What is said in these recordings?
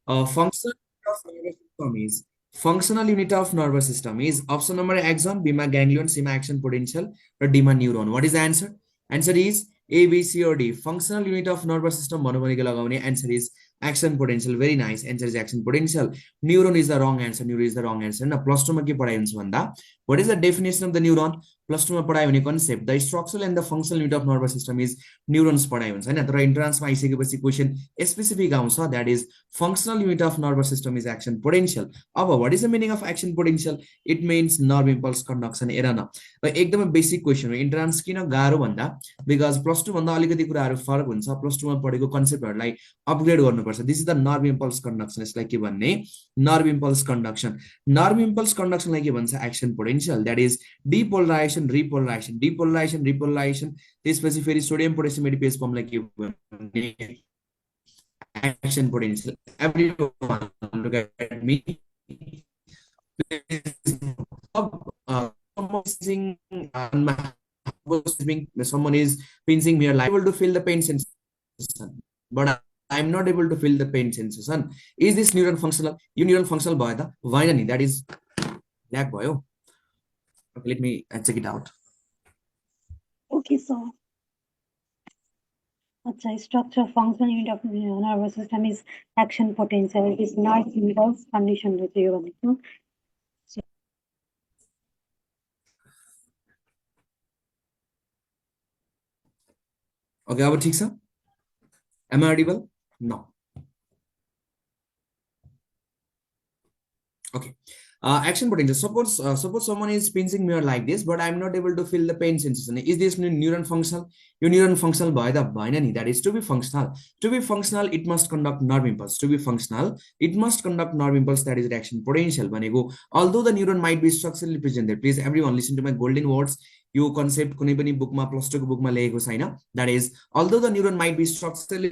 Functional unit of nervous system is option number axon, B मा ganglion, C मा action potential, or D मा neuron. What is the answer? Answer is A, B, C, or D. Functional unit of nervous system भन्नु भनेको लगाउने answer is action potential. Very nice. Answer is action potential. Neuron is the wrong answer. Neuron is the wrong answer. न plus 2 मा के पढाइ हुन्छ भन्दा what is the definition of the neuron? Plus 2 मा पढाइ हुने concept, the structural and the functional unit of nervous system is neurons पढाइ हुन्छ हैन. तर इन्ट्रान्समा आइसकेपछि क्वेशन स्पेसिफिक आउँछ, that is functional unit of nervous system is action potential. अब what is the meaning of action potential? It means nerve impulse conduction. हेर न एकदमै बेसिक क्वेशन हो. इन्ट्रान्स किन गाह्रो भन्दा बिकज प्लस 2 भन्दा अलिकति कुराहरू फरक हुन्छ. प्लस 2 मा पढेको कन्सेप्टहरूलाई अपग्रेड गर्नुपर्छ. This is the nerve impulse conduction. यसलाई के भन्ने? Nerve impulse conduction. Nerve impulse कंडक्शनलाई के भन्छ? Action potential. That is depolarisation, repolarisation, depolarisation, repolarisation. त्यसपछि फेरि सोडियम पोटेसियम एडिपेज फर्मलाई के भन्ने? Action potential. Everyone look at me. Someone is pinching me. I'm able to feel the pain sensation, but I'm not able to feel the pain sensation. Is this neuron functional? You neuron functional boy, the why that is black boy. Okay, let me check it out. Okay, so structure functional unit of nervous system is action potential. It is not impulse condition. Okay, अब ठीक छ? Am I audible? No. Okay. Action potential. Suppose someone is pinching me like this, but I'm not able to feel the pain sensation. Is this neuron functional? Your neuron functional by the binary. That is to be functional. To be functional, it must conduct nerve impulse. To be functional, it must conduct nerve impulse. That is action potential. Although the neuron might be structurally presented, please everyone listen to my golden words. यो concept कुनै पनि बुकमा plus 2 को बुकमा लेखेको छैन. That is although the neuron might be structurally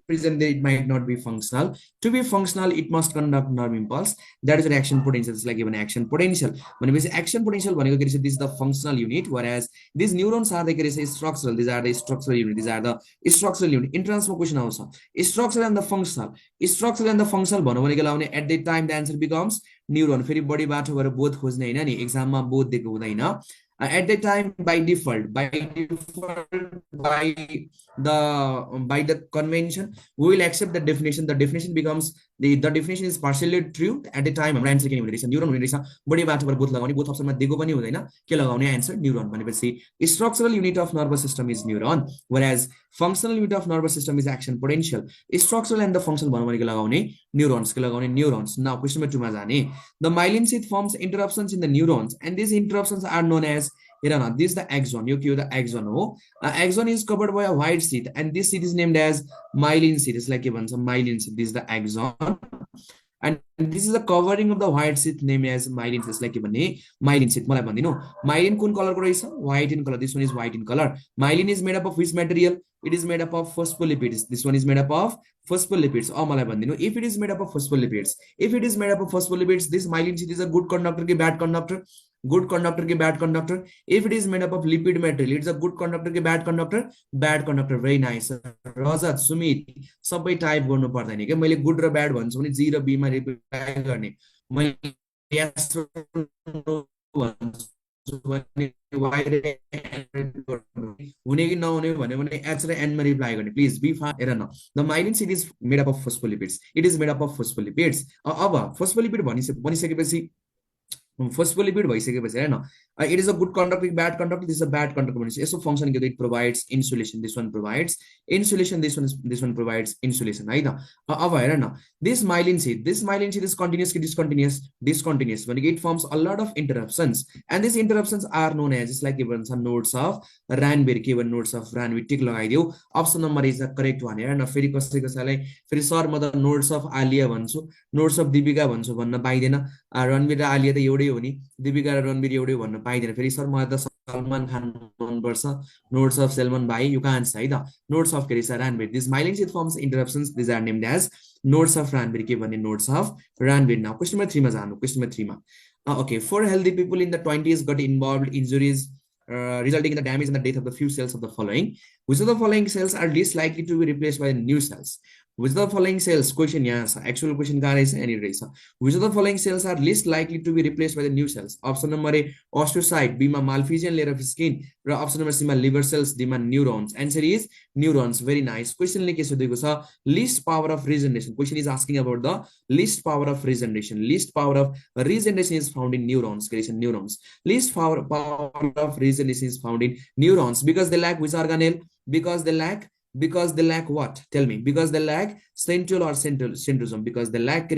present, it might not be functional. To be functional, it must conduct nerve impulse. That is action potential. त्यसलाई के भने एक्शन पोटेन्शियल भनेपछि एक्शन पोटेन्शियल भनेको के रहेछ? This the functional unit, whereas this neurons are the के रहेछ? Structural. This are the structural unit. This are the structural unit. इन्ट्रान्समा क्वेशन आउँछ structural and the functional. Structural and the functional भन्नु भनेको लाउने at the time the answer becomes neuron. फेरि body बाटो भएर बोध खोज्ने हैन नि, एक्जाममा बोध दिएको हुँदैन. At the time, by default, by the convention, we will accept the definition. The definition becomes the definition is partially true. At the time, हाम्रो आन्सर के हुने रहेछ? न्यूरोन हुने रहेछ. बडी बाटोबाट बोथ लगाउने, बोथ अप्सनमा दिएको पनि हुँदैन. के लगाउने? Answer neuron. भनेपछि structural unit of nervous system is neuron, whereas functional unit of nervous system is action potential. Structural and the functional भन्नु भनेको लगाउने neurons. के लगाउने? neurons. Now question number 2 मा जाने. The myelin sheath forms interruptions in the neurons, and these interruptions are known as, this is the axon. You give the axon. Axon is covered by a white sheath, and this sheath is named as myelin sheath. It's like even some myelin sheath. This is the axon, and this is the covering of the white sheath named as myelin sheath. Like even myelin sheath. मलाई भन्दिनु myelin कुन colour को रहेछ? White in color. This one is white in color. Myelin is made up of which material? It is made up of phospholipids. This one is made up of phospholipids. मलाई भन्दिनु if it is made up of phospholipids. If it is made up of phospholipids, this myelin sheath is a good conductor ki bad conductor? Good conductor ki bad conductor? If it is made up of lipid material, it's a good conductor ki bad conductor? Bad conductor. Very nice. Rajat, Sumit, सबै type गर्नु पर्दैन के? मैले good र bad भन्छु भने जी र be मा रिप्लाई गर्ने. मैले यस भन्छु भने वाइ र हुने कि नहुने भन्यो भने एच र एन मा रिप्लाई गर्ने. Please be fast. हेर न, the myelin sheath is made up of phospholipids. It is made up of phospholipids. अब phospholipid भनिसकेपछि phospholipid भइसकेपछि हैन, it is a good conductor, bad conductor, this is a bad conductor भनेपछि यसो function के it provides insulation. This one provides insulation, this one provides insulation है त. अब हेर न, this myelin sheath is continuous कि discontinuous? Discontinuous भनेको it forms a lot of interruptions, and these interruptions are known as, just like given some nodes of Ranvier. के भन् nodes of Ranvier? टिक लगाइदियो. Option number is the correct one. हेर न, फेरि कसैलाई फेरि सर म त nodes of आलिया भन्छु, nodes of दीपिका भन्छु भन्न पाइदैन. रणवीर र आलिया त एउटै हो नि, दीपिका र रणवीर एउटै भन्न पाइदैन. फेरि सर मलाई त सलमान खान मन पर्छ, नोट्स अफ सलमान भाइ, यु कान्ट है त. नोट्स अफ के रहेछ? Ranveer. This myelin sheath forms interruptions. These are named as nodes of Ranvier. के भन्ने? nodes of Ranvier. Now question number 3 मा जानु. क्वेशन नम्बर 3 मा okay, 4 healthy people in the 20s got involved injuries resulting in the damage and the death of the few cells of the following. Which of the following cells are least likely to be replaced by new cells? Which of the following cells, question यहाँ छ, actual question कहाँ रहेछ, यहाँनिर रहेछ. Which of the following cells are least likely to be replaced by the new cells? Option number A, osteocyte, B मा malphizian layer of skin, र option number C मा liver cells, D मा neurons. Answer is neurons. Very nice. Question ले के सोधेको छ, least power of regeneration. Question is asking about the least power of regeneration. Least power of regeneration is found in neurons. Neurons. Least power of regeneration is found in neurons because they lack which organelle? Because they lack what? Tell me. Because they lack central or central centrosome. Because they lack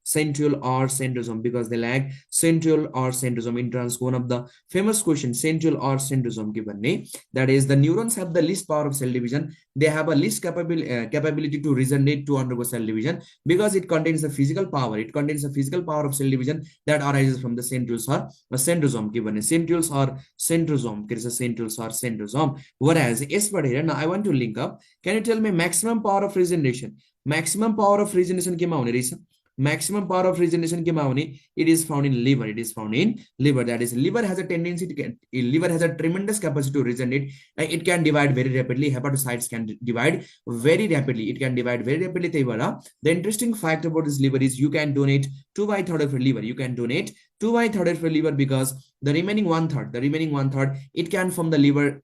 central or centrosome. Because they lack central or centrosome. In terms, one of the famous question, central or centrosome given name. That is, the neurons have the least power of cell division. They have a least capability to regenerate, to undergo cell division, because it contains the physical power. It contains the physical power of cell division that arises from the centrals or centrosome given. Centrals or centrosome. There is a centrals or centrosome. Whereas, yes, but here now I want to link up. Can you tell me maximum power of regeneration? Maximum power of regeneration केमा हुने रहेछ? Maximum power of regeneration केमा हुने? It is found in liver. It is found in liver. That is, liver has a tendency to liver has a tremendous capacity to regenerate. It can divide very rapidly. Hepatocytes can divide very rapidly. It can divide very rapidly. The interesting fact about this liver is you can donate 2/3 of your liver. You can donate 2/3 of your liver because the remaining one third, it can form the liver.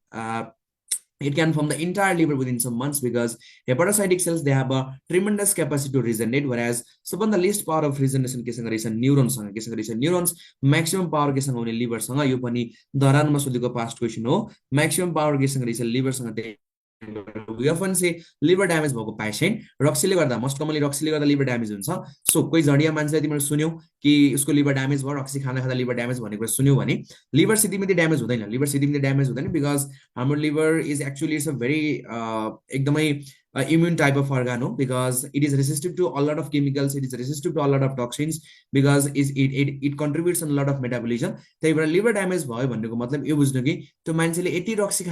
It can form the entire liver within some months because hepatocytic cells, they have a tremendous capacity to regenerate, whereas so the least power of regeneration केसँग रहेछ न्यूरोन्ससँग. केसँग रहेछ neurons. Maximum power केसँग हुने लिभरसँग. यो पनि धरानमा सोधेको past question हो. Maximum power केसँग रहेछ लिभरसँग. We often say liver damage भएको पेशेन्ट रक्सीले गर्दा, मोस्ट कमनली रक्सीले गर्दा लिभर ड्यामेज हुन्छ. सो कोही झडिया मान्छेले तिमीले सुन्यौ कि उसको लिभर ड्यामेज भयो, रक्सी खाँदा खाँदा लिभर ड्यामेज भनेको सुन्यौ भने लिभर सिधै ड्यामेज हुँदैन. लिभर सिधै ड्यामेज हुँदैन बिकज हाम्रो liver is actually it's a very एकदमै immune type of organ because it is resistive to a lot of chemicals. It is resistive to a lot of toxins because it contributes in a lot of metabolism. त्यही भएर liver damage भयो भन्नेको मतलब यो बुझ्नु कि त्यो मान्छेले यति रक्सी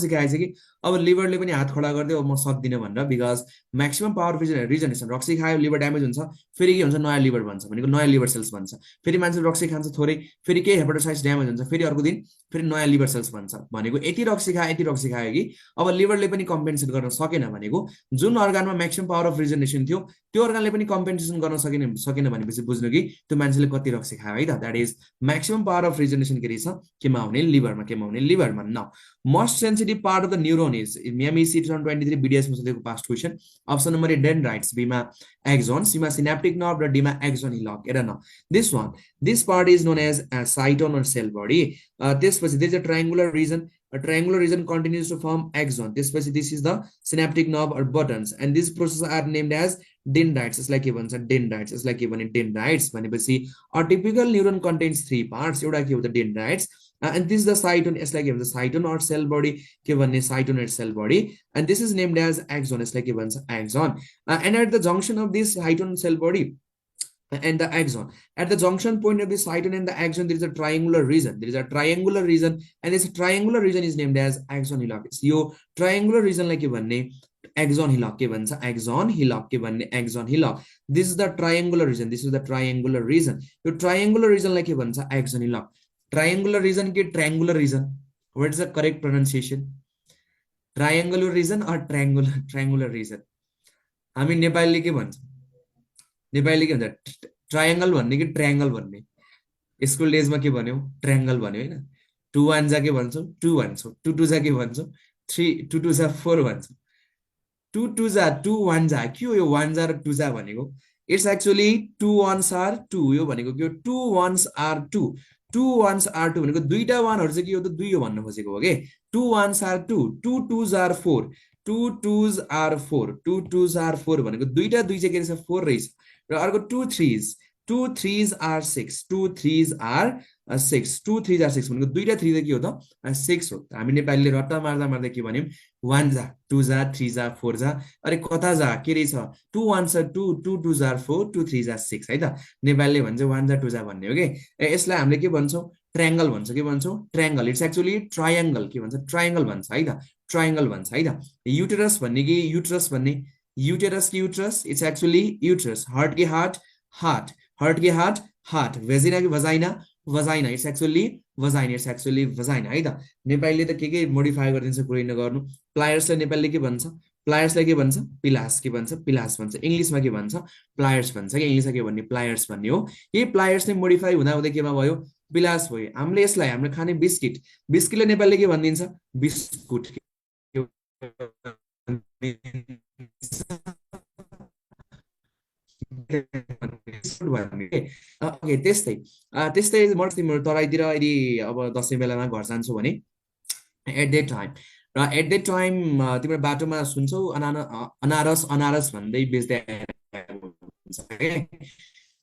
खाएछ कि अब लिभरले पनि हात खडा गर्दै म सक्दिनँ भनेर. बिकज म्याक्सिमम पावर रिजनेसन, रक्सी खायो लिभर ड्यामेज हुन्छ, फेरि के हुन्छ नयाँ लिभर भन्छ भनेको नयाँ लिभर सेल्स भन्छ. फेरि मान्छे रक्सी खान्छ थोरै, फेरि के हेपाटाइटिस ड्यामेज हुन्छ, फेरि अर्को दिन फेरि नयाँ लिभर सेल्स भन्छ भनेको यति रक्सी खायो कि अब लिभरले पनि कम्पेन्सेट गर्न सकेन भनेको. जुन अर्गानमा म्याक्सिमम पावर अफ रिजनेसन थियो त्यो अर्गानले पनि कम्पेन्सेसन गर्न सकेन भनेपछि बुझ्नु कि त्यो मान्छेले कति रक्सी खायो है त. That is maximum power of regeneration के रहेछ, केमा हुने लिभरमा. Now most sensitive part of the neuron is मियामी सी 2023 बीडीएस मा सोधेको past question. Option number A dendrites, B मा एक्सोन, सी मा सिनाप्टिक नर्भ र डी मा एक्सोन हिलक. हेर न this part is known as cyton or cell body. त्यसपछि there is a triangular region. A triangular region continues to form axon. This is the synaptic nerve or buttons, and these processes are named as dendrites. It's like even dendrites. It's like even dendrites. भनेपछि a typical neuron contains 3 parts. एउटा के हो the dendrites, and this is the cyton. It's like even the cyton or cell body. के भन्ने cyton or cell body, and this is named as axon. It's like even axon, and at the junction of this cyton cell body and the axon, at the junction point of the cyton and the axon, there is a triangular region. And this triangular region is named as axon hillock. यो triangular region like भन्ने axon hillock के भन्छ, axon hillock. This is the triangular region. यो triangular region like भन्छ axon hillock. Triangular region के triangular region? What is the correct pronunciation? Triangular region or triangular region? हामी नेपालीले के भन्छ? नेपालीले के भन्छ? ट्रायंगल भन्ने कि ट्रायंगल भन्ने? स्कुल डेजमा के भन्यौ? ट्रायंगल भन्यो हैन? 2 1 जा के भन्छौ? 2 भन्छौ. 2 2 जा के भन्छौ? 3 2 2 जा 4 भन्छौ. 2 2 जा 2 1 जा के हो यो 1 जा र 2 जा भनेको? It's actually 2 1s are 2. यो भनेको के हो? 2 1s are 2. 2 1s are 2 भनेको दुईटा 1 हरु चाहिँ के हो त 2 हो भन्न खोजेको हो के. 2 1s are 2. 2 2s are 4. 2 2s are 4. 2 2s are 4 भनेको दुईटा 2 चाहिँ के रहेछ? 4 रहेछ. र अर्को 2 3s are 6. 2 3s are 6. 2 3s are 6 भनेको दुईटा 3 चाहिँ के हो त? 6 हो. हामी नेपालीले रट्टा मार्दा के भन्यौं? 1 जा 2 जा 3 जा 4 जा. अरे कता जा के रहेछ? 2 1s are 2. 2 2s are 4. 2 3s are 6 है त. नेपालीले भन्छ 1 जा 2 जा भन्ने हो के. यसलाई हामीले के भन्छौं? ट्रायंगल भन्छ. के भन्छौं? ट्रायंगल. It's actually triangle. के भन्छ? ट्रायंगल भन्छ है त. ट्रायंगल भन्छ है त. युटेरस भन्ने कि युट्रस भन्ने? Uterus Ki uterus, it's actually uterus. Heart Ki heart. Vagina Ki vagina, it's actually vagina है त. नेपालीले त के मोडिफाई गरिदिन्छ कुरै नगर्नु. प्लायर्सले नेपालीले के भन्छ? प्लायर्सलाई के भन्छ पिलास के भन्छ पिलास भन्छ इङ्ग्लिसमा के भन्छ प्लायर्स भन्छ कि इङ्ग्लिसमा के भन्ने प्लायर्स भन्ने हो यही प्लायर्स नै मोडिफाई हुँदा हुँदै केमा भयो पिलास भयो हामीले यसलाई हामीले खाने बिस्किट बिस्किटले नेपालीले के भनिदिन्छ बिस्कुट ओके त्यस्तै त्यस्तै म तिम्रो तराईतिर यदि अब दसैँ बेलामा घर जान्छौ भने एट द्याट टाइम र एट द्याट टाइम तिम्रो बाटोमा सुन्छौ अनारस अनारस भन्दै बेच्दै हुन्छ के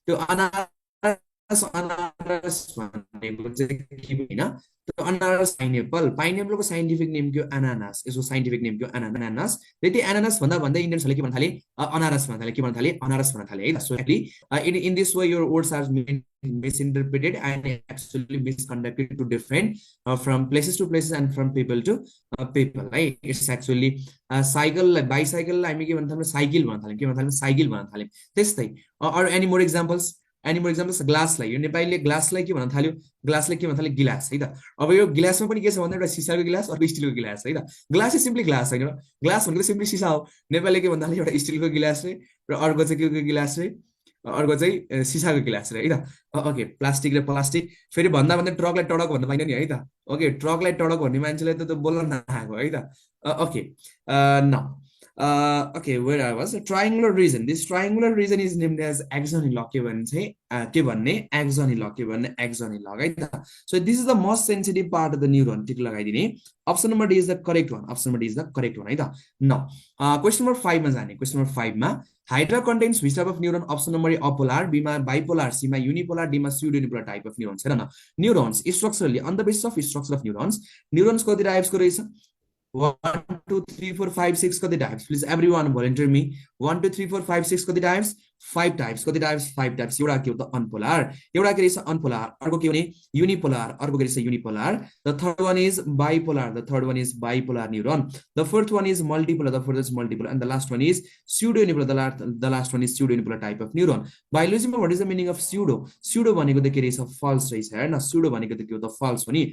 त्यो अनारस अनारस भनेको चाहिँ के होइन त्यो अनारस पाइनएप्पलको साइन्टिफिक नेम के हो एनानास यसको साइन्टिफिक नेम के हो एनानास त्यति एनानास भन्दा भन्दै इन्डियन्सहरूले के भन्न थाले अनारस भन्न थाले के भन्न थाले अनारस भन्न थाले है so actually in this way your words are misinterpreted and actually misconducted to different from places to places and from people to people right it's actually cycle bicycle हामी के भन्न थाल्यौं साइकल भन्न थाल्यौं के भन्न थाल्यौं साइकल भन्न थाल्यौं त्यस्तै or any more examples ग्लासलाई यो नेपालीले ग्लासलाई के भन्न थाल्यो ग्लासलाई के भन्न थाल्यो गिलास है त अब यो गिलासमा पनि के छ भन्दा एउटा सिसाको गिलास अर्को स्टिलको गिलास है त ग्लास चाहिँ सिम्पली ग्लास हैन ग्लास भनेको सिम्पली सिसा हो नेपालीले के भन्न थाल्यो एउटा स्टिलको गिलास रे र अर्को चाहिँ के गिलास रे अर्को चाहिँ सिसाको गिलास रे है त ओके प्लास्टिक र प्लास्टिक फेरि भन्दा भन्दै ट्रकलाई टडक भन्न पाइन नि है त ओके ट्रकलाई टडक भन्ने मान्छेलाई त बोल्न नआएको है त okay now okay where I was a triangular region this triangular region is named as axonal lock के भन्ने axonal lock के भन्ने axonal lock है त so this is the most sensitive part of the neuron टिक लगाइदिने option number D is the correct one option number D is the correct one है त now question number 5 मा जाने question number 5 मा Hydra contains which type of neuron option number A apolar B मा bipolar C मा unipolar D मा pseudounipolar type of neurons है न neurons structurally on the basis of structure of neurons कति types को रहेछ 1 2 3 4 5 6 कति types please everyone volunteer me 1 2 3 4 5 6 कति टाइप्स 5 टाइप्स कति टाइप्स 5 टाइप्स एउटा के हो त अनपोलर एउटा के रहेछ अनपोलर अर्को के भने युनिपोलर अर्को के रहेछ unipolar the third one is bipolar the third one is bipolar neuron the fourth one is multipolar the fourth is multipolar and the last one is pseudounipolar the last one is pseudounipolar type of neuron बायोलोजीमा what is the meaning of pseudo pseudo भनेको त के रहेछ falls रहेछ हैन pseudo भनेको त के हो त फल्स हो नि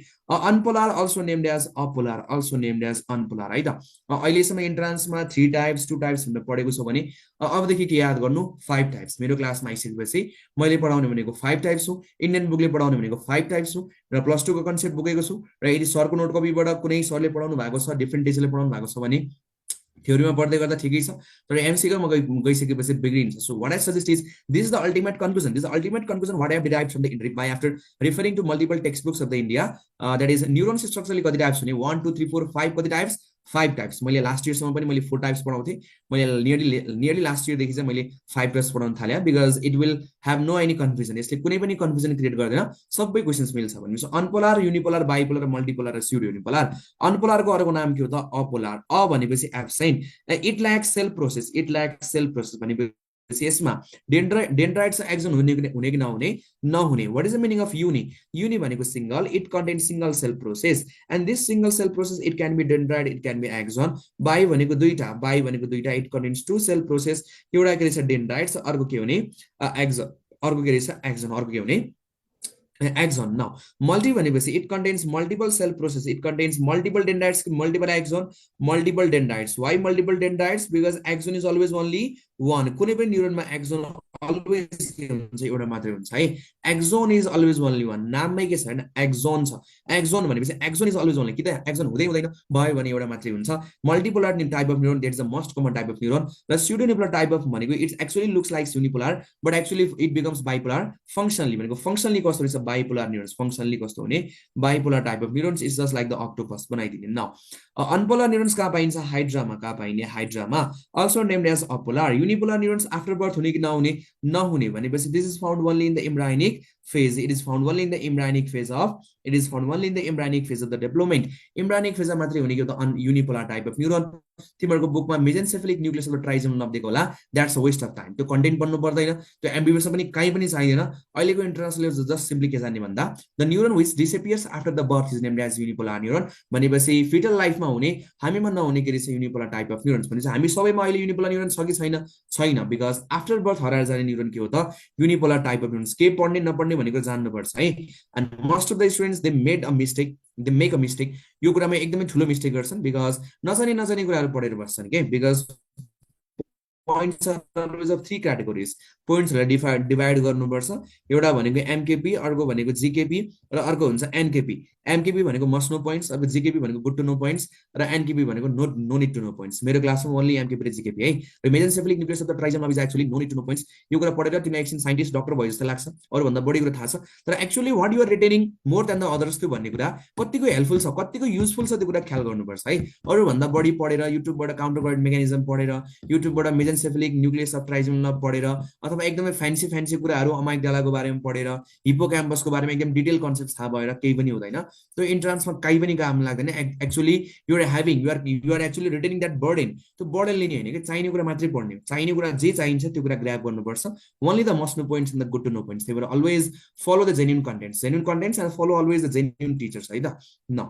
unpolar also named as apolar also named as unpolar है त अहिलेसम्म इन्ट्रान्समा 3 टाइप्स 2 टाइप्स भनेर पढेको छ भने अबदेखि के याद गर्नु 5 टाइप्स मेरो क्लासमा आइसकेपछि मैले पढाउने भनेको 5 टाइप्स हो इन्डियन बुकले पढाउने भनेको 5 टाइप्स हो र प्लस 2 को कन्सेप्ट बुकेको छु र यदि सरको नोट कपीबाट कुनै सरले पढाउनु भएको छ डिफरेन्ट टिचरले पढाउनु भएको छ भने थ्योरीमा पढ्दै गर्दा ठिकै छ तर एमसीको म गइसकेपछि बिग्रिन्छ so what I suggest is this is the ultimate conclusion what I have derived from the by after referring to multiple text books of the India that is neuron structurally कति टाइप्स हुने 1 2 3 4 5 कति types 5 types मैले last इयरसम्म पनि मैले 4 types पढाउँथे मैले nearly last इयरदेखि चाहिँ मैले 5 टाइप्स पढाउन थाले because it will have no any confusion यसले कुनै पनि कन्फ्युजन क्रिएट गर्दैन सबै क्वेशन्स मिल्छ भन्ने so apolar unipolar bipolar multipolar र स्यूडो युनिपोलर अनपोलरको अर्को नाम के हो त अपोलर भनेपछि absent it lacks cell process भनेपछि यसमा डेन्ड्राइट्स एक्सन हुने कि नहुने what is the meaning of uni भनेको single it contains single cell process and this single cell process it can be dendrite it can be axon bi भनेको दुईटा it contains two cell process एउटा के रहेछ dendrites अर्को के हुने action अर्को के रहेछ एक्सन अर्को के हुने axon now multi भनेपछि it contains multiple cell process it contains multiple dendrites multiple axon multiple dendrites why multiple dendrites because axon is always only one कुनै पनि न्यूरोनमा axon always के हुन्छ एउटा मात्रै हुन्छ है axon is always only one नाममै के छ हैन axon छ axon भनेपछि axon is always only कि त axon हुँदै हुँदैन भयो भने एउटा मात्रै हुन्छ multipolar type of neuron that is the most common type of neuron the pseudounipolar type of भनेको it actually looks like unipolar but actually it becomes bipolar functionally भनेको functionally कस्तो रहेछ bipolar neurons functionally कस्तो हुने bipolar type of neurons is just like the octopus बनाइदिने now unpolar neurons कहाँ पाइन्छ हाइड्रामा कहाँ पाइने हाइड्रामा also named as apolar unipolar neurons after birth हुने कि नहुने भनेपछि this is found only in the embryonic phase it is found only in the embryonic phase of the development embryonic phase मा मात्रै हुने कि त unipolar type of neuron तिमीहरुको बुकमा मेसेन्सेफेलिक न्यूक्लियस र ट्राइजोम नदिएको होला that's a West of time त्यो कन्टेन्ट पढ्नु पर्दैन त्यो एमबीबीएस पनि कहीं पनि चाहिदैन अहिलेको इन्टरनेसनल जस्ट सिम्पली के जान्ने भन्दा the neuron which disappears after the birth is named as unipolar neuron भनेपछि फिटल लाइफमा हुने हामीमा नहुने के रहेछ युनिपोलर टाइप अफ न्यूरोन्स भनेपछि हामी सबैमा अहिले युनिपोलर न्यूरोन छ कि छैन बिकज आफ्टर बर्थ हराएर जाने न्यूरोन के हो त युनिपोलर टाइप अफ न्यूरोन्स के पढ्ने नपढ्ने भनेको जान्नुपर्छ है and most of the students they make a mistake यो कुरामा एकदमै ठुलो मिस्टेक गर्छन् बिकज नजाने कुराहरू पढेर बस्छन् के because points are always of three categories पोइन्ट्सहरूलाई डिभाइड गर्नुपर्छ एउटा भनेको एमकेपी अर्को भनेको जिकेपी र अर्को हुन्छ एनकेपी एमकेपी भनेको मस्ट नो पोइन्ट्स अर्को जिकेपी भनेको गुड टु नो पोइन्ट्स र एनकेपी भनेको no need to know points मेरो क्लासमा ओन्ली एमकेपी र जिकेपी है र mesencephalic nucleus of the trigeminal is actually no need to know points यो कुरा पढेर तिमी एकछिन साइन्टिस्ट डक्टर भयो जस्तो लाग्छ अरूभन्दा बढी कुरा थाहा छ तर actually what you're retaining more than the others त्यो भन्ने कुरा कतिको हेल्पफुल छ कतिको युजफुल छ त्यो कुरा ख्याल गर्नुपर्छ है अरूभन्दा बढी पढेर युट्युबबाट काउन्टर पार्ट मेकानिजम पढेर युट्युबबाट मेजेन्सेफेलिक न्यूक्लियस अफ ट्राइजम पढेर अथवा एकदमै फ्यान्सी कुराहरू अमाइगडालाको बारेमा पढेर हिप्पोक्याम्पसको बारेमा एकदम डिटेल कन्सेप्ट थाहा भएर केही पनि हुँदैन त्यो इन्ट्रान्समा कहीँ पनि काम लाग्दैन actually you're actually retaining that burden त्यो बर्डन लिने होइन कि चाहिने कुरा मात्रै पढ्ने चाहिने कुरा जे चाहिन्छ त्यो कुरा ग्र्याब गर्नुपर्छ only the must know points and the good to know points त्यही भएर always follow the genuine contents and follow always the genuine teachers है त न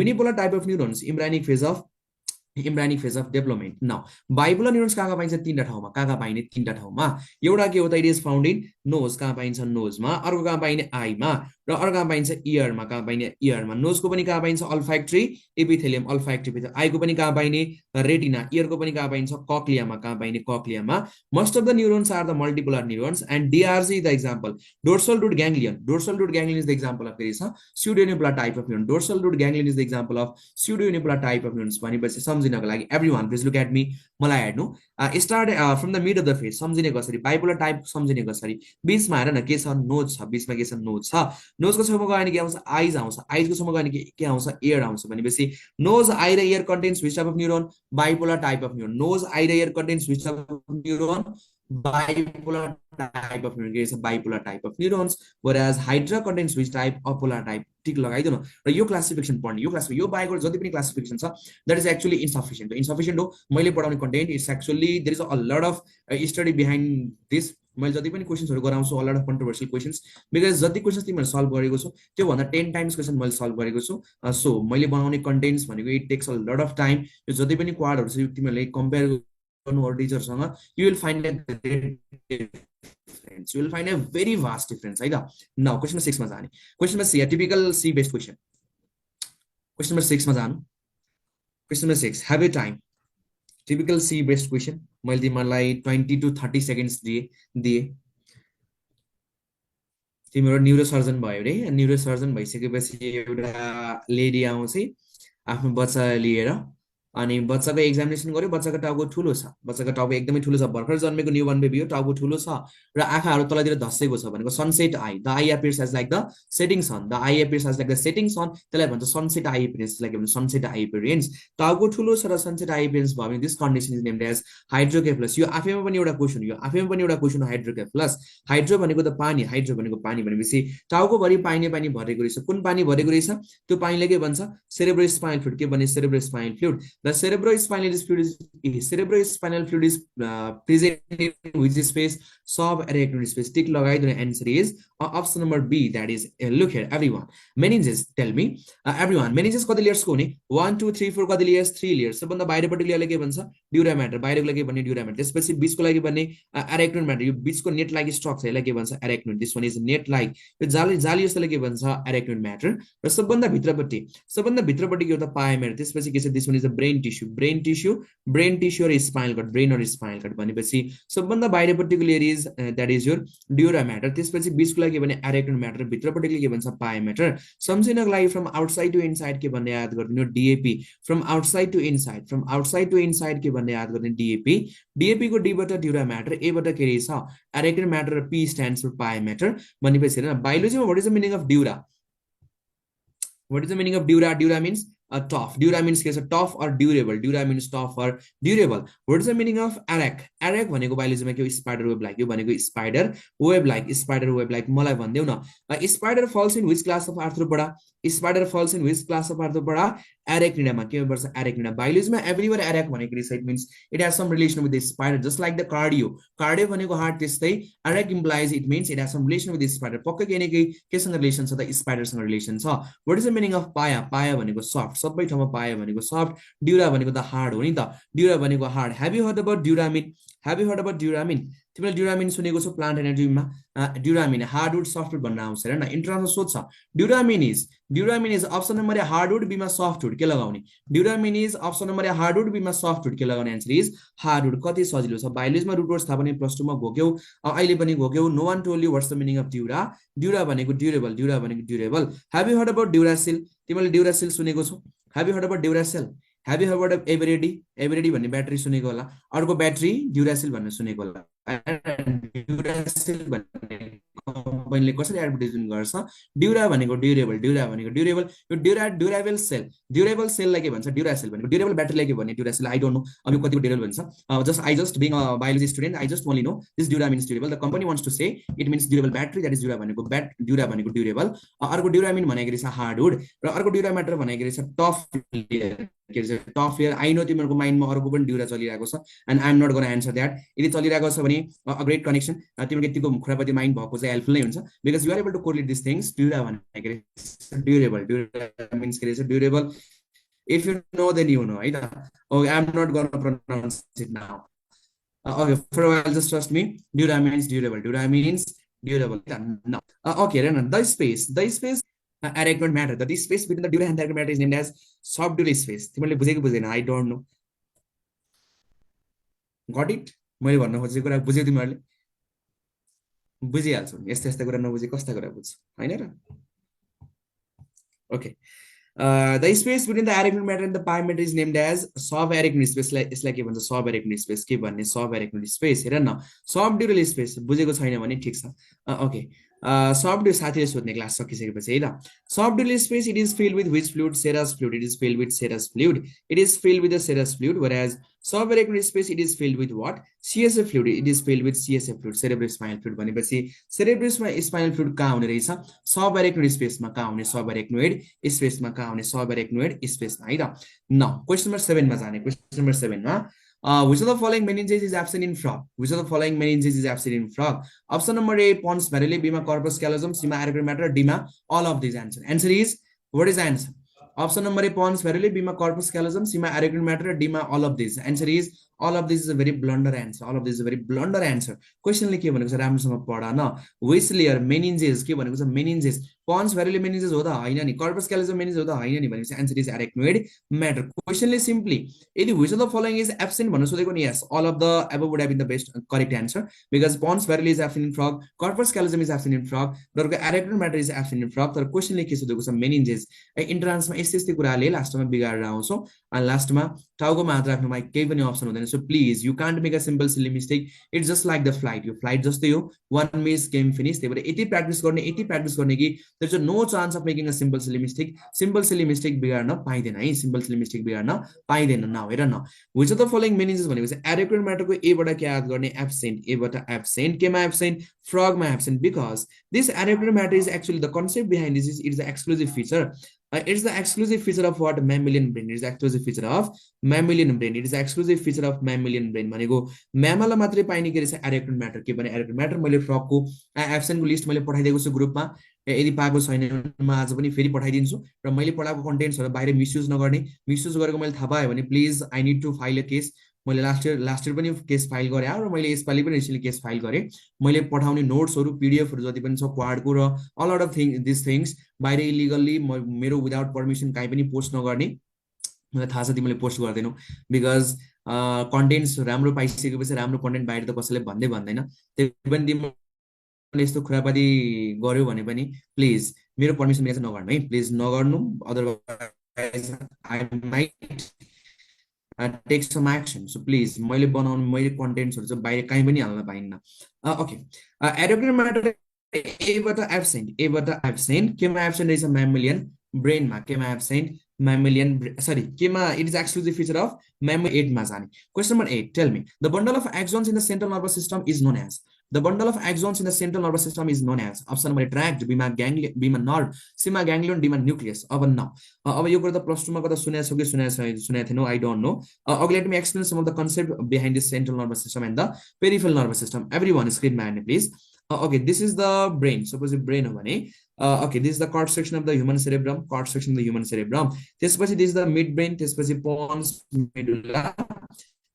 unipolar type of neurons embryonic phase of development न bipolar neurons कहाँ पाइन्छ तीनटा ठाउँमा कहाँ पाइने तीनटा ठाउँमा एउटा के हो त it is found in knows कहाँ पाइन्छ नोजमा अर्को कहाँ पाइने आईमा र अर्को कहाँ पाइन्छ इयरमा कहाँ पाइने इयरमा नोजको पनि कहाँ पाइन्छ अल्फाक्ट्री एपिथेलियम अल्फाक्ट्री आईको पनि कहाँ पाइने रेटिना इयरको पनि कहाँ पाइन्छ कक्लियामा कहाँ पाइने कक्लियामा most of the neurons are the multipolar neurons and DRG the example dorsal root ganglion is the example of फेरि छ pseudounipolar type of neuron dorsal root ganglion is the example of pseudounipolar type of neurons भनेपछि सम्झिनको लागि everyone please look at me मलाई हेर्नु start from the mid of the face सम्झिने कसरी bipolar type सम्झिने कसरी बिचमा हेर न के छ नोज छ बिचमा के छ नोज छ नोजको छेउमा गयो भने के आउँछ आइज आउँछ आइजको छेउमा गयो भने के आउँछ एयर आउँछ भनेपछि नोज आई र ear contains which type of neuron bipolar type of neuron nose eye र ear contains which type of neuron bipolar type of neuron is a bipolar type of neurons whereas hydra contains which type apolar type tick लगाइदिनु र यो classification पढ्ने यो बाहेक जति पनि classification छ द्याट इज एक्चुअली इन्सफिसियन्ट हो मैले पढाउने content it's actually there is a lot of study behind this मैले जति पनि क्वेसन्सहरू गराउँछु a lot of controversial questions because जति क्वेसन्स तिमीहरूले सल्भ गरेको छु त्योभन्दा 10 टाइम्स क्वेसन मैले सल्भ गरेको छु सो मैले बनाउने कन्टेन्ट्स भनेको it takes a lot of time यो जति पनि क्वाडहरू छ तिमीहरूले कम्पेयर गर्नु अरू टिचरसँग you will find difference. You will find a very vast difference. Right? Now, question number 6 मा जाने. Question number 6, a typical C based question. Question number 6 मा जानु. Question number 6, have a time. Typical C based question. मैले तिमीलाई 20 to 30 seconds दिए. तिम्रो neurosurgeon भयो रे. न्युरोसर्जन भइसकेपछि एउटा लेडी आउँछ आफ्नो बच्चा लिएर अनि बच्चाको एक्जामिनेसन गर्यो बच्चाको टाउको ठुलो छ बच्चाको टाउको एकदमै ठुलो छ भर्खर जन्मेको न्यू बर्न बेबी हो टाउको ठुलो छ र आँखाहरू तलतिर धस्सेको छ भनेको sunset eye the eye appears as like the setting sun the eye appears as like the setting sun त्यसलाई भन्छ सनसेट आई एपियरेन्स त्यसलाई के भन्छ सनसेट आई एपियरेन्स टाउको ठुलो छ र सनसेट आई एपियरेन्स भयो भने this condition is named as hydrocephalus यो आफैमा पनि एउटा क्वेसन हो हाइड्रोकेफलस हाइड्रो भनेको त पानी भनेपछि टाउको भरि पानी भरेको रहेछ कुन पानी भरेको रहेछ त्यो पानीले के भन्छ सेरेब्रोस्पाइनल फ्लुइड के भन्ने cerebrospinal fluid The cerebrospinal fluid is present in which space? Subarachnoid space. Tick लगाइदिनु answer is option number B. That is look here everyone. Meninges tell me everyone. Meninges कति layers को हुने 1 2 3 4 कति layers 3 layers. सबभन्दा बाहिरपट्टि लेयरले के भन्छ ड्युरा matter बाहिरको लागि भन्ने ड्युरा म्याटर त्यसपछि बीचको लागि भन्ने एराक्नोइड म्याटर यो बीचको नेट लाइक स्ट्रक्चर यसलाई के भन्छ arachnoid this one is net like यो जाली जस्तोले के भन्छ एराक्नोइड म्याटर र सबभन्दा भित्रपट्टि के हो त पायोमेटर त्यसपछि के छ this one is brain tissue र स्पाइनल कट ब्रेन और स्पाइनल कट भनेपछि सबभन्दा बाहिरपट्टिको layer is that is your dura mater त्यसपछि बीचको लागि भने एराक्नोइड म्याटर भित्रपट्टिको के भन्छ पायोमेटर सम्झिनको लागि फ्रम आउटसाइड टु इनसाइड के भन्ने याद गरिदिनु DAP from outside to inside के भन्ने याद गर्ने डीएपी को डी बाट ड्युरा म्याटर ए बाट के रहेछ एराक्नोइड म्याटर र पी स्ट्यान्ड्स फर पायोमेटर भनेपछि हैन बायोलोजीमा what is the meaning of dura dura means tough. Dura means tough or durable. Dura means tough or durable. What is the meaning of arac? Arac भनेको बायोलोजीमा के हो spider web like. यो भनेको spider web like. मलाई भन्देऊ न. Spider falls in which class of arthropoda? Spider falls in which class of arthropoda? Arachnida मा के भन्छ arachnida. बायोलोजीमा everywhere arac भनेको रहेछ it means it has some relation with the spider just like the cardio. Cardio भनेको heart त्यस्तै arac implies it means it has some relation with the spider. पक्कै केही न केसँग रिलेसन छ त spider सँग रिलेसन छ. What is the meaning of paya? Paya भनेको soft. सबै ठाउँमा पायो भनेको सफ्ट ड्युरा भनेको त हार्ड हो नि त ड्युरा भनेको hard have you heard about duramen Have you heard about duramin? तिमीले ड्युरामिन सुनेको छौ प्लान्ट एनाटमीमा ड्युरामिन हार्डवुड सफ्टवुड भन्न आउँछ हैन इन्ट्रान्समा सोध्छ duramen is option number A hardwood बीमा सफ्टवुड के लगाउने duramen is option number A hardwood बीमा सफ्टवुड के लगाउने आन्सर इज हार्डवुड कति सजिलो छ बायोलोजीमा रुट वर्ड्स थाहा पनि प्लस 2 मा घोक्यौ अहिले पनि घोक्यौ no one told you what's the meaning of dura भनेको durable have you heard about Duracell तिमीले ड्युरासिल सुनेको छौ have you heard about Duracell have you heard about Eveready भन्ने ब्याट्री सुनेको होला अर्को ब्याट्री ड्युरासिल भन्ने सुनेको होला ड्युरासेल भन्ने कम्पनीले कसरी एडभर्टाइजमेन्ट गर्छ ड्युरा भनेको ड्युरेबल यो ड्युरेबल सेललाई के भन्छ ड्युरासेल भनेको ड्युरेबल ब्याट्रीलाई के भन्ने ड्युरासेल आई डोन्ट नो अब यो कतिको ड्युरेबल भन्छ just being a biology student I just only know this dura means durable the company wants to say it means durable battery that is dura भनेको durable अर्को ड्युरामिन भनेको रहेछ hardwood र अर्को ड्युरा म्याटर भनेको रहेछ टफ लेयर आई नो तिमीहरूको माइन्डमा अर्को पनि ड्युरा चलिरहेको छ and I am not gonna answer that यदि चलिरहेको छ भने अ ग्रेट कनेक्सन तिम्रो यतिको खुरापति माइन्ड भएको चाहिँ हेल्पफुल नै हुन्छ because you are able to correlate this things dura भनेको ड्युरा मिन्स के रहेछ durable if you know then you know है त okay I am not gonna pronounce it now okay for a while just trust me dura means durable no okay then the space arrangement matter the space between the dura and the arrangement matter is named as subdural space तिमीले बुझेको बुझेन I don't know got it मैले भन्न खोजेको कुरा बुझ्यौ तिमीहरुले बुझिहाल्छौ यस्ता कुरा नबुझे कस्ता कुरा बुझ्छौ हैन र okay the space between the arrangement matter and the pi matter is named as subarachnoid space यसलाई के भन्छ subarachnoid space के भन्ने subarachnoid space हेर न subdural space बुझेको छैन भने ठीक छ ओके subdural साथीले सोध्ने क्लास सकिसकेपछि है ल subdural space it is filled with which fluid serous fluid it is filled with serous fluid the serous fluid whereas subarachnoid space it is filled with what CSF fluid it is filled with CSF fluid cerebrospinal fluid भनेपछि cerebrospinal fluid कहाँ हुने रहेछ subarachnoid space मा कहाँ हुने subarachnoid space मा कहाँ हुने subarachnoid space मा है त न क्वेशन नम्बर 7 मा जाने क्वेशन नम्बर 7 मा which of the following meninges is absent in frog option number A pons varile B ma corpus callosum C ma arrangement matter D ma all of these answer is what is the answer option number A pons varile B ma corpus callosum C ma arrangement matter D ma all of these answer is all of this is a very blunder answer question ले के भनेको छ राम्रोसँग पढा न which layer meninges के भनेको छ meninges pons varile meninges हो त हैन नि corpus callosum meninges हो त हैन नि भनेपछि answer is arachnoid matter question ले simply यदि which of the following is absent भन्नु सोधेको नि yes all of the above would have been the best correct answer because pons varile is absent in frog corpus callosum is absent in frog दरको arachnoid matter is absent in frog तर question ले के सोधेको छ meninges इन्ट्रान्समा यस्तै कुराले लास्टमा बिगाडेर आउँछौ अनि लास्टमा टाउको मात्र राख्नुमा केही पनि अप्सन हुँदैन so please you can't make a simple silly mistake it's just like the flight your flight जस्तै हो one miss game finish त्यही भएर यति प्र्याक्टिस गर्ने कि there's no chance of making a simple silly mistake बिगाड्न पाइदैन है simple silly mistake बिगाड्न पाइदैन न हेर न which of the following meninges भनेपछि arrangement matter को A बाट के याद गर्ने absent A बाट absent केमा absent frog मा absent because this arrangement matter is actually the concept behind this is it is the exclusive feature it's the exclusive feature of what mammalian brain it is the exclusive feature of mammalian brain भनेको म्यामललाई मात्रै पाइने के रहेछ arrangement matter के भने arrangement matter मैले frog को absent को लिस्ट मैले पठाइदिएको छु ग्रुपमा यदि पाएको छैन म आज पनि फेरि पठाइदिन्छु र मैले पढाएको कन्टेन्ट्सहरु बाहिर मिसयुज नगर्ने मिसयुज गरेको मैले थाहा पाएँ भने please I need to file a case मैले लास्ट इयर पनि केस फाइल गरे र मैले यसपालि पनि रिसेन्टली केस फाइल गरे मैले पठाउने नोट्सहरु पीडीएफहरु जति पनि छ क्वाडको र all out of this things बाहिर इलिगली मेरो विदाउट परमिसन काई पनि पोस्ट नगर्ने मलाई थाहा छ तिमीले पोस्ट गर्दैनौ बिकज कन्टेन्ट्स राम्रो पाइसकेपछि राम्रो कन्टेन्ट बाहिर त कसैले भन्दै भन्दैन त्यही पनि तिमीले यस्तो खुरापाती गर्यो भने पनि प्लिज मेरो परमिसन बिना चाहिँ नगर्नु है प्लिज नगर्नु otherwise I might take some action so please मैले बनाउने मैले कन्टेन्ट्सहरु चाहिँ बाहिर कहीं पनि हाल्न पाइन्न ओके arrangement matter A बाट absent केमा absent रहेछ mammalian brain मा केमा absent mammalian sorry केमा it is exclusive feature of mammalian 8 मा जाने question number 8 tell me the bundle of axons in the central nervous system is known as the bundle of axons in the central nervous system is known as option number tract B मा ganglion B मा nerve C मा ganglion D मा nucleus अब न अब यो कुरा त प्लस 2 मा कता सुनेछ कि सुनेको थिएन I don't know okay let me explain some of the concept behind this central nervous system and the peripheral nervous system everyone screen man please okay this is the brain suppose brain हो भने okay this is the cord section of the human cerebrum त्यसपछि this is the midbrain त्यसपछि pons medulla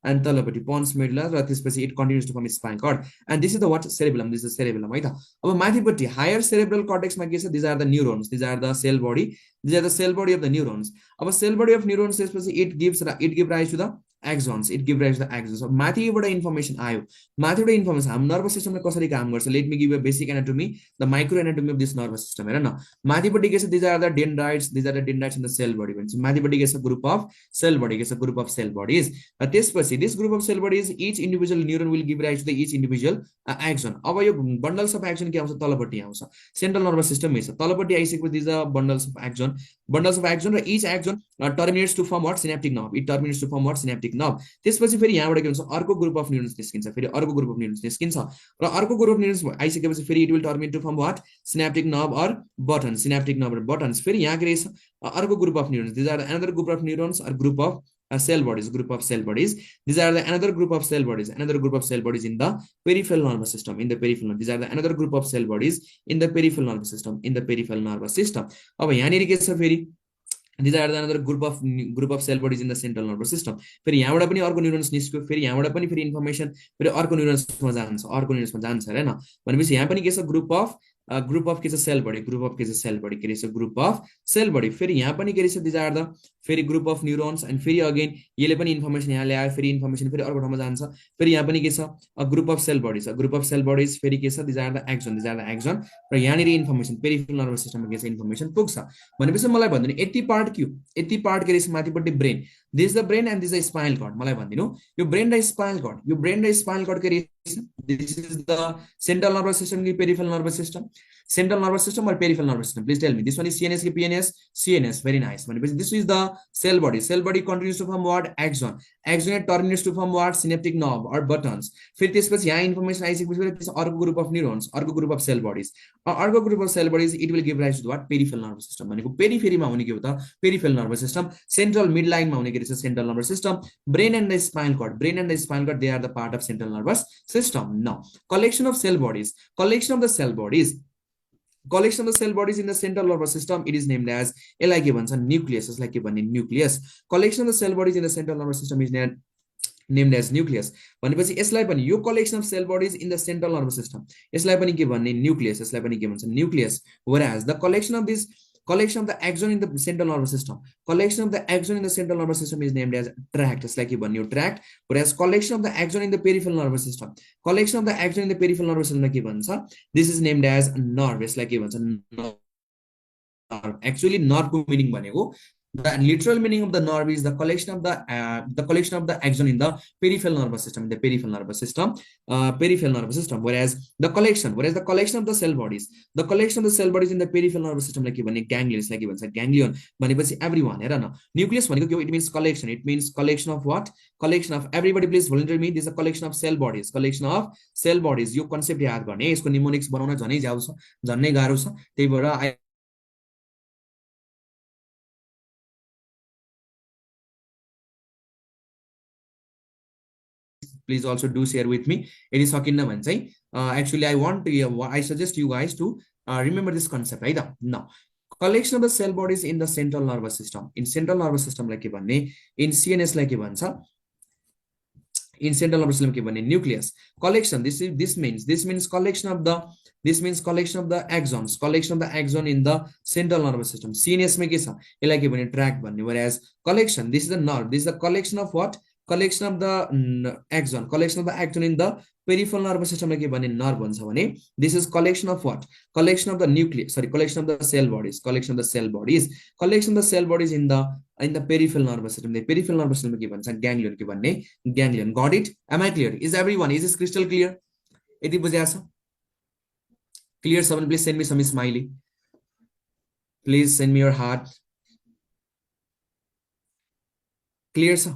and तलपट्टि pons medulla र त्यसपछि it continues to form spinal cord and this is the what cerebellum, this is cerebellum है त अब माथिपट्टि higher cerebral cortex मा के छ, these are the neurons, these are the cell body, these are the cell body of the neurons. अब cell body of neurons त्यसपछि it gives rise to the axons, it gives rise to the axons. अब माथिबाट information आयो, माथिबाट information हाम्रो nervous सिस्टमले कसरी काम गर्छ, let me give a basic anatomy, the micro anatomy of this nervous system हेर न माथिपट्टि के छ, these are the dendrites, these are the dendrites in the cell body भन्छ, माथिपट्टि के छ ग्रुप अफ सेल बडी, के छ ग्रुप अफ सेल बडीज र त्यसपछि this group of cell bodies each individual neuron will give rise to the each individual axon. अब यो बन्डल्स अफ एक्सन के आउँछ, तलपट्टि आउँछ, सेन्ट्रल नर्भस सिस्टम छ, तलपट्टि आइसकेपछि these are bundles of axon, bundles of axon र each axon terminates to form what synaptic nerve, it terminates to form what synaptic nerve. त्यसपछि फेरि यहाँबाट के हुन्छ, अर्को ग्रुप अफ न्यूरोन्स निस्किन्छ, फेरि अर्को ग्रुप अफ न्यूरोन्स निस्किन्छ र अर्को ग्रुप अफ न्यूरोन्स आइसकेपछि फेरि it will terminate to form what synaptic nerve or button, synaptic nerve or buttons. फेरि यहाँ के रहेछ अर्को group of neurons, these are another group of neurons or group of cell bodies, group of cell bodies, these are the another group of cell bodies, another group of cell bodies in the peripheral nervous system, in the peripheral, these are the another group of cell bodies in the peripheral nervous system, in the peripheral nervous system. अब यहाँनिर के छ फेरि, these are the another group of cell bodies in the central nervous system. फेरि यहाँबाट पनि अर्को neurons निस्क्यो, फेरि यहाँबाट पनि फेरि इन्फर्मेसन फेरि अर्को न्यूरोन्समा जान्छ, अर्को न्यूरोन्समा जान्छ हैन भनेपछि यहाँ पनि के छ ग्रुप अफ के छ सेल बडी, ग्रुप अफ के छ सेल बडी, के रहेछ ग्रुप अफ सेल बडी. फेरि यहाँ पनि के रहेछ, दिज आर द फेरि ग्रुप अफ न्यूरोन्स एन्ड फेरि अगेन यसले पनि इन्फर्मेसन यहाँ ल्यायो, फेरि इन्फर्मेसन फेरि अर्को ठाउँमा जान्छ, फेरि यहाँ पनि के छ group of cell bodies, group of cell bodies फेरि के छ, these are the axon, these are the axon र यहाँनिर इन्फर्मेसन पेरिफेरल नर्भस सिस्टममा के छ इन्फर्मेसन पुग्छ भनेपछि मलाई भन्दिनु यति पार्ट के हो, यति पार्ट के रहेछ माथिपट्टि brain, this the brain and this the spinal cord. मलाई भन्दिनु यो ब्रेन र स्पाइनल कर्ड, यो ब्रेन र स्पाइनल कर्ड के रहेछ, this is the central nervous system कि peripheral nervous system, central nervous system or peripheral nervous system, please tell me. This one is CNS ki PNS, CNS, very nice. This is the cell body, cell body continues to form what, axon, axon terminates to form what, synaptic nerve or buttons. फिर त्यसपछि यहाँ information आइसकेपछि त्यसपछि अर्को group of neurons, अर्को group of cell bodies, अर्को group of cell bodies it will give rise to what peripheral nervous system. भनेको पेरिफेरीमा हुने के हो त peripheral nervous system, central mid लाइनमा हुने के रहेछ central nervous system. Brain and the spinal cord, brain and the spinal cord they are the part of central nervous system. Now collection of cell bodies, collection of the cell bodies, collection of the cell bodies in the central nervous system, it is named as यसलाई के भन्छ nucleus, यसलाई के भन्ने nucleus. collection of the cell bodies in the central nervous system is named as nucleus. भनेपछि यसलाई पनि यो collection of cell bodies in the central nervous system यसलाई पनि के भन्ने nucleus, यसलाई पनि के भन्छ nucleus. whereas the collection of the axon in the central nervous system, collection of the axon in the central nervous system is named as tract, यसलाई के भन्ने हो tract. whereas collection of the axon in the peripheral nervous system, collection of the axon in the peripheral nervous system के भन्छ, this is named as nerve, यसलाई के भन्छ nerve. actually nerve को meaning भनेको, the literal meaning of the nerve is the collection of the axon in the peripheral nervous system, in the peripheral nervous system, whereas the collection of the cell bodies, the collection of the cell bodies in the peripheral nervous system like भन्ने ganglion, like भन्छ ganglion भनेपछि everyone हेर न, nucleus भनेको के हो, it means collection, it means collection of what, collection of everybody. Please volunteer me, this is a collection of cell bodies, collection of cell bodies. यो concept याद गर्ने, यसको निमोनिक्स बनाउन झनै जाउ छ, झनै गाह्रो छ, त्यही भएर please also do share with me. It is सकिन्न भने चाहिँ actually I suggest you guys to remember this concept है त. Now collection of the cell bodies in the central nervous system, in central nervous system लाई के भन्ने, in CNS लाई के भन्छ, in central nervous system के भन्ने nucleus. collection, this means collection of the axons, collection of the axon in the central nervous system. CNS में के छ, यसलाई के भन्ने tract भन्ने. whereas collection, this is the nerve, this is the collection of what, collection of the axon, collection of the axon in the peripheral nervous system like भने nerve भन्छ भने, this is collection of what, collection of the nucleus, collection of the cell bodies, collection of the cell bodies in the peripheral nervous system. The peripheral nervous system के भन्छ ganglion के भन्ने, ganglion. Got it? Am I clear? Is everyone, is this crystal clear? यति बुझ्या छ? Clear someone, please send me some smiley, please send me your heart. Clear छ?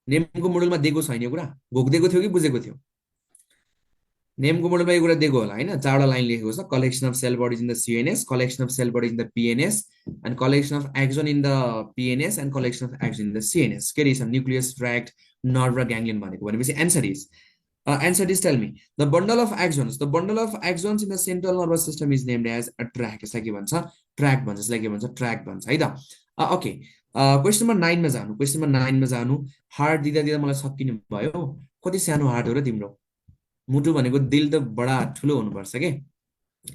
नेमको मोडलमा दिएको छैन यो कुरा, घोक्दिएको थियो कि बुझेको थियो? नेमको मोडलमा यो कुरा दिएको होला हैन, चारवटा लाइन लेखेको छ, collection of cell bodies in the CNS, collection of cell bodies in the PNS, and collection of axon in the PNS, and collection of axon in the CNS. के रहेछ, nucleus, tract, nerve र ganglion भनेको. भनेपछि answer is tell me, the bundle of axons in the central nervous system is named as a tract. यसलाई के भन्छ, tract भन्छ, यसलाई के भन्छ, tract भन्छ है त. Okay, क्वेसन नम्बर 9 मा जानु, क्वेसन नम्बर 9 मा जानु। हार्ट दिँदा दिँदा मलाई सकिने भयो। कति सानो हार्ट हो र तिम्रो? मुटु भनेको दिल त बडा ठुलो हुनुपर्छ के।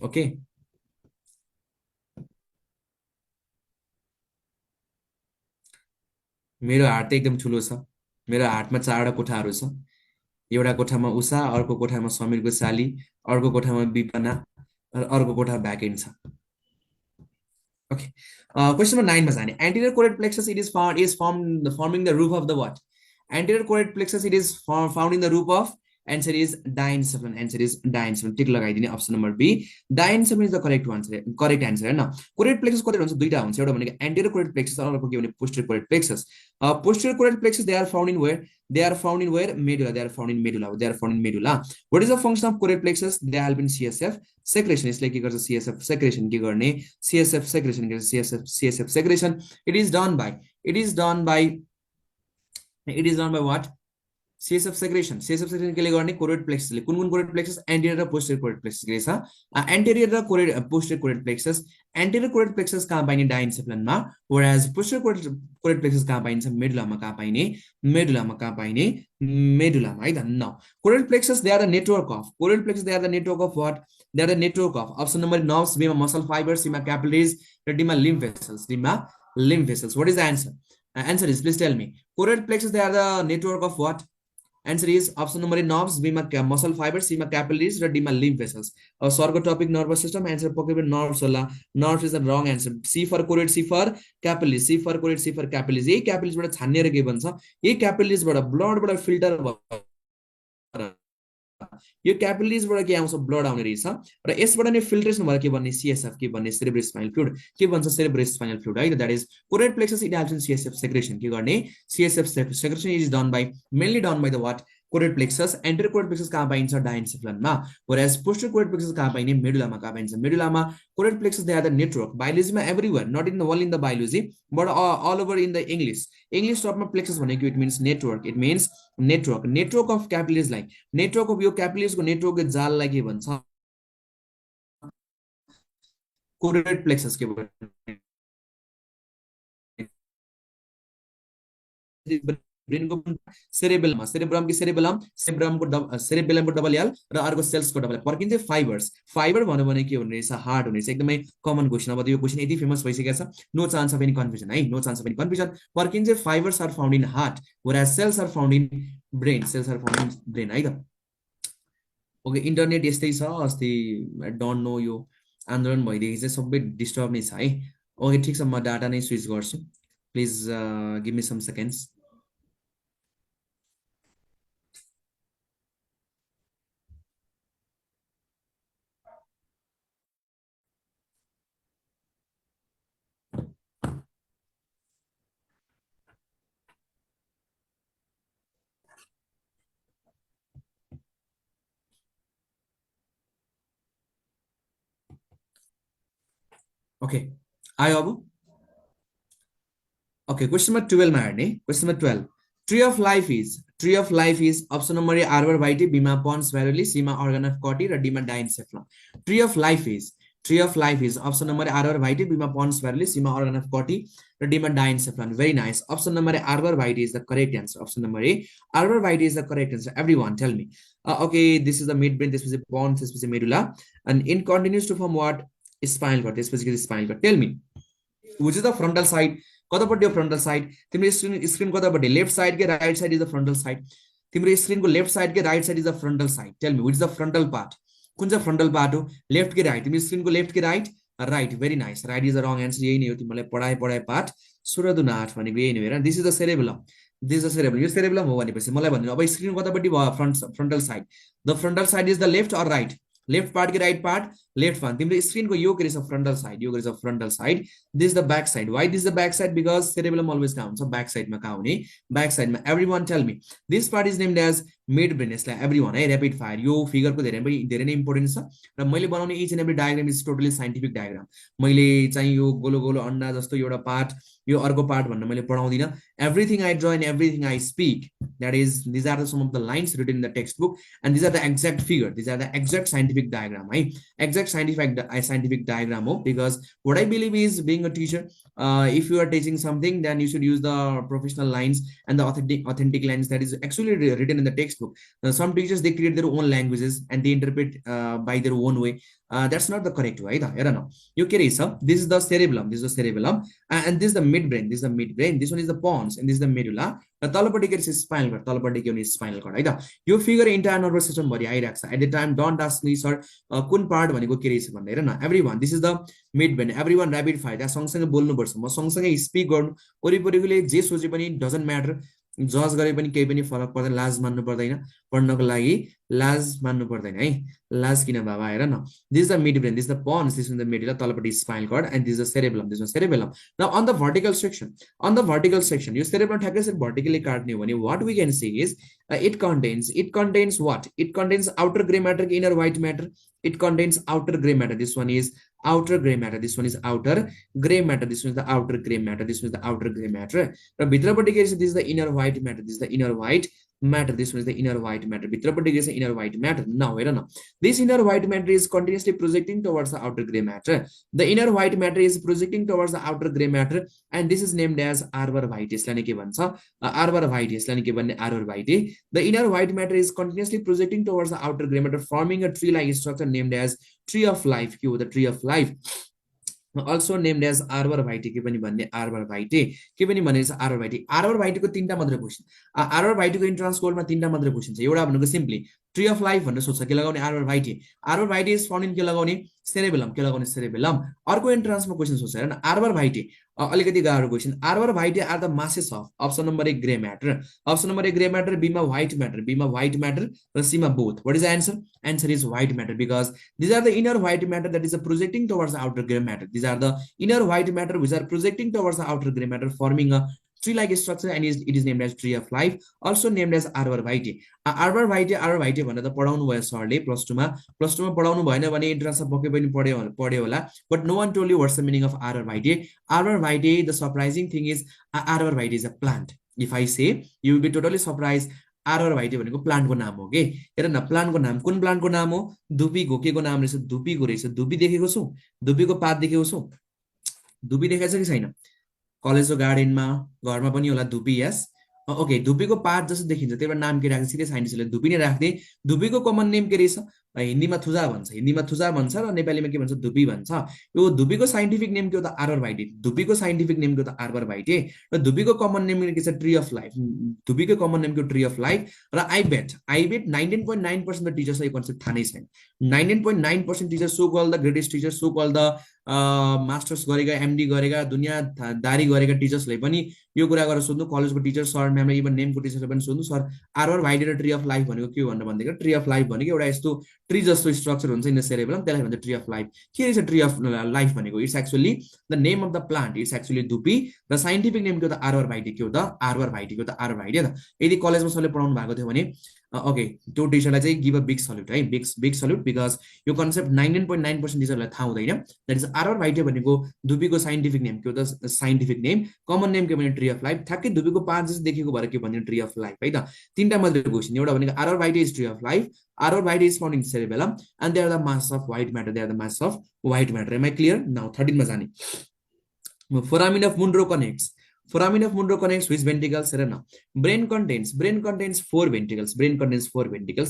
ओके, मेरो हार्ट त एकदम ठुलो छ। मेरो हार्टमा 4वटा कोठाहरू छ। एउटा कोठामा उषा, अर्को कोठामा समीरको साली, अर्को कोठामा विपना, र अर्को कोठा भ्याकेन्ट छ। Okay. Question number 9 मा जाने। Anterior choroid plexus it is formed forming the roof of the what? Anterior choroid plexus it is found in the roof of, answer is diencephalon. Answer is diencephalon. टिक लगाइदिने option number B, diencephalon is the correct answer हैन। choroid plexus कति हुन्छ? दुईटा हुन्छ। एउटा भनेको anterior choroid plexus, अर्को के भने posterior choroid plexus. Posterior choroid plexus they are found in where? They are found in where? Medulla. They are found in medulla. They are found in medulla. What is the function of choroid plexus? They help in CSF secretion. यसले के गर्छ? CSF secretion के गर्ने? CSF secretion गर्छ। CSF secretion it is done by what? CSF secretion केले गर्ने? choroid plexus ले। कुन choroid plexus? anterior र posterior choroid plexus के छ? anterior र posterior choroid plexus। anterior choroid plexus कहाँ पाइने? diencephalon मा, whereas posterior choroid plexus कहाँ पाइन्छ? medulla मा। कहाँ पाइने? medulla मा। कहाँ पाइने? medulla मा है त। now choroid plexus they are the network of, choroid plexus they are the network of what? They are the network of, option number nerves, B मा muscle fibers, C मा capillaries, र D मा lymph vessels, D मा lymph vessels. What is the answer? Answer is, please tell me. Choroid plexus they are the network of what? Answer is option number nerves, B मा muscle fibers, C मा capillaries, र D मा lymph vessels. Sir को topic nervous system, answer पक्कै पनि nerves होला। nerves is the wrong answer. C for choroid, C for capillaries, C for choroid, C for capillaries। यही capillaries बाट छानिएर के बन्छ? यही capillaries बाट blood बाट filter भएर यो क्यापिलरीज बाट के आउँछ? ब्लड आउने रहेछ, र यसबाट नै फिल्ट्रेसन भएर के बन्ने? CSF के बन्ने? सेरेब्रोस्पाइनल फ्लुइड के बन्छ? सेरेब्रोस्पाइनल फ्लुइड है। That is choroid plexus it helps in CSF secretion के गर्ने? CSF secretion is done by, mainly done by the what? choroid plexus। anterior choroid plexus कहाँ पाइन्छ? diencephalon मा, whereas posterior choroid plexus कहाँ पाइने? medulla मा। कहाँ पाइन्छ? medulla मा। choroid plexus they are the network, biology मा everywhere, not in the only in the biology but all over in the English टर्ममा plexus भनेको it means network, it means network of capillaries लाई, network of यो capillaries को network जाललाई के भन्छ? choroid plexus के भन्छ? ब्रेनको cerebellum, cerebrum कि सेरेबेलमको double L र अर्को सेल्सको डबल एल। पर्किन्छ फाइबर भन्यो भने के हुने रहेछ? हार्ट हुने रहेछ। एकदमै कमन क्वेसन। अब यो क्वेसन यति फेमस भइसकेको छ, no chance of any confusion है, no chance of any confusion. Purkinje fibres are found in heart, whereas cells are found in brain, cells are found in brain है त। Okay, internet यस्तै छ। अस्ति don't know यो आन्दोलन भइदिएको चाहिँ सबै डिस्टर्ब नै छ है। ओके, ठिक छ, म डाटा नै स्विच गर्छु। Please give me some seconds. Okay, आयो अब? ओके, क्वेसन नम्बर 12 मा हेर्ने। Question number 12, tree of life is option number A arbor vitae, B मा पन्स भ्यारोली, सी मा अर्गन अफ कटी, र डी मा diencephalon. Tree of life is option number A arbor vitae, B मा pons varolii, C मा organ of Corti, र D मा diencephalon. Very nice. Option number A arbor vitae is the correct answer. Option number A arbor vitae is the correct answer. Everyone tell me. Okay, this is the mid brain, त्यसपछि pons, त्यसपछि medulla, and in continues to form what? Spinal cord, त्यसपछि spinal cord. Tell me, which is the frontal side? कतापट्टि हो frontal side? तिम्रो screen कतापट्टि? Left side के right side is the frontal side? तिम्रो स्क्रिनको लेफ्ट साइड के right side is the frontal side? Tail me, which is the frontal part? कुन चाहिँ फ्रन्टल पार्ट हो? लेफ्ट कि राइट? तिम्रो स्क्रिनको लेफ्ट कि right? Right. Very nice, right is the wrong answer. यही नै हो, तिमीलाई पढाए पाठ 16 दुना 8 भनेको यही नै हो। This is the cerebellum, this is the cerebellum. यो सेरेबेलम हो भनेपछि मलाई भनिदिनु अब स्क्रिन कतापट्टि भयो? Frontal side. The frontal side is the left or right? Left part कि राइट पार्ट? Left part. तिम्रो स्क्रिनको यो के रहेछ? Frontal side. यो के रहेछ? Frontal side. This the back side. Why this the back side? Because cerebellum always कहाँ हुन्छ? ब्याक साइडमा। कहाँ हुने? ब्याक साइडमा। Everyone tell me, this part is named as mid brain यसलाई एभ्रीवन है ऱ्यापिड फायर यो फिगरको धेरै नै इम्पोर्टेन्ट छ र मैले बनाउने each and every diagram is totally scientific diagram मैले चाहिँ यो गोलो गोलो अन्डा जस्तो एउटा पार्ट यो अर्को पार्ट भनेर मैले पढाउँदिनँ everything I draw and everything I speak that is these are the sum of the lines written in the text book and these are the exact figure these are the exact scientific diagram है exact scientific diagram हो because what I believe is being a teacher if you are teaching something then you should use the professional lines and the authentic lines that is actually written in the textbook. Some teachers they create their own languages and they interpret by their own way. That's not the correct way. This is the cerebellum. This is the cerebellum, and this is the midbrain. This is the midbrain. This one is the pons, and this is the medulla. तलपट्टि is spinal cord. तलपट्टि is spinal cord. है यो figure entire nervous system भरि आइरहेको छ. At the time, don't ask me, sir, कुन part भनेको के रहेछ भन्दै हेर न. Everyone, this is the midbrain. Everyone rapid fire. त्यहाँ सँगसँगै बोल्नुपर्छ. म सँगसँगै स्पिक गर्नु. वरिपरिकोले जे सोचे पनि doesn't matter. जज गरे पनि केही पनि फरक पर्दैन लाज मान्नु पर्दैन पढ्नको लागि लाज मान्नु पर्दैन है लाज किन बाबा हेर न this is the mid brain this is the pons this is the medulla तलपट्टि spinal cord and this is the cerebellum this is cerebellum now on the vertical section यो सेरेबेलम ठ्याक्कै भर्टिकली काट्ने हो भने what we can see is it contains what it contains outer gray matter inner white matter it contains outer gray matter this one is outer gray matter this one is outer gray matter this one is the outer gray matter this one is the outer gray matter र भित्रपट्टि के छ this is the inner white matter this is the inner white matter this one is the inner white matter भित्रपट्टि के छ inner white matter now हेर न this inner white matter is continuously projecting towards the outer gray matter the inner white matter is projecting towards the outer gray matter and this is named as arbor vitae यसलाई नै के भन्छ arbor vitae यसलाई नै के भन्ने arbor vitae the inner white matter is continuously projecting towards the outer gray matter forming a tree like structure named as tree of life the tree of life also named as arbor vitae के पनि भन्ने arbor vitae के पनि भनेको छ arbor vitae को तीनटा मात्र क्वेशन arbor vitae को इन्ट्रान्स कोडमा तीनटा मात्र क्वेशन छ एउटा भनेको सिम्पली ट्री अफ लाइफ भनेर सोध्छ के लगाउने arbor vitae is found in के लगाउने cerebellum अर्को इन्ट्रान्समा क्वेशन सोध्छ हैन arbor vitae अलिकति गाह्रो question arbor vitae are the masses of option number 1 grey matter option number 1 grey matter B मा व्हाइट म्याटर र सी मा both what is the answer is white matter because these are the inner white matter that is projecting towards the outer gray matter these are the inner white matter which are projecting towards the outer gray matter forming a tree like structure and it is named as tree of life also named as arbor vitae arbor vitae भनेर त पढाउनु भयो सरले plus 2 मा पढाउनु भएन भने इन्ट्रान्समा पक्कै पनि पढ्यो होला but no one told you what's the meaning of arbor vitae the surprising thing is arbor vitae is a plant if I say you will be totally surprised arbor vitae भनेको प्लान्टको नाम हो के हेर न प्लान्टको नाम कुन प्लान्टको नाम हो धुपी घोकेको नाम रहेछ धुपी देखेको छु धुपीको पात देखेको छु धुपी देखेछ कि छैन कलेजको गार्डनमा घरमा पनि होला धुपी यस ओके धुपीको पात जस्तो देखिन्छ त्यही भएर नाम के राख्छ सिधै साइन्टिस्टले धुपी नै राख्ने धुपीको कमन नेम के रहेछ हिन्दीमा थुजा भन्छ र नेपालीमा के भन्छ धुपी भन्छ यो धुपीको साइन्टिफिक नेम के हो त arbor vitae धुपीको साइन्टिफिक नेम के हो त arbor vitae र धुपीको कमन नेम के छ ट्री अफ लाइफ धुपीको कमन नेम के ट्री अफ लाइफ र आई बेट 99.9% द टिचर्स यो कन्सेप्ट थाहा नै छैन 99.9% teacher so called the greatest teacher so called the masters गरेका एमडी गरेका दुनिया दारी गरेका टिचर्सले पनि यो कुरा गरेर सोध्नु कलेजको टिचर सर म्यामले इभन नेमको टिचरले पनि सोध्नु सर arbor vitae र ट्री अफ लाइफ भनेको के हो भनेर भन्दैको ट्री अफ लाइफ भनेको एउटा यस्तो ट्री जस्तो स्ट्रक्चर हुन्छ इन द सेरेबेलम त्यसलाई भन्छ ट्री अफ लाइफ के रहेछ ट्री अफ लाइफ भनेको it's actually the name of the plant it's actually धुपी र साइन्टिफिक नेम के हो त arbor vitae के हो त arbor vitae के हो त arbor vitae त यदि कलेजमा सरले पढाउनु भएको थियो भने ओके त्यो टिचरलाई चाहिँ गिभ अ बिग सल्युट है बिग सल्युट बिकज यो कन्सेप्ट 99.9% टिचरलाई थाहा हुँदैन द्याट इज arbor vitae भनेको धुपीको साइन्टिफिक नेम के हो त साइन्टिफिक नेम कमन नेम के भने ट्री अफ लाइफ ठ्याक्कै धुपीको पात जस्तो देखेको भएर के भन्ने ट्री अफ लाइफ है त तीनटा मात्र क्वेशन एउटा भनेको arbor vitae is tree of life arbor vitae is found in cerebellum and they are the mass of white matter am I clear now 13 मा जाने foramen of Monro connects with ventricles brain contains four ventricles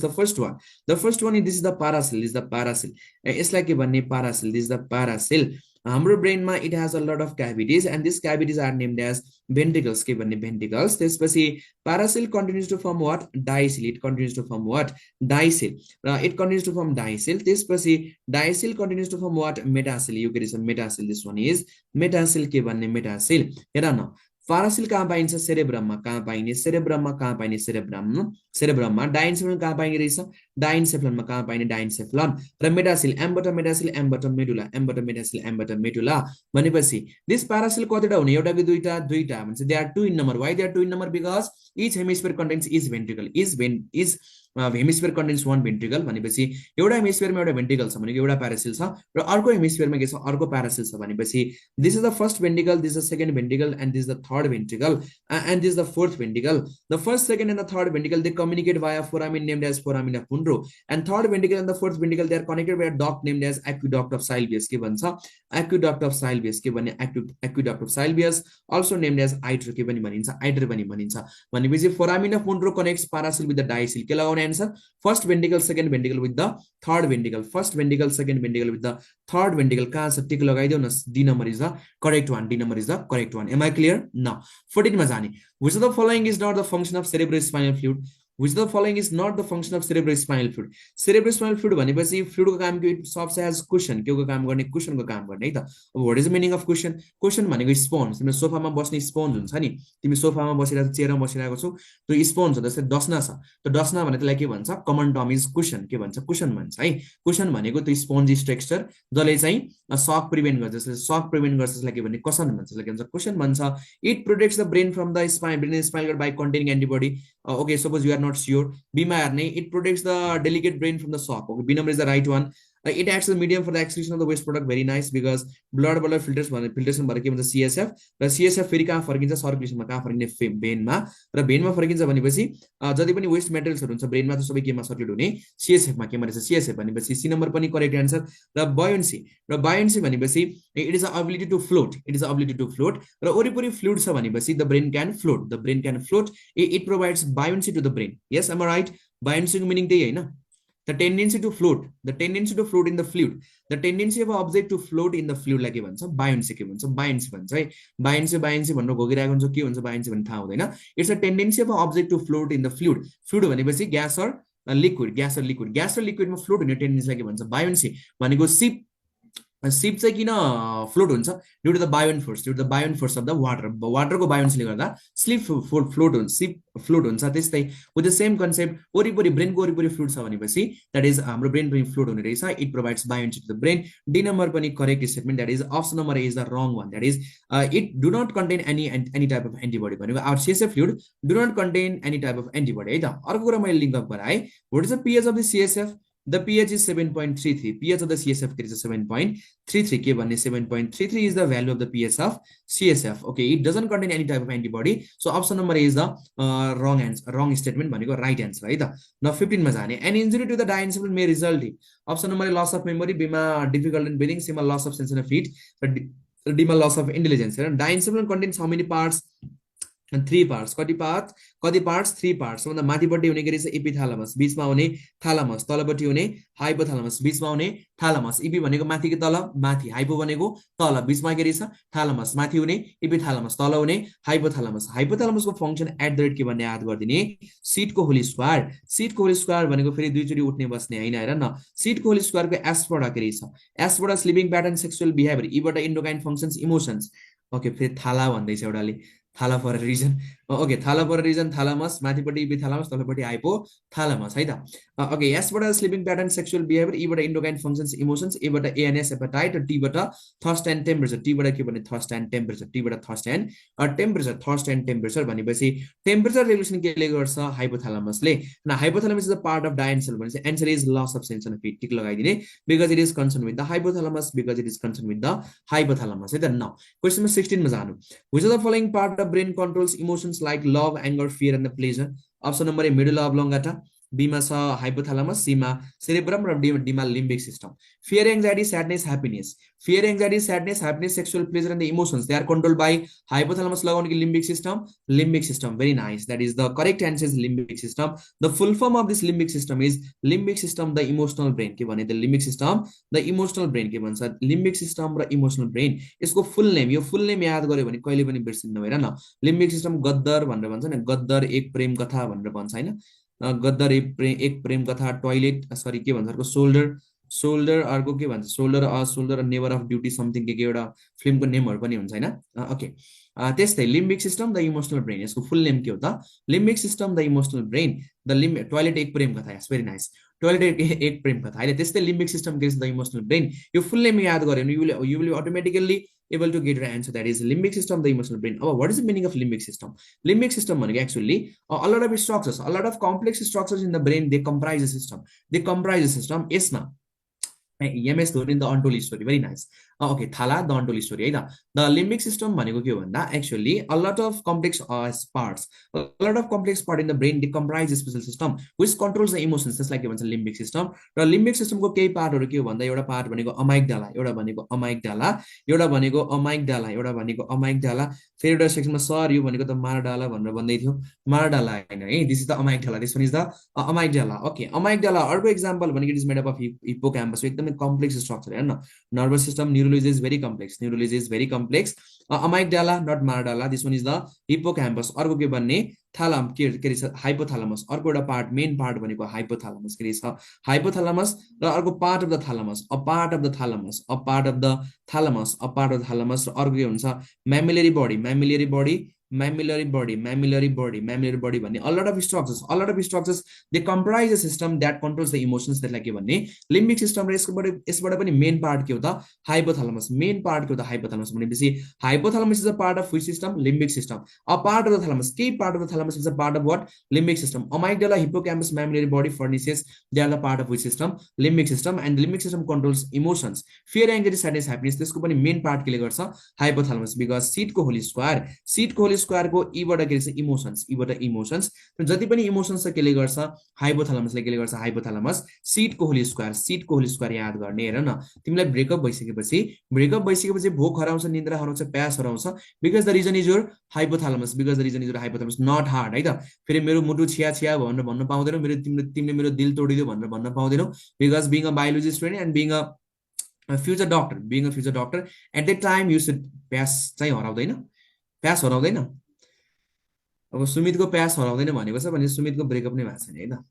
the first one is this is the paracel यसलाई के भन्ने paracel this is the paracel हाम्रो ब्रेनमा it has a lot of cavities and these cavities are named as ventricles के भन्ने ventricles त्यसपछि paracel continues to form what diacel it continues to form what diacel it continues to form diacel त्यसपछि diacel continues to form what metacel यो के रहेछ metacel this one is metacel के भन्ने metacel हेर न पारासिल कहाँ पाइन्छ सेरेब्रममा कहाँ पाइने सेरेब्रममा कहाँ पाइने सेरेब्रममा डाइनसेफ्लन कहाँ पाइने रहेछ डाइनसेफ्लनमा कहाँ पाइने डाइनसेफ्लन र मेटासिल एम्बाट मेटासिल एम्बाट मेडुला एम्बाट मेटासिल एम्बाट मेडुला भनेपछि दिस पारासिल कतिवटा हुने एउटा कि दुईटा भन्छ they are two in number why they are two in number because each hemisphere contains is ventricle is hemisphere contains one ventricle भनेपछि एउटा हेमिस्फियरमा एउटा भेन्ट्रिकल छ भनेको एउटा प्यारासिल छ र अर्को हेमिस्फियरमा के छ अर्को प्यारासिल छ भनेपछि this is the first ventricle this is the second ventricle and this is the third ventricle and this is the fourth ventricle. The first, second, and the third ventricle they communicate via foramen named as foramen of Munro, and third ventricle and the fourth ventricle they are connected by a duct named as aqueduct of Sylvius. के भन्छ aqueduct of Sylvius के भन्ने aqueduct of Sylvius also named as aiter के पनि भनिन्छ aiter पनि भनिन्छ भनेपछि foramen of Munro connects parasil with the diasil. के लगाउने answer first ventricle second ventricle with the third ventricle first ventricle second ventricle with the third ventricle कहाँ छ टिक लगाइदेऊ न D number is the correct one. D number is the correct one. Am I clear? Now 14 मा जाने which of the following is not the function of cerebrospinal fluid which of the following is not the function of cerebrospinal fluid cerebrospinal fluid भनेपछि fluid को काम के serves as cushion के को काम गर्ने कुशन को काम गर्ने है त अब what is the meaning of cushion cushion भनेको स्पोन्ज तिम्रो सोफामा बस्ने स्पोन्ज हुन्छ नि तिमी सोफामा बसेर चेयरमा बसिरहेको छौ त्यो स्पोन्ज हो जस्तै डस्ना छ त्यो डस्ना भने त्यसलाई के भन्छ कमन टर्म इज कुशन के भन्छ कुशन भन्छ है कुशन भनेको त्यो स्पोन्जी स्ट्रक्चर जसले चाहिँ शक प्रिभेन्ट गर्छ जसले शक प्रिभेन्ट गर्छ त्यसलाई के भन्ने कसन भन्छ त्यसलाई के भन्छ कुशन भन्छ it protects the brain from the spine brain spinal by containing antibody okay suppose you are not sure b ma arne it protects the delicate brain from the shock okay b number is the right one it acts as a medium for the excretion of the waste product very nice because blood filtration भएर के भन्छ CSF र CSF फेरि कहाँ फर्किन्छ सर्कुलेसनमा कहाँ फर्किने भेनमा र भेनमा फर्किन्छ भनेपछि जति पनि वेस्ट मेटेरियल्सहरु हुन्छ ब्रेनमा त सबै केमा सर्कुलेट हुने CSF मा केमा रहेछ CSF भनेपछि सी नम्बर पनि करेक्ट आन्सर र बायोन्सी भनेपछि it is a ability to float र ओरिपोरी फ्लुइड छ भनेपछि the brain can float it provides buoyancy to the brain yes am I right buoyancy को मिनिङ त्यही हैन the tendency to float in the fluid the tendency of an object to float in the fluid like भन्छ buoyancy के भन्छ है buoyancy भन्नु गगिरहेको हुन्छ के हुन्छ buoyancy भन्ने थाहा हुँदैन it's a tendency of an object to float in the fluid भनेपछि gas or liquid मा float हुने टेन्डेन्सीलाई के भन्छ buoyancy भनेको शिप चाहिँ किन फ्लोट हुन्छ due to the buoyant force of the water को बायोन्सीले गर्दा शिप फ्लोट हुन्छ त्यस्तै विथ द सेम कन्सेप्ट वरिपरि ब्रेनको वरिपरि फ्लुइड छ भनेपछि दैट इज हाम्रो ब्रेन पनि फ्लुइड हुने रहेछ it provides buoyancy to the brain D number पनि correct statement that is option number is the wrong one that is it do not contain any type of antibody भनेको our CSF fluid do not contain any type of antibody है त अर्को कुरा मैले link up गराए what is the pH of the CSF the pH is 7.33 pH of the CSF is 7.33 के भन्ने 7.33 is the value of the pH of CSF okay it doesn't contain any type of antibody so option number is the wrong statement भनेको right answer है त now 15 मा जाने an injury to the diencephalon may result in option number loss of memory b मा difficult in breathing c मा loss of sensation of heat d मा loss of intelligence and diencephalon contains how many parts three parts कति parts three parts सबभन्दा माथिपट्टि हुने के रहेछ एपिथालमस बीचमा हुने थालमस तलपट्टि हुने हाइपोथालमस बीचमा हुने थालमस इपी भनेको माथि कि तल माथि हाइपो भनेको तल बीचमा के रहेछ थालमस माथि हुने एपिथालमस तल हुने हाइपोथालमसको फंक्सन एट द रेट के भन्ने याद गर्दिने सीटको होल स्क्वायर भनेको फेरि दुईचोटी उठ्ने बस्ने हैन हेर न सीटको होल स्क्वायरको एसबाट के रहेछ एसबाट स्लिपिङ प्याटर्न सेक्सुअल बिहेभियर इबाट इन्डोकाइन फंक्शन्स इमोशन्स ओके फेरि थाला भन्दैछ एउटाले थाला for a reason okay Thala for a reason thalamus माथिपट्टि एपिथालमस तलपट्टि हाइपोथालमस है त ओके यसबाट स्लिपिङ प्याटर्न सेक्सुअल बिहेभियर इबाट इन्डोकाइन फंक्शन्स इमोशन्स एबाट एएनएस एपेटाइट र टीबाट थर्स्ट एन्ड टेम्परेचर टीबाट के भन्ने थर्स्ट एन्ड टेम्परेचर टीबाट थर्स्ट एन्ड टेम्परेचर भनेपछि टेम्परेचर रेगुलेसन केले गर्छ हाइपोथालमसले न हाइपोथालमस is the part of diencephalon भनेपछि answer is loss of sensation of heat tick लगाइदिने because it is concern with the hypothalamus है त न क्वेशन नम्बर 16 मा जानु which of the following part of brain controls emotions like love anger fear and the pleasure option number A medulla oblongata B मा छ hypothalamus C मा cerebrum र D मा limbic system fear anxiety sadness happiness sexual pleasure and the emotions they are controlled by hypothalamus लगाउने कि limbic system very nice that is the correct answer is limbic system the full form of this limbic system the emotional brain के भने the limbic system the emotional brain के भन्छ limbic system र emotional brain यसको full name याद गर्यो भने कहिले पनि बिर्सिनु भएन न लिम्बिक सिस्टम गद्दर भनेर भन्छ नि गद्दर एक प्रेम कथा भनेर भन्छ हैन गद्दर एक प्रेम कथा टोयलेट सरी के भन्छ सोल्डर अर्को के भन्छ soldier never off duty something के एउटा फिल्मको नेमहरु पनि हुन्छ हैन ओके त्यस्तै limbic system the emotional brain, यसको फुल नेम के हो त? Limbic system the emotional brain, the toilet Ek Prem कथा, यस very nice, toilet Ek Prem कथा होइन। त्यस्तै लिम्बिक सिस्टम के इज द इमोसनल ब्रेन, यो फुल नेम याद गऱ्यो भने you will automatically able to get your answer, that is limbic system the emotional brain. अब what is the meaning of limbic system? Limbic system भनेको actually a lot of structures, a lot of complex structures in the brain, they comprise the system, they comprise the system. यसमा MS Dhoni the untold story, very nice. Okay, थाला the untold story है त। The limbic system भनेको के हो भन्दा actually a lot of complex parts, a lot of complex part in the brain, they comprise special system which controls the emotions, त्यसलाई के भन्छ लिम्बिक सिस्टम। र लिम्बिक सिस्टमको केही पार्टहरू के हो भन्दा एउटा पार्ट भनेको अमाइगडाला, एउटा भनेको अमाइगडाला, एउटा भनेको अमाइगडाला, एउटा भनेको अमाइगडाला, फेरि एउटा सेक्सनमा सर यो भनेको त मारडाला भनेर भन्दै थियो, मारडाला होइन है, this is the amygdala, this one is the amygdala. Okay, amygdala अर्को एक्जाम्पल भनेको it is made up of hippocampus, एकदमै कम्प्लेक्स स्ट्रक्चर हेर्न, nervous system neurology is very complex, neurology is very complex. Amygdala not मारडाला, this one is the hippocampus. अर्को के भन्ने थालम के रहेछ हाइपोथालमस, अर्को एउटा पार्ट मेन पार्ट भनेको हाइपोथालमस के रहेछ हाइपोथालमस। र अर्को part of the thalamus, a part of the thalamus, a part of the thalamus, a part of the thalamus. र अर्को के हुन्छ mammillary body, mammillary body, mammillary body, mammillary body, mammillary body भन्ने a lot of structures, a lot of structures, they comprise a system that controls the emotions, त्यसलाई के भन्ने limbic system. र यसबाट पनि मेन पार्ट के हो त? हाइपोथालमस, मेन पार्ट के हो त? हाइपोथालमस भनेपछि hypothalamus is a part of which system? Limbic system. A part of the thalamus, केही part of the thalamus is a part of what? Limbic system. Amygdala, hippocampus, mammillary body fornices, they are the part of which system? Limbic system. And limbic system controls emotions, fear, anxiety, sadness, happiness, त्यसको पनि main part के ले गर्छ? Hypothalamus, because सिटको whole square, सिटको whole स्क्वायरको ईबाट के रहेछ? इमोसन्स, ईबाट इमोसन्स। जति पनि इमोसन्स छ के ले गर्छ? हाइपोथालमसले के ले गर्छ? हाइपोथालमस सिटको होल स्क्वायर, सिटको होल स्क्वायर याद गर्ने। हेर न, तिमीलाई ब्रेकअप भइसकेपछि भोक हराउँछ, निन्द्रा हराउँछ, प्यास हराउँछ, because the reason is your hypothalamus, because the reason is your hypothalamus, not heart है त। फेरि मेरो मुटु छिया छिया भनेर भन्न पाउँदैनौ, मेरो तिमीले मेरो दिल तोडिदियो भनेर भन्न पाउँदैनौ, because being a biology student and being a future doctor, being a future doctor at that time you should, प्यास चाहिँ हराउँदैन, प्यास हराउँदैन। अब सुमितको प्यास हराउँदैन भनेको छ भने सुमितको ब्रेकअप नै भएको छैन है त।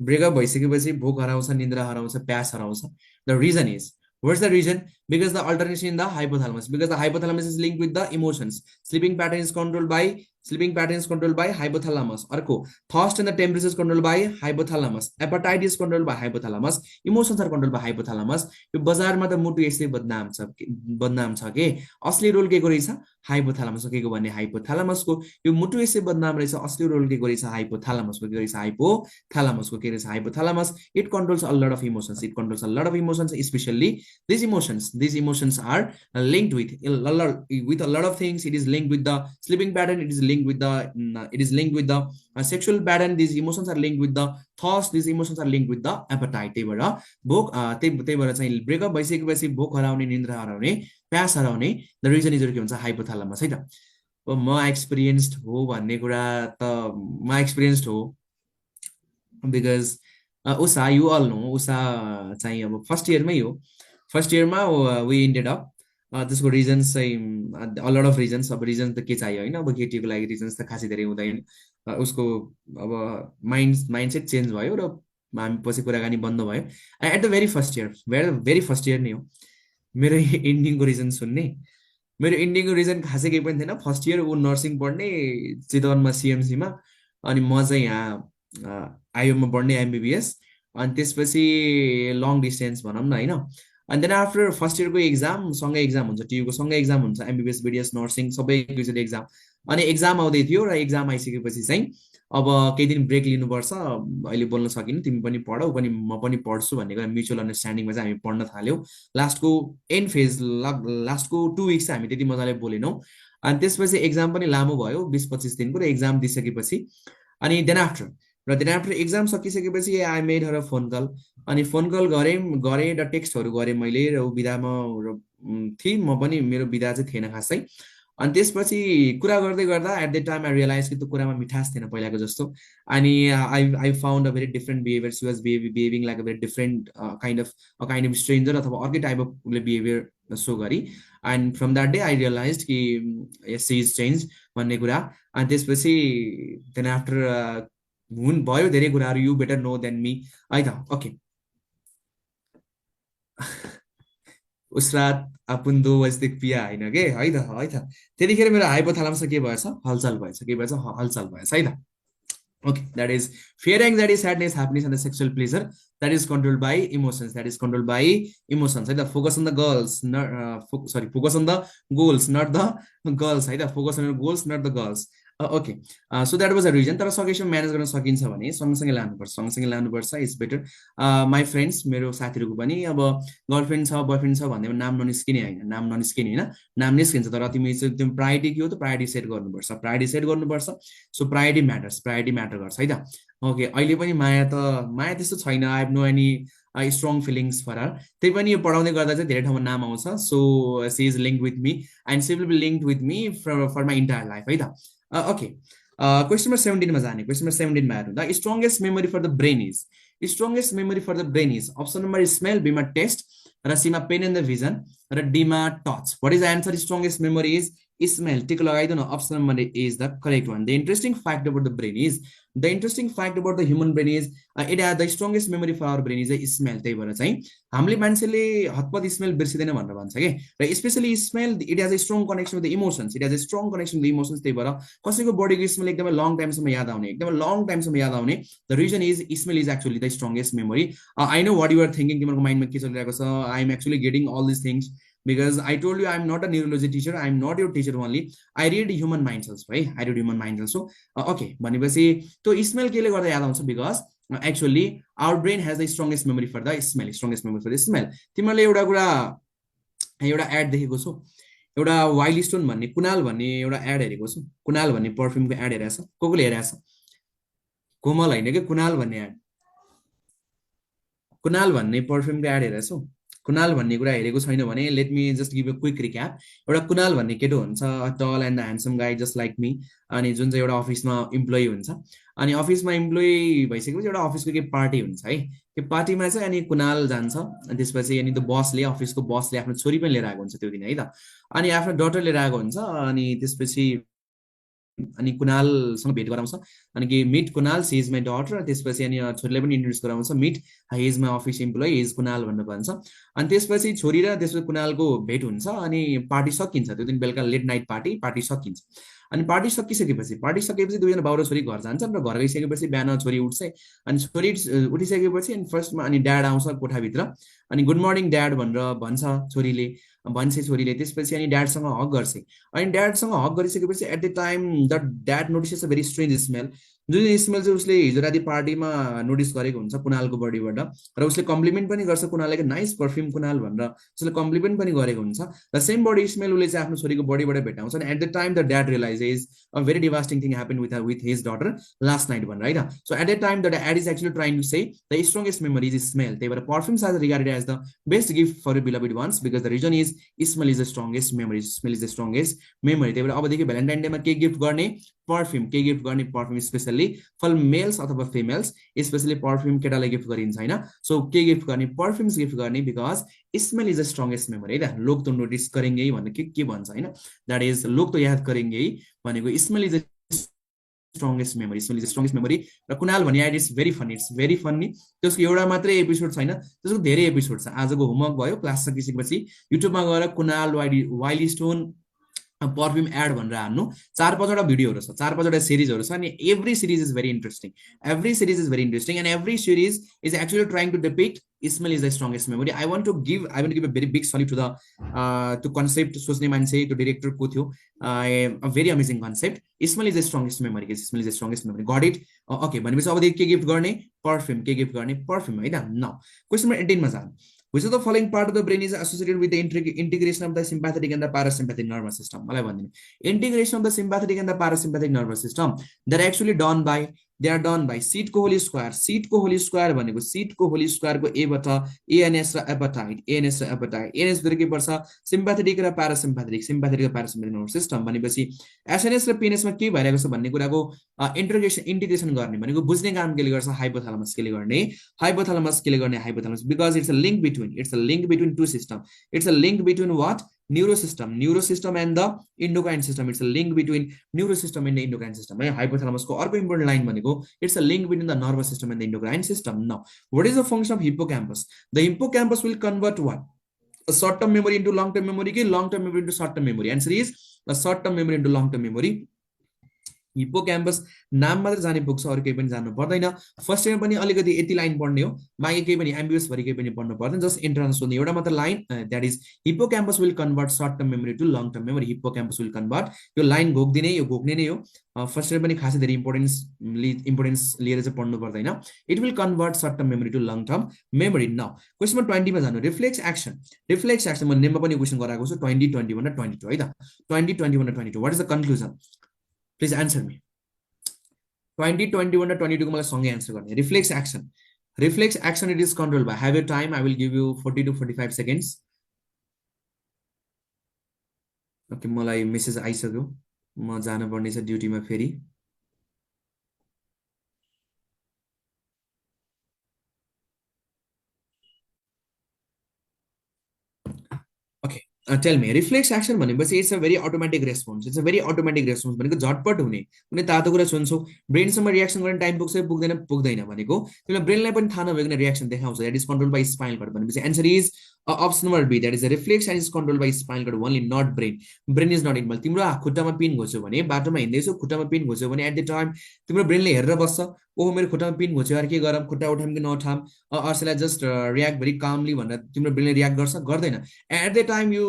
ब्रेकअप भइसकेपछि भोक हराउँछ, निन्द्रा हराउँछ, प्यास हराउँछ। The reason is, what's the reason? Because the alternation in the hypothalamus, because the hypothalamus is linked with the emotions, sleeping pattern is controlled by, sleeping pattern is controlled by hypothalamus। अर्को, thirst and the temperature is controlled by hypothalamus, appetite is controlled by hypothalamus, emotions are controlled by hypothalamus। यो बजारमा त मुटु यसै बदनाम छ के असली रोल के को रहेछ? हाइपोथालमस के को भन्ने? हाइपोथालमसको। यो मुटु यसै बदनाम रहेछ, असली रोल के को रहेछ? हाइपोथालमसको के रहेछ? हाइपोथालमसको के रहेछ? Hypothalamus. It controls a lot of emotions, it controls a lot of emotions, especially these emotions are linked with a lot of things. It is linked with the sleeping pattern, it is linked with the sexual pattern, these emotions are linked with the thoughts, these emotions are linked with the appetite। त्यही भएर भोक, त्यही भएर चाहिँ breakup भइसकेपछि भोक हराउने, निन्द्रा हराउने, प्यास हराउने, द रिजन इज के हुन्छ? हाइपोथालमस है त। म एक्सपिरियन्स्ड हो भन्ने कुरा त म एक्सपिरियन्स्ड हो, because Usha, you all know, Usha चाहिँ अब फर्स्ट इयरमै हो, फर्स्ट इयरमा वी इन्डेड अप। त्यसको रिजन्स चाहिँ अलट अफ रिजन्स, अब रिजन्स त के चाहियो होइन, अब केटीको लागि रिजन्स त खासै धेरै हुँदैन। उसको अब माइन्डसेट चेन्ज भयो र हामी पछि कुराकानी बन्द भयो। At the very first year, very first year नै हो मेरो इन्डिङको रिजन सुन्ने। मेरो इन्डिङको रिजन खासै केही पनि थिएन, फर्स्ट इयर ऊ नर्सिङ पढ्ने चितवनमा सिएमसीमा, अनि म चाहिँ यहाँ आइओमा पढ्ने एमबिबिएस, अनि त्यसपछि लङ डिस्टेन्स भनौँ न होइन। अनि देन आफ्टर फर्स्ट इयरको एक्जाम सँगै एक्जाम हुन्छ, टियुको सँगै एक्जाम हुन्छ, एमबिबिएस बिडिएस नर्सिङ सबै एकैचोटि एक्जाम। अनि एक्जाम आउँदै थियो र एक्जाम आइसकेपछि चाहिँ अब केही दिन ब्रेक लिनुपर्छ, अहिले बोल्न सकिनँ, तिमी पनि पढ, ऊ पनि म पनि पढ्छु भन्ने कुरा म्युचुअल अन्डरस्ट्यान्डिङमा चाहिँ हामी पढ्न थाल्यौँ। लास्टको एन्ड फेज, लास्टको 2 विक्स चाहिँ हामी त्यति मजाले बोलेनौँ। अनि त्यसपछि एक्जाम पनि लामो भयो, 20-25 दिनको, र एक्जाम दिइसकेपछि अनि देन आफ्टर एक्जाम सकिसकेपछि I made her a phone call. अनि फोन कल गरेँ र टेक्स्टहरू गरेँ मैले, र ऊ बिदामा थिएँ, म पनि, मेरो बिदा चाहिँ थिएन खासै। अनि त्यसपछि कुरा गर्दै गर्दा at the time I realize कि त्यो कुरामा मिठास थिएन पहिलाको जस्तो। अनि I found a very different behaviour, she was behaving like a very different kind of stranger, अथवा अर्कै टाइप अफ उसले बिहेभियर सो गरी। And from that day I realize कि सी इज चेन्ज भन्ने कुरा। अनि त्यसपछि देन आफ्टर भयो धेरै कुराहरू, you better know than me है त। ओके, उसरात आपुन्दो वस्तिक पिया होइन के है त त्यतिखेर मेरो हाइपोथालामस के भएछ हलचल भएछ के भएछ हलचल भएछ है त Okay, that is fear, anxiety, sadness, happiness, and the sexual pleasure that is controlled by emotions. That is controlled by emotions. Right? The focus on the girls, not focus on the goals, not the girls. Right? The focus on the goals, not the girls. Okay, so that was a reason. तर सकेसम्म manage गर्न सकिन्छ भने सँगसँगै लानुपर्छ is better my friends मेरो साथीहरूको पनि अब गर्लफ्रेन्ड छ बोयफ्रेन्ड छ भन्दैमा नाम ननिस्किने होइन नाम निस्किन्छ तर तिमी चाहिँ एकदम प्रायोरिटी के हो त प्रायोरिटी सेट गर्नुपर्छ सो प्रायोरिटी म्याटर गर्छ है त ओके अहिले पनि माया त्यस्तो छैन I have no any strong feelings for her त्यही पनि यो पढाउँदै गर्दा चाहिँ धेरै ठाउँमा नाम आउँछ so she is link with me and she will be link with me for my entire life है त ओके क्वेसन नम्बर 17 मा जाने क्वेसन नम्बर 17 मा हेर्नु the strongest memory for the brain is option number smell बीमा taste र सीमा pain and the vision र डीमा touch what is the answer strongest memory is smell tick लगाइदिनु न option number is the correct one the interesting fact about the brain is human brain is it has the strongest memory for our brain is smell त्यही भएर चाहिँ हामीले मान्छेले हतपत smell बिर्सिँदैन भनेर भन्छ कि र specially smell it has a strong connection with the emotions त्यही भएर कसैको बडीको स्मेल एकदमै लङ टाइमसम्म याद आउने the reason is smell is actually the strongest memory I know what your thinking तिम्रो माइन्डमा के चलिरहेको छ I am actually getting all this things because I told you I'm not a neurology teacher, I'm not your teacher only. I read human mind cells, right? I read human mind cells. So okay, भनेपछि त्यो smell केले गर्दा याद आउँछ because actually our brain has the strongest memory for the smell. तिमीले एउटा add देखेको छौ एउटा वाइल्ड स्टोन भन्ने कुनाल भन्ने एउटा एड हेरेको छु कुनाल भन्ने परफ्युमको एड हेरेछ कोले हेरेछ कोमल हैन के कुनाल भन्ने एड कुनाल भन्ने परफ्युमको एड हेरेछौ कुनाल भन्ने कुरा हेरेको छैन भने let me just give a quick recap एउटा कुनाल भन्ने केटो हुन्छ टल एन्ड ह्यान्डसम गाई जस्ट लाइक मी अनि जुन चाहिँ एउटा अफिसमा इम्प्लोइ हुन्छ अनि अफिसमा इम्प्लोइ भइसकेपछि एउटा अफिसको के पार्टी हुन्छ है त्यो पार्टीमा चाहिँ अनि कुनाल जान्छ अनि त्यसपछि अनि त्यो अफिसको बसले आफ्नो छोरी पनि लिएर आएको हुन्छ त्यो दिन है त अनि आफ्नो डटर लिएर आएको हुन्छ अनि त्यसपछि अनि कुनालसँग भेट गराउँछ अनि कि meet Kunal she is my daughter त्यसपछि अनि छोरीलाई पनि इन्ट्रोड्युस गराउँछ meet he is my office employee is Kunal भनेर भन्छ अनि त्यसपछि छोरी र त्यसपछि कुनालको भेट हुन्छ अनि पार्टी सकिन्छ त्यो दिन बेलुका लेट नाइट पार्टी सकिन्छ अनि पार्टी सकिसकेपछि दुईजना बाउ र छोरी घर जान्छन् र घर गइसकेपछि बिहान छोरी उठ्छ अनि छोरी उठिसकेपछि अनि फर्स्टमा अनि ड्याड आउँछ कोठाभित्र अनि गुड मर्निङ ड्याड भनेर भन्छ छोरीले त्यसपछि अनि ड्याडसँग हक गर्छ अनि ड्याडसँग हक गरिसकेपछि at the time the dad notices a very strange smell जुन स्मेल चाहिँ उसले हिजो राति पार्टीमा नोटिस गरेको हुन्छ कुनालको बडीबाट र उसले कम्प्लिमेन्ट पनि गर्छ कुनाललाई नाइस पर्फ्युम कुनाल भनेर उसले कम्प्लिमेन्ट पनि गरेको हुन्छ र सेम बडी स्मेल उसले चाहिँ आफ्नो छोरीको बडीबाट भेटाउँछ अनि at the time the dad realises a very devastating thing happen with his daughter last night भनेर है त so at the time the dad is actually trying to say the strongest memory is smell त्यही भएर perfumes are regarded as the best gift for beloved ones because the reason is smell is the strongest memory त्यही भएर अबदेखि Valentine डेमा के gift गर्ने perfume specially for males अथवा females specially perfume केटालाई gift गरिन्छ होइन सो के गिफ्ट गर्ने पर्फ्युम्स गिफ्ट गर्ने because smell is the strongest memory है त लोग तो नोटिस करेंगे भन्ने के भन्छ होइन द्याट इज लोग तो याद करेंगे भनेको स्मेल इज स्ट्रङ्गेस्ट मेमोरी र कुनाल भने इट इज भेरी फन्नी त्यसको एउटा मात्रै एपिसोड छैन त्यसको धेरै एपिसोड छ आजको होमवर्क भयो क्लास सकिसकेपछि युट्युबमा गएर Kunal Wild Stone perfume ad भनेर हान्नु 4-5 भिडियोहरू छ 4-5 सिरिजहरू छ अनि every series is very interesting and every series is actually trying to depict smell is the strongest memory I want to give a very big salute to the त्यो concept सोच्ने मान्छे त्यो डिरेक्टर को थियो a very amazing concept smell is the strongest memory got it okay भनेपछि अबदेखि के gift गर्ने पर्फ्युम है त न क्वेसन नम्बर 18 मा जानु Which of the following part of the brain is associated with the integration of the sympathetic and the parasympathetic nervous system? मलाई भनिदिनु. Integration of the sympathetic and the parasympathetic nervous system that are actually done by seat को Holi square भनेको seat को Holi square को a बाट ANS र appetite ANS भित्र के पर्छ sympathetic र parasympathetic nervous system भनेपछि SNS र PNS मा के भइरहेको छ भन्ने कुराको इंटीग्रेशन गर्ने भनेको बुझ्ने काम केले गर्छ हाइपोथालमस केले गर्ने because it's a link between two systems. It's a link between what? Neurosystem and the endocrine system. It's a link between neurosystem and the endocrine system. Hypothalamus को अर्को important line भनेको it's a link between the nervous system and the endocrine system. Now, what is the function of hippocampus? The hippocampus will convert what? short term memory into long term memory कि long term memory into short term memory? Answer is short term memory into long term memory. हिप्पोक्याम्पस नाम मात्र जाने पुग्छ, अरु केही पनि जान्नु पर्दैन। फर्स्ट इयरमा पनि अलिकति यति लाइन पढ्ने हो, बाँकी केही पनि एमबीबीएस भरि केही पनि पढ्नु पर्दैन, जस्ट एन्ट्रान्स सोध्ने एउटा मात्र line, that is hippocampus will convert short term memory to long term memory. Hippocampus will convert, यो लाइन घोक्दिने, यो घोक्ने नै हो। फर्स्ट इयर पनि खासै धेरै इम्पोर्टेन्स लिएर चाहिँ पढ्नु पर्दैन। It will convert short term memory to long term memory. Now question number 20 मा जानु, रिफ्लेक्स एक्सन। रिफ्लेक्स एक्सन म नेममा पनि क्वेशन गराएको छु, 20 21 र 22 है त। 20 21 र 22 what is the conclusion? Please answer me. 20 21 र 22 को मलाई सँगै आन्सर गर्ने। Reflex action, reflex action it is control by, have your time, I will give you 40 to 45 seconds. Okay, मलाई मेसेज आइसक्यो, म जान पर्ने छ ड्युटीमा फेरि। Okay, tell me, reflex action भनेपछि it's a very automatic response. It's a very automatic response भनेको झटपट हुने, कुनै तातो कुरा सुन्छौ, ब्रेनसम्म रियाक्सन गर्ने टाइम पुग्छ पुग्दैन पुग्दैन भनेको, त्यसले ब्रेनलाई पनि थाहा नभइकन रियाक्सन देखाउँछ। That is control by spinal cord भनेपछि answer is option number B, that is a reflex and is control by spinal cord only, not brain. Brain is not involve. तिम्रो खुट्टामा पिन घोच्यो भने, बाटोमा हिँड्दैछौ खुट्टामा पिन घोच्यो भने at the time तिम्रो ब्रेनले हेरेर बस्छ, ओहो मेरो खुट्टामा पिन घोच्यो यार के गरम, खुट्टा उठाम कि नउठाम, अर्सेलाई जस्ट रियाक्ट भेरी कामली भनेर तिम्रो ब्रेनले रियाक्ट गर्छ गर्दैन। At the time you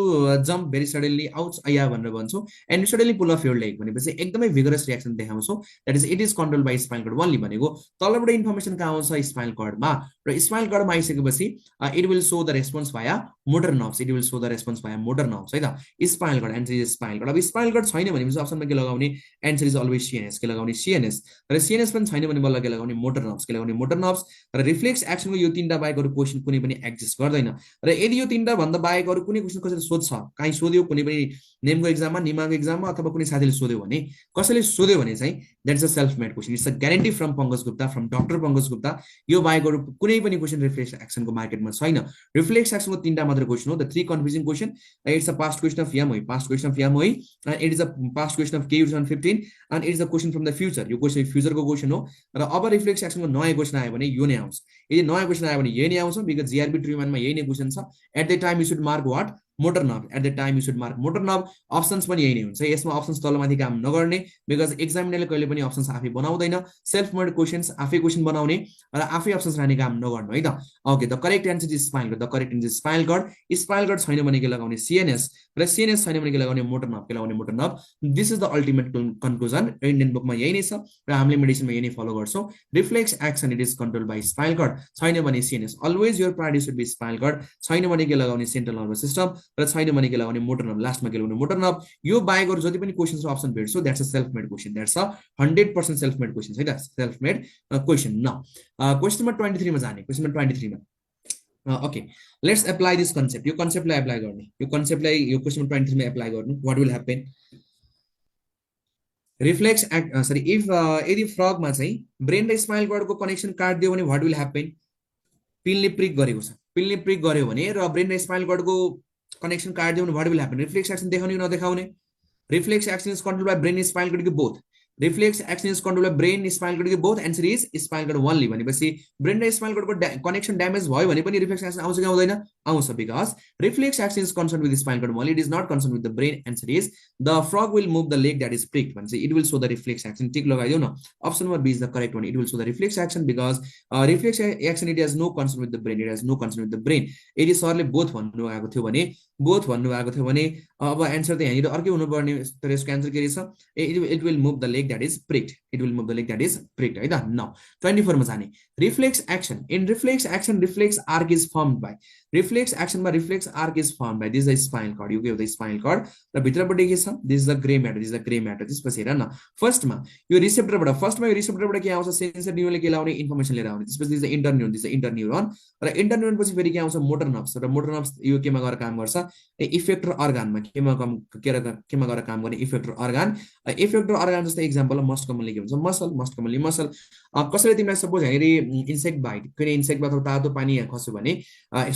jump very suddenly out आया भनेर भन्छौ, and suddenly pull off your leg भनेपछि एकदमै भिगरस रियाक्सन देखाउँछौ। That is it is control by spinal cord only भनेको तलबाट इन्फर्मेसन कहाँ आउँछ? स्पाइनल कर्डमा, र स्पाइनल कर्डमा आइसकेपछि it will so the response via motor nerves. It will so the response via motor nerves है त। Spinal cord, answer is spinal cord. अब spinal cord छैन भनेपछि अप्सनमा के लगाउने? एन्सर इज अलवेज सीएनएस, के लगाउने? सीएनएस। र सीएनएस पनि छैन भने बल्ल के लगाउने? मोटर नर्भ्स, के लगाउने? Motor nerves. र रिफ्लेक्स एक्सनको यो तीनटा बाहेक अरु क्वेशन कुनै पनि एक्जिस्ट गर्दैन। र यदि यो तीनटा भन्दा बाहेक अरु कुनै क्वेशन कसैले सोध्छ, काहीँ सोध्यो कुनै पनि नेमको एक्जाममा, निमाको एक्जाममा, अथवा कुनै साथीले सोध्यो भने, कसैले सोध्यो भने चाहिँ that is a self made question. It's a guarantee from Pankaj Gupta, from doctor Pankaj Gupta. यो बाहेक अरु कुनै पनि क्वेशन रिफ्लेक्स एक्सनको मार्केटमा छैन। रिफ्लेक्स एक्सनको तीनटा मात्र क्वेशन हो, the three confusing question. It's a past question of यामोई, पास्ट क्वेशन अफ यामोई, and it is a past question of के 2015, and it is a question from the future. यो question फ्युचरको क्वेशन हो। र अब रिफ्लेक्स एक्सनको नयाँ क्वेशन आयो भने यो नै आउँछ। यदि नयाँ क्वेशन आयो भने यही नै आउँछ, बिकज जीआरबी ट्रिमानमा यही नै क्वेशन छ। At the time you should mark what? Motor nerve. At the time you should mark motor nerve. Options पनि यही नै हुन्छ। यसमा अप्सन्स तलमाथि काम नगर्ने, बिकज एक्जामिनरले कहिले पनि अप्सन्स आफै बनाउँदैन। सेल्फ मेड क्वेशन्स आफै क्वेशन बनाउने र आफै अप्सन्स राख्ने काम नगर्नु है त। Okay, the correct answer is spinal cord. The correct answer is spinal cord. Spinal cord छैन भने के लगाउने? सीएनएस। र सीएनएस छैन भने के लगाउने? मोटर नर्भ, के लगाउने? Motor nerve. This is the ultimate conclusion. Indian बुकमा यही नै छ र हामीले मेडिसिनमा यही नै फलो गर्छौँ। Reflex action it is control by spinal cord. छैन भने CNS. Always your priority should be spinal cord. छैन भने के लगाउने? Central nervous system. र छैन भने के लगाउने? Motor nerve. लास्टमा के लगाउने? Motor nerve. यो बाहेक अरु जति पनि क्वेशन्स र अप्सन भेट्छौ that's a self made question. That's a 100% self made question है त। Self made question. न क्वेशन नम्बर 23 मा जाने। क्वेशन नम्बर 23 मा okay, let's apply this concept. यो कन्सेप्टलाई अप्लाई गर्ने, यो कन्सेप्टलाई यो क्वेशन नम्बर 23 मा अप्लाई गर्नु। What will happen? Reflex act sorry, if यदि फ्रगमा चाहिँ ब्रेन र स्पाइनल कर्डको कनेक्सन काट्दियो भने व्हाट विल ह्यापन? पिनले प्रिक गरेको छ, पिनले प्रिक गर्यो भने र ब्रेन र स्पाइनल कर्डको कनेक्सन काट्दियो भने what will happen? Reflex action देखाउने कि नदेखाउने? Reflex action is controlled by brain and spinal cord both. Reflex action is controlled by brain and spinal cord both. Answer is spinal cord only. भनेपछि brain र spinal कर्डको connection damage भयो भने पनि reflex action आउँछ कि आउँदैन? आउँछ, because reflex action is concern with spinal cord only. It is not concerned with the brain. Answer is the frog will move the leg that is pricked. भन्छ it will show the reflex action. टिक लगाइदिउ न। Option number B is the correct one. It will show the reflex action because reflex action it has no concern with the brain. It has no concern with the brain. यदि सरले both भन्नु आएको थियो भने, both भन्नु आएको थियो भने अब एन्सर त यहाँनिर अर्कै हुनुपर्ने, तर यसको एन्सर के रहेछ? It will move the leg that is pricked. It will move the leg that is pricked है त। नाउ 24 मा जाने। Reflex action. In reflex action reflex arc is formed by. Reflex एक्सनमा reflex arc is formed by this the spinal cord. यो के हो? The spinal cord. र भित्रपट्टि के छ? This the grey matter. This the grey matter. त्यसपछि हेर न, फर्स्टमा यो रिसेप्टरबाट, फर्स्टमा यो रिसेप्टरबाट के आउँछ? सेन्सर न्यूरोनले के लाउने? इन्फर्मेसन लिएर आउने। त्यसपछि this the inter neuron. This the inter neuron. र इंटर न्यूरोन पछि फेरि के आउँछ? Motor nerves. र मोटर नर्भ्स यो केमा गएर काम गर्छ? इफेक्टर अर्गानमा। केमा गएर काम गर्ने? Effector organ. इफेक्टर अर्गान जस्तो एक्जाम्पल इक्जाम्पल मस्ट कमनली के हुन्छ मसल मस्ट कमनली मसल कसैले तिमीलाई सपोज हेरी इन्सेक्ट बाइट कुनै इन्सेक्ट अथवा तातो पानी खस्यो भने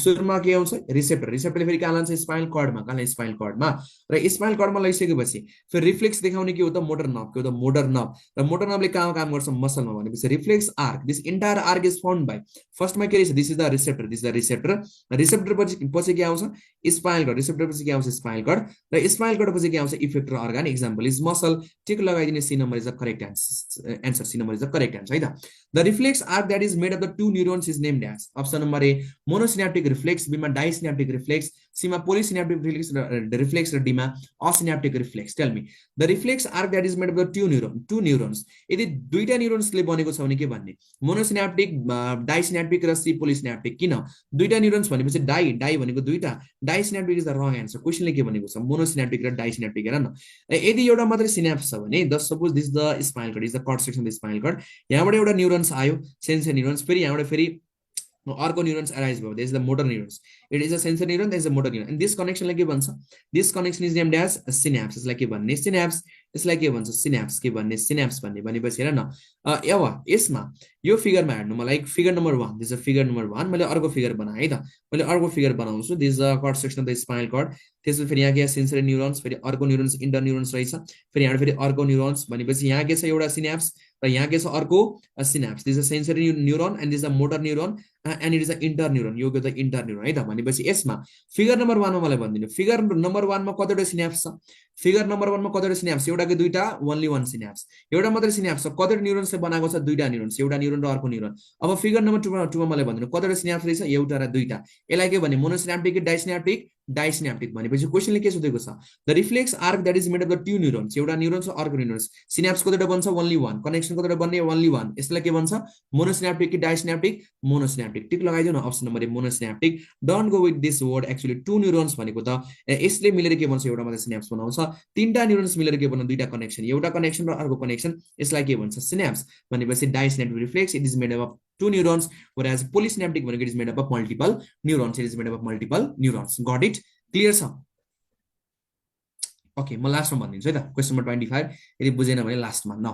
सुरुमा के आउँछ रिसेप्टर रिसेप्टरले फेरि कहाँ लान्छ स्पाइनल कर्डमा कहाँ लान्छ स्पाइनल कर्डमा र स्पाइनल कर्डमा लैसकेपछि फेरि रिफ्लेक्स देखाउने के हो त मोटर नर्भ के हो त मोटर नर्भ र मोटर नर्भले कहाँ काम गर्छ मसलमा भनेपछि reflex arc this entire arc is found by फर्स्टमा के रहेछ this is the receptor this is the receptor receptor पछि के आउँछ स्पाइनल कर्ड रिसेप्टर पछि के आउँछ स्पाइनल कर्ड र स्पाइनल कर्ड पछि के आउँछ effector organ example is muscle tick लगाइदिने C number is the correct answer C number is the correct answer है त the reflex arc that is made of the two neurons is named as option number A monosynaptic reflex B मा disynaptic reflex C मा पोलिसिनेप्टिक reflex र D मा asynaptic reflex tell me the reflex arc that is made of the two neurons यदि दुईटा न्यूरोन्सले बनेको छ भने के भन्ने मोनोसिनेप्टिक डाइसिनेप्टिक र सी पोलिसिनेप्टिक किन दुईटा न्यूरोन्स भनेपछि डाई भनेको दुईटा डाइसिनेप्टिक इज द रङ आन्सर क्वेशनले के भनेको छ मोनोसिनेप्टिक र डाइसिनेप्टिक हेर न यदि एउटा मात्रै सिनाप्स छ भने the suppose this the spinal cord is the cord section the spinal cord यहाँबाट एउटा न्यूरोन्स आयो सेन्सर न्यूरोन्स फेरि यहाँबाट फेरि अर्को न्यूरोन्स अराइज भयो this is the motor neurons it is a sensor neuron this is a motor neuron and this कनेक्सनलाई के भन्छ this connection is named as synapse यसलाई के भन्ने सिनाप्स यसलाई के भन्छ सिनाप्स के भन्ने सिनाप्स भन्ने भनेपछि हेर न यसमा यो फिगरमा हेर्नु मलाई figure number 1 this is figure number 1 मैले अर्को फिगर बनाएँ है त मैले अर्को फिगर बनाउँछु this the cord section of the spinal cord त्यसपछि फेरि यहाँ के सेन्सरी न्यूरोन्स फेरि अर्को न्यूरोन्स इंटर न्यूरोन्स रहेछ फेरि यहाँ फेरि अर्को न्यूरोन्स भनेपछि यहाँ के छ एउटा सिनाप्स र यहाँ के छ अर्को synapse this is sensory neuron and this is motor neuron and it is a inter neuron यो त इंटर न्यूरोन है त भनेपछि यसमा फिगर नम्बर 1 मा मलाई भन्दिनु फिगर नम्बर 1 मा कतिवटा सिनाप्स छ फिगर नम्बर 1 मा कतिवटा सिनाप्स एउटा कि दुईटा ओन्ली वन सिनाप्स एउटा मात्र सिनाप्स छ कतिवटा न्यूरोन्सले बनाएको छ दुईटा न्यूरोन्स एउटा न्यूरोन र अर्को न्यूरोन अब फिगर नम्बर 2 मा मलाई भन्दिनु कतिवटा सिनाप्स रहेछ एउटा र दुईटा यसलाई के भन्ने मोनोसिनाप्टिक कि डाइसिनाप्टिक भनेपछि क्वेशनले के सोधेको छ the reflex arc that is made of the two neurons एउटा न्यूरोन्स र अर्को न्यूरोन्स सिनाप्स कतिवटा बन्छ ओन्ली वन कनेक्सन कतिवटा बन्ने ओन्ली वन यसलाई के भन्छ मोनोसिनाप्टिक कि डाइसिनाप्टिक मोनोसिनाप्टिक टिक लगाइदिनु न option number A monosynaptic don't go with this word actually two neurons भनेको त यसले मिलेर के भन्छ एउटा मात्र सिनाप्स बनाउँछ तीनटा न्यूरोन्स मिलेर के बनाउँछ दुईटा कनेक्सन एउटा कनेक्सन र अर्को कनेक्सन यसलाई के भन्छ सिनाप्स भनेपछि disynaptic reflex it is made of two neurons whereas polysynaptic when it is made up of multiple neurons it is made up of multiple neurons got it clear sir okay म last मा भन्दिन्छु है त question number 25 यदि बुझेन भने last मा न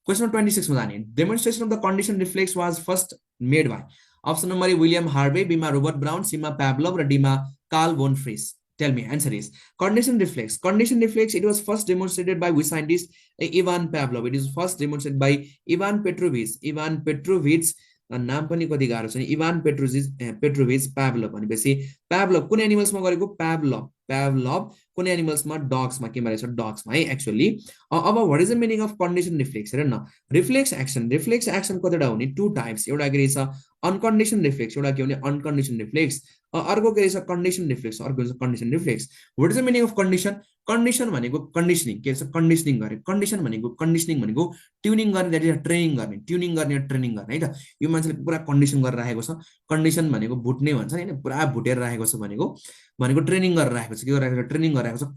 question number 26 मा जाने demonstration of the condition reflex was first made by option number A William Harvey B मा रोबर्ट ब्राउन सी मा पाभलोव र डी मा Karl von Frisch tell me answer is condition reflex it was first demonstrated by which scientist Ivan Pavlov it is first demonstrated by Ivan Petrovich नाम पनि कति गाह्रो छ नि इभान पेट्रोभिच पाभलोभ भनेपछि पाभलोभ कुन एनिमल्समा गरेको पाभलोभ कुन एनिमल्समा डग्समा केमा रहेछ डग्समा है एक्चुअली अब what is the meaning of condition reflex हेर न रिफ्लेक्स एक्सन कतिवटा हुने टु टाइप्स एउटा के रहेछ अनकन्डिसन रिफ्लेक्स एउटा के हुने अनकन्डिसन रिफ्लेक्स अर्को के रहेछ कन्डिसन रिफ्लेक्स अर्को रहेछ condition reflex what is the meaning of condition भनेको कन्डिसनिङ के छ कन्डिसनिङ गरे कन्डिसन भनेको कन्डिसनिङ भनेको ट्युनिङ गर्ने दैट इज ट्रेनिङ गर्ने ट्युनिङ गर्ने ट्रेनिङ गर्ने है त यो मान्छेले पुरा कन्डिसन गरेर राखेको छ कन्डिसन भनेको भुट्ने भन्छ नि पुरा भुटेर राखेको छ भनेको ट्रेनिङ गरेर राखेको छ के गरेर राखेको छ ट्रेनिङ गरेर राखेको छ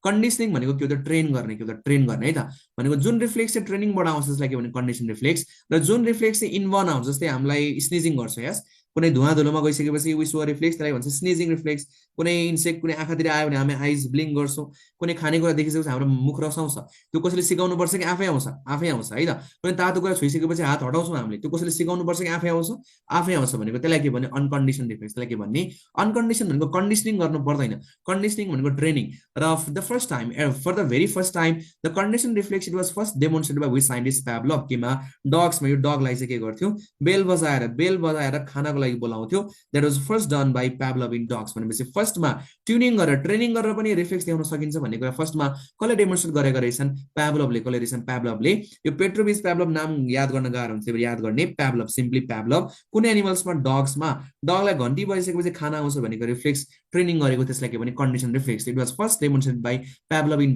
कन्डिसनिङ भनेको के हो त ट्रेन गर्ने है त भनेको जुन रिफ्लेक्स चाहिँ ट्रेनिङबाट आउँछ जसलाई के भने कन्डिसन रिफ्लेक्स र जुन रिफ्लेक्स चाहिँ इनबर्न आउँछ जस्तै हामीलाई स्निजिङ गर्छ यस कुनै धुवा धुलोमा गइसकेपछि वी सो रिफ्लेक्स त्यसलाई भन्छ स्निजिङ रिफ्लेक्स कुनै इन्सेक्ट कुनै आँखातिर आयो भने हामी आइज ब्लिङ गर्छौँ कुनै खानेकुरा देखिसकेपछि हाम्रो मुख रसाउँछ त्यो कसैले सिकाउनु पर्छ कि आफै आउँछ है त कुनै तातो कुरा छोइसकेपछि हात हटाउँछौँ हामीले त्यो कसैले सिकाउनु पर्छ कि आफै आउँछ भनेको त्यसलाई के भन्ने अनकन्डिसन रिफ्लेक्स त्यसलाई के भन्ने अनकन्डिसन भनेको कन्डिसनिङ गर्नु पर्दैन कन्डिसनिङ भनेको ट्रेनिङ र for the very first time the condition reflex it was first demonstrated by which scientist Pavlov केमा डग्समा यो डगलाई चाहिँ के गर्थ्यो बेल बजाएर खानाको लागि बोलाउँथ्यो that was first done by Pavlov in dogs भनेपछि फर्स्टमा ट्युनिङ गरेर ट्रेनिङ गरेर पनि रिफ्लेक्स देखाउन सकिन्छ भन्ने कुरा फर्स्टमा कसले डेमोन्स्ट्रेट गरेका रहेछन् पाभलोभले यो पेट्रोभिच पाभलोभ नाम याद गर्न गाह्रो हुन्छ याद गर्ने पाभलोभ सिम्पली पाभलोभ कुनै एनिमल्समा डगलाई घन्टी बजिसकेपछि खाना आउँछ भनेको रिफ्लेक्स ट्रेनिङ गरेको त्यसलाई के भने condition reflex it was first demonstrated by Pavlov in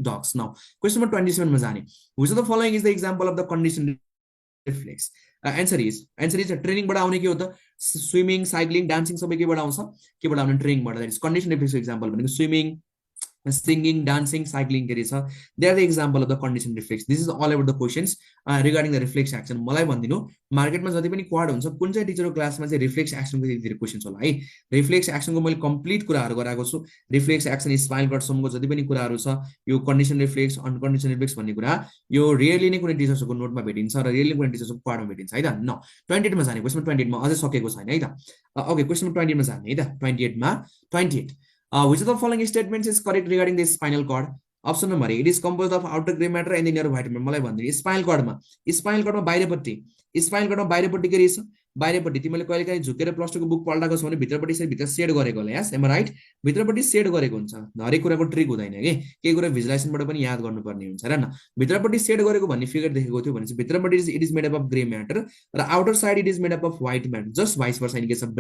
dogs now question number 27 मा जाने which of the following is the example of the condition reflex answer is ट्रेनिङबाट आउने के हो त स्विमिङ साइक्लिङ डान्सिङ सबै केबाट आउँछ केबाट आउने ट्रेनिङबाट that is condition reflex example भनेको स्विमिङ singing, dancing, cycling के रहेछ. They are the example of the conditioned reflex. This is all about the questions regarding the reflex action. मलाई भन्दिनु मार्केटमा जति पनि क्वाड हुन्छ कुन चाहिँ टिचरको क्लासमा चाहिँ रिफ्लेक्स एक्सनको धेरै धेरै क्वेशन्स होला है. रिफ्लेक्स एक्सनको मैले कम्प्लिट कुराहरू गराएको छु. रिफ्लेक्स एक्सन स्पाइनल कर्डसम्मको जति पनि कुराहरू छ यो कन्डिसन रिफ्लेक्स अनकन्डिसन रिफ्लेक्स भन्ने कुरा यो रियरली नै कुनै टिचर्सको नोटमा भेटिन्छ र रियरली कुनै टिचर्सको क्वाडमा भेटिन्छ है त. न 28 मा जाने. क्वेशन 28 मा अझै सकेको छैन है त. ओके क्वेशन 28 मा जाने है त. 28 मा 28 which of the following statements is correct regarding the spinal cord? Option number A, it is composed of outer gray matter and the inner white matter. मलाई भन्दिनु स्पाइनल कर्डमा बाहिरपट्टि के रहेछ बाहिरपट्टि तिमीले कहिलेकाहीँ झुकेर प्लस 2 को बुक पल्टाएको छ भने भित्रपट्टि चाहिँ भित्र सेड गरेको होला यस एम राइट भित्रपट्टि सेड गरेको हुन्छ हरेक कुराको ट्रिक हुँदैन के केही कुरा भिजुलाइजेसनबाट पनि याद गर्नुपर्ने हुन्छ र न भित्रपट्टि सेड गरेको भन्ने फिगर देखेको थियो भने चाहिँ भित्रपट्टि it is made up of grey matter र outer side it is made up of white matter just vice versa in case of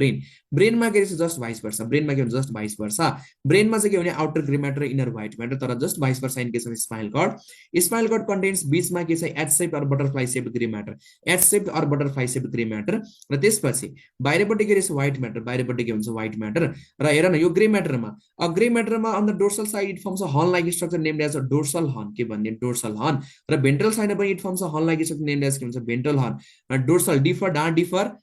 ब्रेनमा के रहेछ जस्ट भाइस वर्सा ब्रेनमा के हुन्छ जस्ट भाइस वर्सा ब्रेनमा चाहिँ के भने outer grey matter inner white matter तर just vice versa in case of spinal cord contains बीचमा के छ H shape or butterfly shape grey matter H shape or butterfly shape grey matter र त्यसपछि बाहिरपट्टि के रहेछ व्हाइट म्याटर बाहिरपट्टि के हुन्छ व्हाइट म्याटर र हेर न यो ग्रे म्याटरमा on the dorsal side it forms a horn like structure named as a dorsal horn के भन्ने डोर्सल हर्न र भेन्ट्रल साइडमा पनि it forms a horn like structure named as के भन्छ भेन्ट्रल हर्न डोर्सल डिफर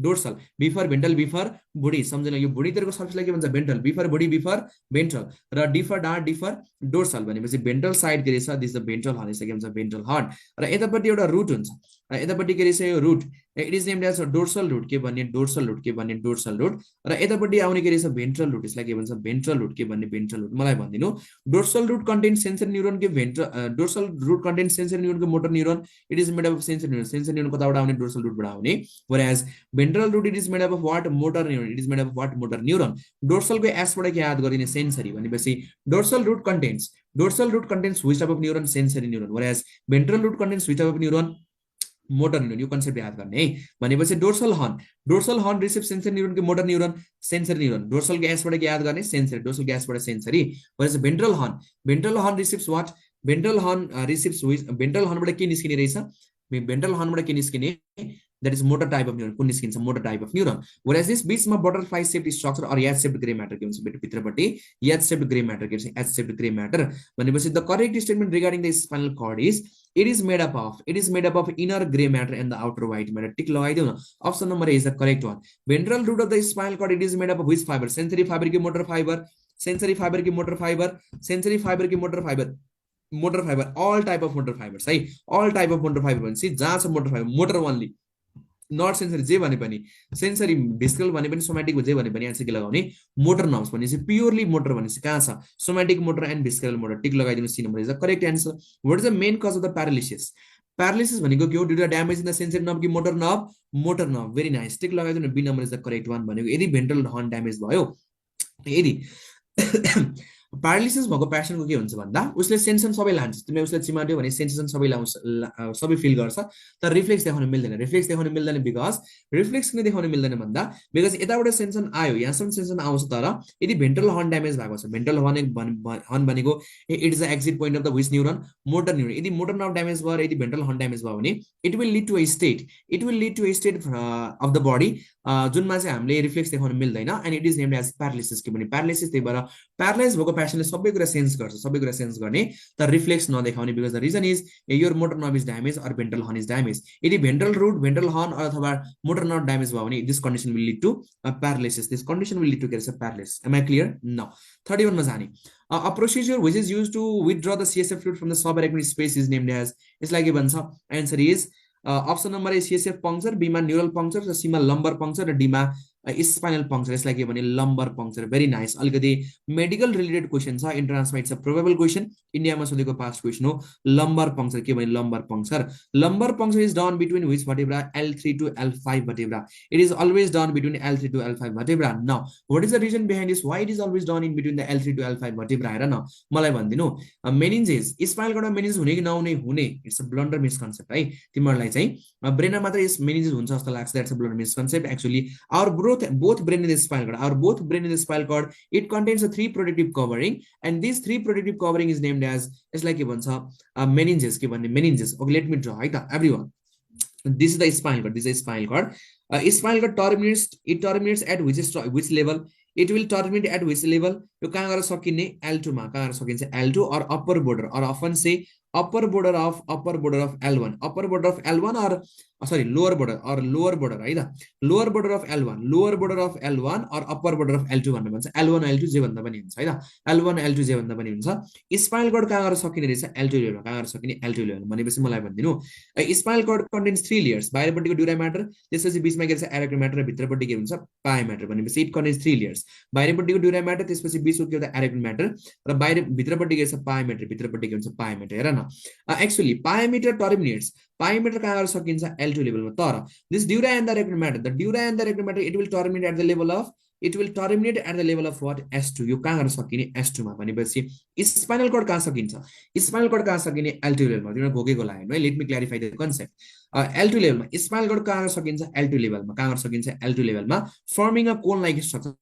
डोर्सल बिफर भेन्ट्रल बिफर बुढी सम्झिन यो बुढीतिरको सर्फेसलाई के भन्छ भेन्ट्रल बिफर बुढी बिफर भेन्ट्रल र डिफर डोर्सल भनेपछि भेन्ट्रल साइड के रहेछ दिस द भेन्ट्रल हर्न के भन्छ भेन्ट्रल हर्न र यतापट्टि एउटा रुट हुन्छ र यतापट्टि के रहेछ यो root it is named as dorsal root के भन्ने डोर्सल रुट र यतापट्टि आउने के रहेछ भेन्ट्रल रुट यसलाई के भन्छ भेन्ट्रल रुट के भन्ने भेन्ट्रल रुट मलाई भन्दिनु dorsal root content sensory neuron के dorsal root content sensory neuron को motor neuron it is made up of sensory neuron कताबाट आउने डोर्सल रुटबाट आउने whereas ventral root it is made up of what motor neuron it is made up of what motor neuron dorsal को s बाट के याद गरिने sensory भनेपछि dorsal root contains which type of neuron sensory neuron whereas ventral root contains which type of neuron motor neuron यो concept याद गर्ने है भनेपछि dorsal horn receive sensory neuron के motor neuron sensory neuron dorsal को s बाट याद गर्ने सेन्सरी डोर्सल को s बाट sensory whereas ventral horn receives what ventral horn receives ventral हर्नबाट के निस्किने रहेछ भेन्ट्रल हर्नबाट के निस्किने that is motor type of neuron कुन निस्किन्छ motor type of neuron whereas this बीचमा butterfly shaped structure or yacht shaped gray matter के हुन्छ भित्रपट्टि yacht shaped gray matter के हुन्छ yacht shaped gray matter भनेपछि the correct statement regarding the spinal cord is it is made up of inner gray matter and the outer white matter टिक लगाइदिउ न option number A is the correct one ventral root of the spinal cord it is made up of which fiber sensory fiber Ki motor fiber all type of motor fibers है all type of motor fiber भनेपछि जहाँ छ motor fiber motor only not sensory जे भने पनि sensory भिस्कल भने पनि somatic जे भने पनि आन्सर के लगाउने मोटर नर्भ्स भनेपछि प्योरली मोटर भनेपछि कहाँ छ somatic motor and visceral motor tick लगाइदिनु C number is the correct answer what is the main cause of the paralysis भनेको के हो due to damage in the sensory nerve कि motor nerve very nice tick लगाइदिनु B number is the correct one भनेको यदि ventral horn damage भयो यदि प्यारालिसिस भएको पेसेन्टको के हुन्छ भन्दा उसले सेन्सन सबै लान्छ तिमीले उसले चिमाट्यो भने सेन्सेसन सबै सबै फिल गर्छ तर रिफ्लेक्स देखाउन मिल्दैन बिकज रिफ्लेक्स किन देखाउन मिल्दैन भन्दा बिकज यताबाट सेन्सन आयो यहाँसम्म सेन्सन आउँछ तर यदि भेन्ट्रल हर्न ड्यामेज भएको छ भेन्ट्रल हर्न भनेको it is the exit point of the which neuron motor neuron यदि मोटर नर्भ ड्यामेज भयो यदि भेन्ट्रल हर्न ड्यामेज भयो भने it will lead to a state of the body जुनमा चाहिँ हामीले रिफ्लेक्स देखाउन मिल्दैन and it is named as paralysis के भने प्यारालिसिस त्यही भएर प्यारालाइज भएको पेसेन्टले सबै कुरा सेन्स गर्ने तर रिफ्लेक्स नदेखाउने because the reason is your motor nerve is damage or ventral horn is damage यदि भेन्ट्रल रुट भेन्ट्रल हर्न अथवा मोटर नर्भ ड्यामेज भयो भने this condition will lead to paralysis this condition will lead to के paralysis am I clear न 31 मा जाने a procedure which is used to withdraw the CSF fluid from the subarachnoid space is named as यसलाई के भन्छ answer is option number A CSF puncture B मा neural puncture र C मा lumbar puncture र डी मा spinal puncture यसलाई के भने लम्बर पंक्चर भेरी नाइस अलिकति मेडिकल रिलेटेड क्वेशन छ इन्ट्रान्समा इट्स अ प्रोबेबल क्वेशन इन्डियामा सोधेको पास्ट क्वेशन हो लम्बर पंक्चर के भने lumbar puncture is done between which vertebra L3 to L5 vertebra it is always done between L3 to L5 vertebra now what is the reason behind this why it is always done in between the L3 to L5 vertebra हेर न मलाई भन्दिनु meninges spinal कर्डमा meninges हुने कि नहुने हुने it's a blunder misconcept है तिमीहरुलाई चाहिँ ब्रेनमा मात्र यस मेनिन्जेस हुन्छ जस्तो लाग्छ that's a blunder misconception actually our both brain in the spinal cord it contains a 3 protective covering and these 3 protective covering is named as यसलाई के भन्छ meninges के भन्ने meninges okay let me draw है त everyone this is the spinal cord spinal cord terminates at which level? It will terminate at which level? यो कहाँ गएर सकिने? L2 मा कहाँ गएर सकिन्छ? L2 or upper border, or often say upper border of L1, upper border of L1, or sorry, lower border है त, lower border of L1 or upper border of L2 भन्ने भन्छ। L1 L2 जे भन्दा पनि हुन्छ है त, L1 L2 जे भन्दा पनि हुन्छ। स्पाइनल कॉर्ड कहाँ गएर सकिने रहेछ? L2 लेभल, कहाँ गएर सकिने? L2 लेभल भनेपछि मलाई भनिदिनु। स्पाइनल कॉर्ड कन्टेन्स 3 लेयर्स, बाहिरपट्टिको ड्युरा म्याटर, त्यसपछि बीचमा के छ? एरेक्टो म्याटर, र भित्रपट्टि के हुन्छ? पाए म्याटर भनेपछि इट कन्टेन्स 3 लेयर्स, बाहिरपट्टिको ड्युरा म्याटर, त्यसपछि बीचको के हुन्छ? एरेक्टो म्याटर, र बाहिर भित्रपट्टि के छ? पाए म्याटर, भित्रपट्टि के हुन्छ? पाए म्याटर। हेर न, एक्चुअली पायोमिटर टर्मिनेट्स, पायोमिटर कहाँ गएर सकिन्छ? L2 लेभलमा। तर this dura and the arachnoid mater, the dura and the arachnoid mater, it will terminate at the level of, it will terminate at the level of what? S2। यो कहाँ गएर सकिने? S2 मा भनेपछि स्पाइनल कॉर्ड कहाँ सकिन्छ? Spinal cord कहाँ सकिने? L2 लेभलमा। तिम्रो घोकेको लाग्यो है, let me clarify the concept. L2 लेभलमा स्पाइनल कॉर्ड कहाँ गएर सकिन्छ? L2 लेभलमा, कहाँ गएर सकिन्छ? L2 लेभलमा, farming a cone like structure,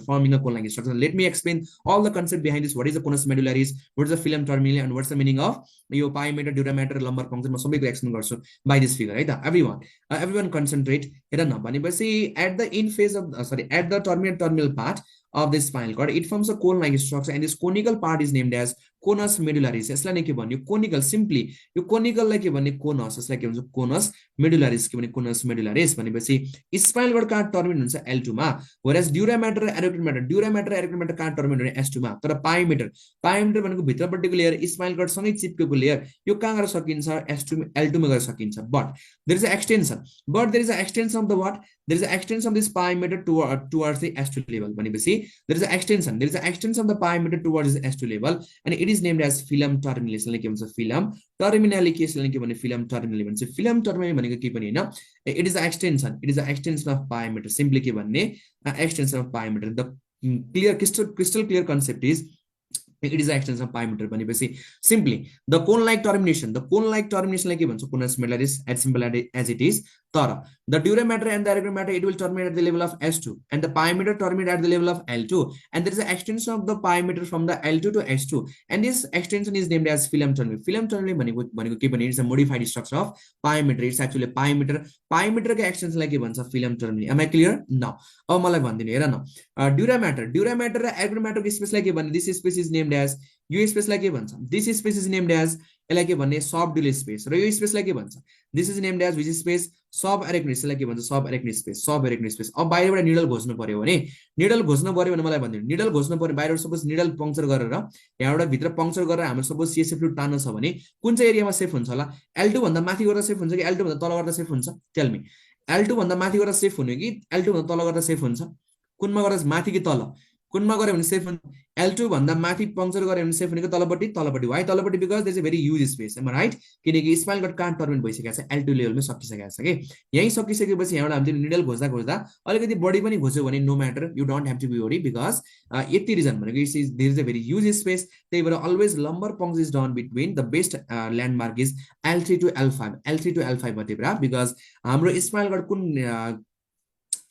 forming a cone like structure. Let me explain all the concept behind this. What is the conus medullaris, what is the filum terminale, and what's the meaning of यो pyometer, dura mater, lumbar puncture म सबैको explain गर्छु by this figure है त। everyone concentrate। हेर न, भनेपछि at the in phase of at the terminal part of the spinal cord, it forms a cone like structure, and this conical part is named as conus medullaris। यसलाई नै के भन्यो? Conical. Simply यो कोनिकललाई के भन्ने? कोनस। यसलाई के भन्छ? Conus medullaris. के भन्ने? कोनस मेडुलारिस भनेपछि स्पाइनल कॉर्ड कहाँ टर्मिनेट हुन्छ? L2 मा, whereas ड्युरा म्याटर र एरेक्टो म्याटर, ड्युरा म्याटर र एरेक्टो म्याटर कहाँ टर्मिनेट हुने? S2 मा। तर पायोमिटर भनेको भित्रपट्टिको लेयर, स्पाइनल कॉर्ड सँगै चिप्केको लेयर, यो कहाँ गएर सकिन्छ? L2 मा गएर सकिन्छ। But there is a extension, of the what? There is a extension of this pia mater towards the S2 level भनेपछि there is a extension of the pia mater towards the S2 level, and it is named as filum terminalis। यसलाई के भन्छ? Film टर्मिनाली। के यसलाई के भन्ने? Film टर्मिनाली भन्छ। Film टर्मिनाली भनेको के पनि हैन, it is a extension of pia mater. Simply के भन्ने? Extension of pia mater. The crystal clear concept is it is the extension of pyometer भनेपछि simply the cone like termination, लाई के भन्छ? conus medullaris, as simple as it is। तर the dura mater and the erector matter, it will terminate at the level of S2, and the pyometer terminate at the level of L2, and there is an extension of the pyometer from the L2 to S2, and this extension is named as filum terminale। filum terminale भनेको के भने? It's a modified structure of pyometer, it's actually pyometer को extension लाई के भन्छ? filum terminale। am I clear now? अब मलाई भनिदिनु। हेर न, ड्युरा म्याटर र एरेक्टो म्याटरको स्पेसलाई के भन्ने? This space is named as, यो स्पेसलाई के भन्छ? This space is named as, यसलाई के भन्ने? Subdural space. र यो स्पेसलाई के भन्छ? This is named as which space? Subarachnoid. यसलाई के भन्छ? Subarachnoid space. अब बाहिरबाट निडल घोच्नु पर्यो भने मलाई भनिदिनु। निडल घोच्नु पर्यो बाहिरबाट, सपोज निडल पङ्क्चर गरेर यहाँबाट भित्र पङ्क्चर गरेर हाम्रो सपोज CSF फ्लुइड तान्न छ भने कुन चाहिँ एरियामा सेफ हुन्छ होला? L2 भन्दा माथि गर्दा सेफ हुन्छ कि L2 भन्दा तल गर्दा सेफ हुन्छ? Tell me. L2 भन्दा माथि गर्दा सेफ हुने कि L2 भन्दा तल गर्दा सेफ हुन्छ? कुनमा गर्दा? माथि कि तल? कुनमा गरे भने सेफ हुन्छ? L2 भन्दा माथि पङ्क्चर गरे भने सेफ भनेको तलपट्टि। वाइ तलपट्टि? Because there is a very huge space. Um right? किनकि स्पाइनल कॉर्ड कहाँ टर्मिनेट भइसकेको छ? L2 लेभलमै सकिसकेको छ के। यही सकिसकेपछि यहाँबाट हामीले निडल घोच्दा अलिकति बढी पनि घोच्यो भने no matter, you don't have to be worry, because यति रिजन भनेको there is a very huge space. त्यही भएर always lumbar puncture is done between the best landmark is L3 to L5 vertebra, because हाम्रो spinal cord कुन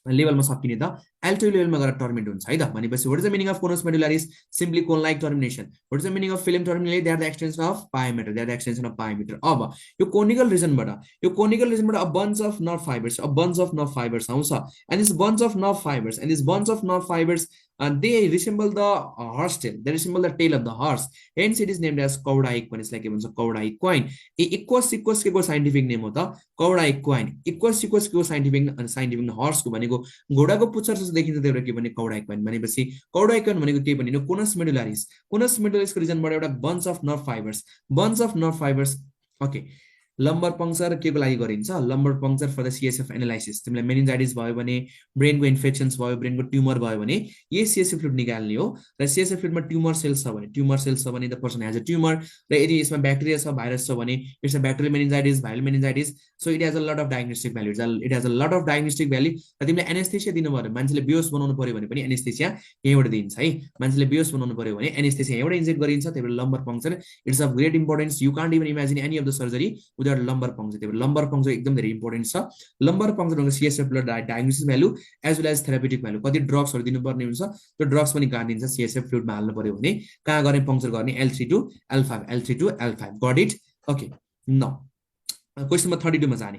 लेभलमा सकिने त? L2 लेभलमा गएर टर्मिनेट हुन्छ है त। भनेपछि what is the meaning of conus medullaris? Simply cone like termination. What is the meaning of filum terminale? They are the extension of pia mater. अब यो कोनिकल रिजनबाट a bunch of nerve fibres आउँछ, and this bunch of nerve fibres they resemble the horse tail, they resemble the tail of the horse, hence it is named as cauda equine। यसलाई के भन्छ? cauda equine। Equals के को scientific name हो त? cauda equine। Equals को scientific horse को भनेको घोडाको पुच्छर जस्तो देखिन्छ, त्यही भएर के भन्ने? cauda equine। भनेपछि cauda equine भनेको के भन्ने? conus medullaris को रिजनबाट एउटा bunch of nerve fibres. Okay, lumbar puncture के को लागि गरिन्छ? Lumbar puncture for the CSF analysis. तिमीलाई मेनिन्जाइटिस भयो भने, ब्रेनको इन्फेक्सन्स भयो, ब्रेनको ट्युमर भयो भने यही CSF फ्लुइड निकाल्ने हो। र CSF फ्लुइडमा ट्युमर सेल्स छ भने the person has a tumour, र यदि यसमा ब्याक्टेरिया छ, भाइरस छ भने it's a bacterial meningitis, viral meningitis. So it has a lot of diagnostic value, र तिमीले एनेस्थेसिया दिनु पर्यो। मान्छेले बेहोस बनाउनु पर्यो भने पनि एनेस्थेसिया यहीँबाट दिन्छ है। मान्छेले बेहोस बनाउनु पर्यो भने एनेस्थेसिया यहीँबाट इन्जेक्ट गरिन्छ। त्यही भएर lumbar puncture it's of great importance. You can't even imagine any of the surgery without lumbar puncture. त्यही भएर लम्बर पङ्क्चर एकदम धेरै इम्पोर्टेन्ट छ। लम्बर पङ्क्चर भनेको CSF fluid diagnosis value as well as therapeutic value. कति ड्रग्सहरू दिनुपर्ने हुन्छ, त्यो ड्रग्स पनि कहाँ दिन्छ? CSF फ्लुइडमा हाल्नु पर्यो भने कहाँ गर्ने? पङ्क्चर गर्ने? L3 to L5। Got it? Okay, न क्वेसन नम्बर 32 मा जाने।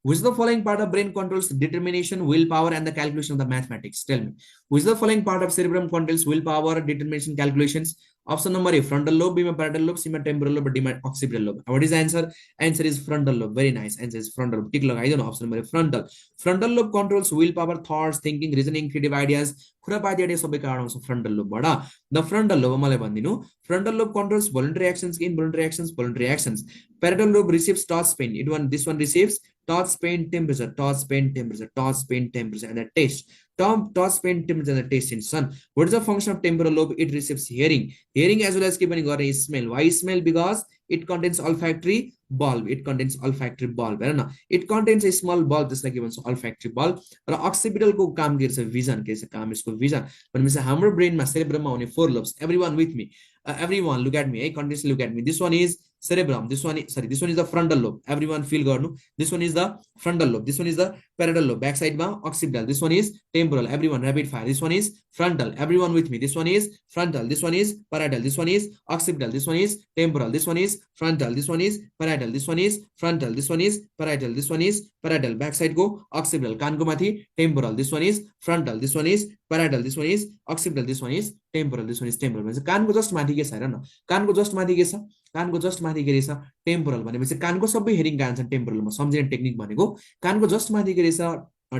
Which the following part of brain controls determination, willpower, and the calculation of the mathematics? Tell me. Which the following part of cerebrum controls willpower, determination, calculations? Option number A, frontal lobe, B, parietal lobe, C, temporal lobe, D, occipital lobe. What is the answer? Answer is frontal lobe. Very nice. Answer is frontal lobe. Tick lagai denu. Option number A, frontal. Frontal lobe controls willpower, thoughts, thinking, reasoning, creative ideas. खुरापाती idea सबै कारण आउँछ frontal लोबबाट. The frontal lobe मलाई भन्दिनु. Frontal lobe controls voluntary actions, involuntary actions, voluntary actions. Parietal lobe receives touch pain. This one receives touch pain, temperature, touch pain, temperature, touch pain, temperature, and the taste. Touch pain, temperature, and the taste in sun. What is the function of temporal lobe? It receives hearing. Hearing as well as smell. Why smell? Because it contains olfactory bulb. It contains olfactory bulb. It contains a small bulb just like given so olfactory bulb. र occipital को काम के vision के काम इसको vision. भनेपछि हाम्रो brain मा cerebrum मा हुने four lobes. Everyone with me. Everyone look at me. Continuously look at me. This one is cerebrum. This one is the frontal lobe. Everyone feel garnu. This one is the frontal lobe. This one is the parietal lobe. Backside ma occipital. This one is temporal. Everyone rapid fire. This one is frontal. Everyone with me. This one is frontal. This one is parietal. This one is occipital. This one is temporal. This one is frontal. This one is parietal. This one is frontal. This one is parietal. This one is parietal. Backside go occipital. Kan ko mathi temporal. This one is frontal. This one is parietal. This one is occipital. This one is temporal. This one is temporal. कान को just माथि के छ हेर न. कान को just माथि के छ. कान को जस्ट माथि के रहेछ टेम्पोरल भनेपछि कानको सबै हेरिङ कहाँ छ टेम्पोरलमा. सम्झिने टेक्निक भनेको कानको जस्ट माथि के रहेछ